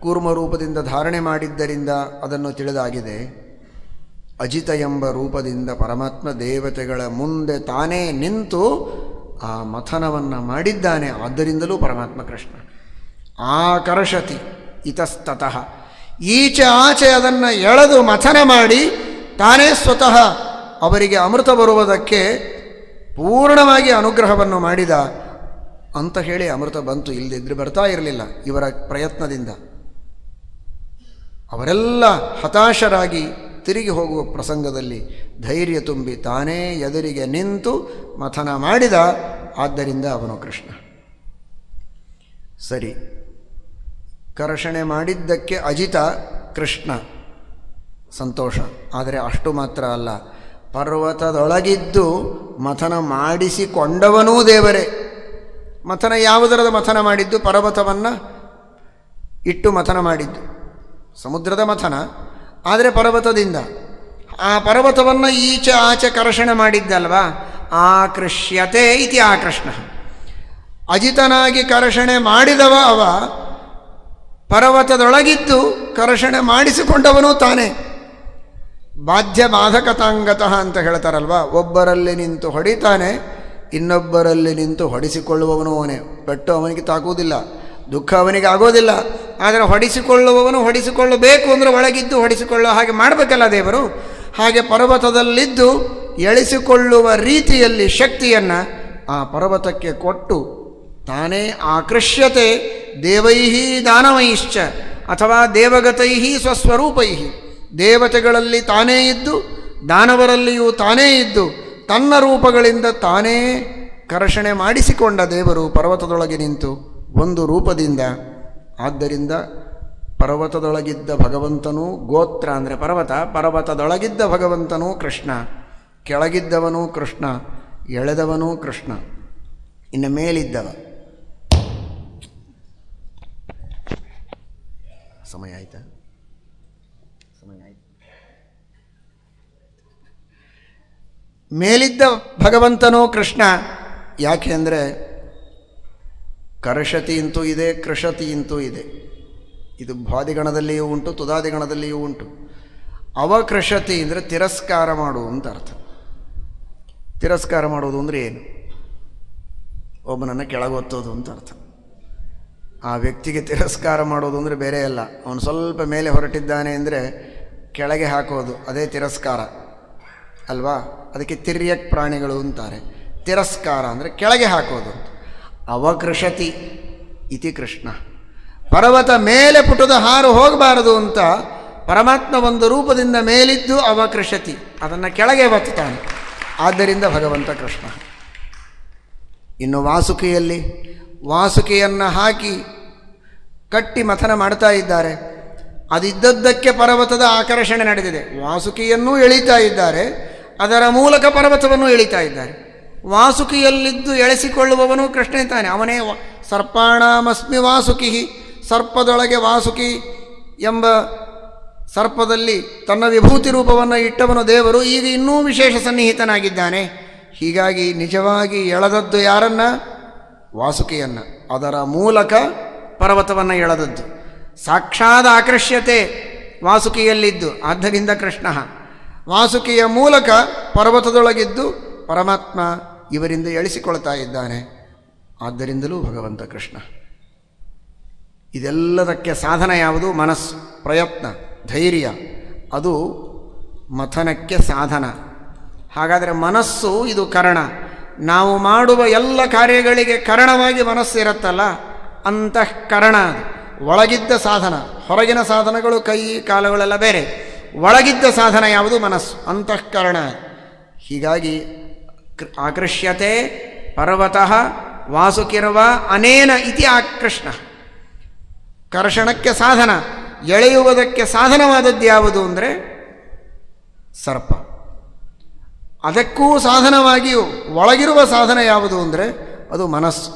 ಕೂರ್ಮ ರೂಪದಿಂದ ಧಾರಣೆ ಮಾಡಿದ್ದರಿಂದ ಅದನ್ನು ತಿಳಿದಾಗಿದೆ. ಅಜಿತ ಎಂಬ ರೂಪದಿಂದ ಪರಮಾತ್ಮ ದೇವತೆಗಳ ಮುಂದೆ ತಾನೇ ನಿಂತು ಆ ಮಥನವನ್ನು ಮಾಡಿದ್ದಾನೆ. ಆದ್ದರಿಂದಲೂ ಪರಮಾತ್ಮ ಕೃಷ್ಣ. ಆಕರ್ಷತಿ ಇತಸ್ತತಃ, ಈಚೆ ಆಚೆ ಅದನ್ನು ಎಳೆದು ಮಥನ ಮಾಡಿ ತಾನೇ ಸ್ವತಃ ಅವರಿಗೆ ಅಮೃತ ಬರುವುದಕ್ಕೆ ಪೂರ್ಣವಾಗಿ ಅನುಗ್ರಹವನ್ನು ಮಾಡಿದ ಅಂತ ಹೇಳಿ ಅಮೃತ ಬಂತು. ಇಲ್ಲದಿದ್ದರೆ ಬರ್ತಾ ಇರಲಿಲ್ಲ ಇವರ ಪ್ರಯತ್ನದಿಂದ. ಅವರೆಲ್ಲ ಹತಾಶರಾಗಿ ತಿರುಗಿ ಹೋಗುವ ಪ್ರಸಂಗದಲ್ಲಿ ಧೈರ್ಯ ತುಂಬಿ ತಾನೇ ಎದುರಿಗೆ ನಿಂತು ಮಥನ ಮಾಡಿದ. ಆದ್ದರಿಂದ ಅವನು ಕೃಷ್ಣ. ಸರಿ, ಕರ್ಷಣೆ ಮಾಡಿದ್ದಕ್ಕೆ ಅಜಿತ ಕೃಷ್ಣ, ಸಂತೋಷ. ಆದರೆ ಅಷ್ಟು ಮಾತ್ರ ಅಲ್ಲ, ಪರ್ವತದೊಳಗಿದ್ದು ಮಥನ ಮಾಡಿಸಿಕೊಂಡವನೂ ದೇವರೇ. ಮಥನ ಯಾವುದರದ ಮಥನ ಮಾಡಿದ್ದು? ಪರ್ವತವನ್ನು ಇಟ್ಟು ಮಥನ ಮಾಡಿದ್ದು, ಸಮುದ್ರದ ಮಥನ. ಆದರೆ ಪರ್ವತದಿಂದ ಆ ಪರ್ವತವನ್ನು ಈಚೆ ಆಚೆ ಕರ್ಷಣೆ ಮಾಡಿದ್ದಲ್ವಾ, ಆಕೃಷ್ಯತೆ ಇತಿ ಆಕೃಷ್ಣ. ಅಜಿತನಾಗಿ ಕರ್ಷಣೆ ಮಾಡಿದವ ಅವ, ಪರ್ವತದೊಳಗಿದ್ದು ಕರ್ಷಣೆ ಮಾಡಿಸಿಕೊಂಡವನು ತಾನೇ. ಬಾಧ್ಯ ಬಾಧಕತಾಂಗತಃ ಅಂತ ಹೇಳ್ತಾರಲ್ವ, ಒಬ್ಬರಲ್ಲಿ ನಿಂತು ಹೊಡಿತಾನೆ, ಇನ್ನೊಬ್ಬರಲ್ಲಿ ನಿಂತು ಹೊಡಿಸಿಕೊಳ್ಳುವವನು ಅವನೇ. ಪೆಟ್ಟು ಅವನಿಗೆ ತಾಕುವುದಿಲ್ಲ, ದುಃಖ ಅವನಿಗೆ ಆಗೋದಿಲ್ಲ. ಆದರೆ ಹೊಡಿಸಿಕೊಳ್ಳುವವನು ಹೊಡಿಸಿಕೊಳ್ಳಬೇಕು ಅಂದರೆ ಒಳಗಿದ್ದು ಹೊಡಿಸಿಕೊಳ್ಳೋ ಹಾಗೆ ಮಾಡಬೇಕಲ್ಲ ದೇವರು. ಹಾಗೆ ಪರ್ವತದಲ್ಲಿದ್ದು ಎಳಿಸಿಕೊಳ್ಳುವ ರೀತಿಯಲ್ಲಿ ಶಕ್ತಿಯನ್ನು ಆ ಪರ್ವತಕ್ಕೆ ಕೊಟ್ಟು ತಾನೇ ಆಕೃಷ್ಯತೆ ದೇವೈಹಿ ದಾನವೈಶ್ಚ ಅಥವಾ ದೇವಗತೈಹಿ ಸ್ವಸ್ವರೂಪೈಹಿ. ದೇವತೆಗಳಲ್ಲಿ ತಾನೇ ಇದ್ದು ದಾನವರಲ್ಲಿಯೂ ತಾನೇ ಇದ್ದು ತನ್ನ ರೂಪಗಳಿಂದ ತಾನೇ ಕರ್ಷಣೆ ಮಾಡಿಸಿಕೊಂಡ ದೇವರು ಪರ್ವತದೊಳಗೆ ನಿಂತು ಒಂದು ರೂಪದಿಂದ. ಆದ್ದರಿಂದ ಪರ್ವತದೊಳಗಿದ್ದ ಭಗವಂತನೂ ಗೋತ್ರ ಅಂದರೆ ಪರ್ವತ, ಪರ್ವತದೊಳಗಿದ್ದ ಭಗವಂತನೂ ಕೃಷ್ಣ, ಕೆಳಗಿದ್ದವನೂ ಕೃಷ್ಣ, ಎಳೆದವನೂ ಕೃಷ್ಣ, ಇನ್ನು ಮೇಲಿದ್ದವ. ಸಮಯ ಆಯ್ತಾ? ಸಮಯ ಆಯ್ತು. ಮೇಲಿದ್ದ ಭಗವಂತನೂ ಕೃಷ್ಣ. ಯಾಕೆ ಅಂದರೆ ಕರ್ಷತಿ ಅಂತೂ ಇದೆ, ಕೃಷತಿ ಅಂತೂ ಇದೆ. ಇದು ಭ್ವಾದಿಗಣದಲ್ಲಿಯೂ ಉಂಟು, ತುದಾದಿಗಣದಲ್ಲಿಯೂ ಉಂಟು. ಅವಕೃಷತಿ ಅಂದರೆ ತಿರಸ್ಕಾರ ಮಾಡು ಅಂತ ಅರ್ಥ. ತಿರಸ್ಕಾರ ಮಾಡೋದು ಅಂದರೆ ಏನು? ಒಬ್ಬನನ್ನು ಕೆಳಗೊತ್ತೋದು ಅಂತ ಅರ್ಥ. ಆ ವ್ಯಕ್ತಿಗೆ ತಿರಸ್ಕಾರ ಮಾಡೋದು ಅಂದರೆ ಬೇರೆ ಅಲ್ಲ. ಅವನು ಸ್ವಲ್ಪ ಮೇಲೆ ಹೊರಟಿದ್ದಾನೆ ಅಂದರೆ ಕೆಳಗೆ ಹಾಕೋದು, ಅದೇ ತಿರಸ್ಕಾರ ಅಲ್ವಾ? ಅದಕ್ಕೆ ತಿರ್ಯಕ್ ಪ್ರಾಣಿಗಳು ಅಂತಾರೆ. ತಿರಸ್ಕಾರ ಅಂದರೆ ಕೆಳಗೆ ಹಾಕೋದು. ಅವಕೃಷತಿ ಇತಿ ಕೃಷ್ಣ. ಪರ್ವತ ಮೇಲೆ ಪುಟದ ಹಾರು ಹೋಗಬಾರದು ಅಂತ ಪರಮಾತ್ಮ ಒಂದು ರೂಪದಿಂದ ಮೇಲಿದ್ದು ಅವಕೃಷತಿ, ಅದನ್ನು ಕೆಳಗೆ ಬತ್ತುತ್ತಾನೆ. ಆದ್ದರಿಂದ ಭಗವಂತ ಕೃಷ್ಣ. ಇನ್ನು ವಾಸುಕಿಯಲ್ಲಿ ವಾಸುಕಿಯನ್ನು ಹಾಕಿ ಕಟ್ಟಿ ಮಥನ ಮಾಡ್ತಾ ಇದ್ದಾರೆ. ಅದಿದ್ದದ್ದಕ್ಕೆ ಪರ್ವತದ ಆಕರ್ಷಣೆ ನಡೆದಿದೆ. ವಾಸುಕಿಯನ್ನೂ ಎಳೀತಾ ಇದ್ದಾರೆ, ಅದರ ಮೂಲಕ ಪರ್ವತವನ್ನು ಎಳೀತಾ ಇದ್ದಾರೆ. ವಾಸುಕಿಯಲ್ಲಿದ್ದು ಎಳೆಸಿಕೊಳ್ಳುವವನು ಕೃಷ್ಣ ತಾನೆ. ಅವನೇ ಸರ್ಪಾಣಾಮಸ್ಮಿ ವಾಸುಕಿ. ಸರ್ಪದೊಳಗೆ ವಾಸುಕಿ ಎಂಬ ಸರ್ಪದಲ್ಲಿ ತನ್ನ ವಿಭೂತಿ ರೂಪವನ್ನು ಇಟ್ಟವನು ದೇವರು. ಈಗ ಇನ್ನೂ ವಿಶೇಷ ಸನ್ನಿಹಿತನಾಗಿದ್ದಾನೆ. ಹೀಗಾಗಿ ನಿಜವಾಗಿ ಎಳೆದದ್ದು ಯಾರನ್ನ? ವಾಸುಕಿಯನ್ನು. ಅದರ ಮೂಲಕ ಪರ್ವತವನ್ನು ಎಳೆದದ್ದು. ಸಾಕ್ಷಾತ್ ಆಕರ್ಷ್ಯತೆ ವಾಸುಕಿಯಲ್ಲಿದ್ದು, ಆದ್ದರಿಂದ ಕೃಷ್ಣ. ವಾಸುಕಿಯ ಮೂಲಕ ಪರ್ವತದೊಳಗಿದ್ದು ಪರಮಾತ್ಮ ಇವರಿಂದ ಎಳಿಸಿಕೊಳ್ತಾ ಇದ್ದಾನೆ. ಆದ್ದರಿಂದಲೂ ಭಗವಂತ ಕೃಷ್ಣ. ಇದೆಲ್ಲದಕ್ಕೆ ಸಾಧನ ಯಾವುದು? ಮನಸ್ಸು, ಪ್ರಯತ್ನ, ಧೈರ್ಯ. ಅದು ಮಥನಕ್ಕೆ ಸಾಧನ. ಹಾಗಾದರೆ ಮನಸ್ಸು ಇದು ಕರಣ. ನಾವು ಮಾಡುವ ಎಲ್ಲ ಕಾರ್ಯಗಳಿಗೆ ಕರಣವಾಗಿ ಮನಸ್ಸು ಇರುತ್ತಲ್ಲ, ಅಂತಃಕರಣ. ಒಳಗಿದ್ದ ಸಾಧನ. ಹೊರಗಿನ ಸಾಧನಗಳು ಕೈ ಕಾಲುಗಳೆಲ್ಲ ಬೇರೆ. ಒಳಗಿದ್ದ ಸಾಧನ ಯಾವುದು? ಮನಸ್ಸು, ಅಂತಃಕರಣ. ಹೀಗಾಗಿ ಆಕೃಷ್ಯತೆ ಪರ್ವತಃ ವಾಸುಕಿರ್ವ ಅನೇನ ಇತಿ ಆಕೃಷ್ಣ. ಕರ್ಷಣಕ್ಕೆ ಸಾಧನ, ಎಳೆಯುವುದಕ್ಕೆ ಸಾಧನವಾದದ್ದು ಯಾವುದು ಅಂದರೆ ಸರ್ಪ. ಅದಕ್ಕೂ ಸಾಧನವಾಗಿಯೂ ಒಳಗಿರುವ ಸಾಧನ ಯಾವುದು ಅಂದರೆ ಅದು ಮನಸ್ಸು.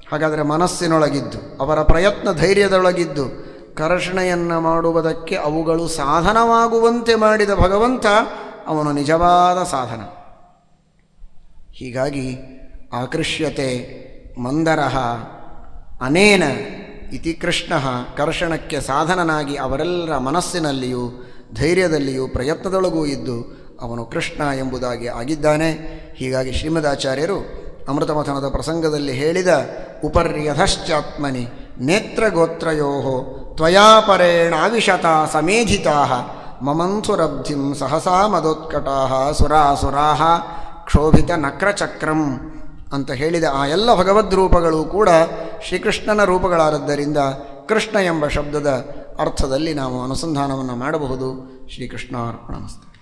ಹಾಗಾದರೆ ಮನಸ್ಸಿನೊಳಗಿದ್ದು, ಅವರ ಪ್ರಯತ್ನ ಧೈರ್ಯದೊಳಗಿದ್ದು ಕರ್ಷಣೆಯನ್ನು ಮಾಡುವುದಕ್ಕೆ ಅವುಗಳು ಸಾಧನವಾಗುವಂತೆ ಮಾಡಿದ ಭಗವಂತ ಅವನು ನಿಜವಾದ ಸಾಧನ. ಹೀಗಾಗಿ ಆಕೃಷ್ಯತೆ ಮಂದರಃ ಅನೇನ ಇತಿ ಕೃಷ್ಣ ಕರ್ಷಣಕ್ಕೆ ಸಾಧನನಾಗಿ ಅವರೆಲ್ಲರ ಮನಸ್ಸಿನಲ್ಲಿಯೂ ಧೈರ್ಯದಲ್ಲಿಯೂ ಪ್ರಯತ್ನದೊಳಗೂ ಇದ್ದು ಅವನು ಕೃಷ್ಣ ಎಂಬುದಾಗಿ ಆಗಿದ್ದಾನೆ. ಹೀಗಾಗಿ ಶ್ರೀಮದಾಚಾರ್ಯರು ಅಮೃತಮಥನದ ಪ್ರಸಂಗದಲ್ಲಿ ಹೇಳಿದ ಉಪರ್ಯಧಶ್ಚಾತ್ಮನಿ ನೇತ್ರಗೋತ್ರಯೋ ತ್ವಯಾಪರೇಣ ಆವಿಶತ ಸಮೇಧಿತಾ ಮಮಂಥುರಬ್ಧಿಂ ಸಹಸಾ ಮದೋತ್ಕಟಾ ಸುರಾಸುರಾ ಕ್ಷೋಭಿತ ನಕ್ರಚಕ್ರಂ ಅಂತ ಹೇಳಿದ ಆ ಎಲ್ಲ ಭಗವದ್ರೂಪಗಳು ಕೂಡ ಶ್ರೀಕೃಷ್ಣನ ರೂಪಗಳಾದದ್ದರಿಂದ ಕೃಷ್ಣ ಎಂಬ ಶಬ್ದದ ಅರ್ಥದಲ್ಲಿ ನಾವು ಅನುಸಂಧಾನವನ್ನು ಮಾಡಬಹುದು. ಶ್ರೀಕೃಷ್ಣಾರ್ಪಣಮಸ್ತು.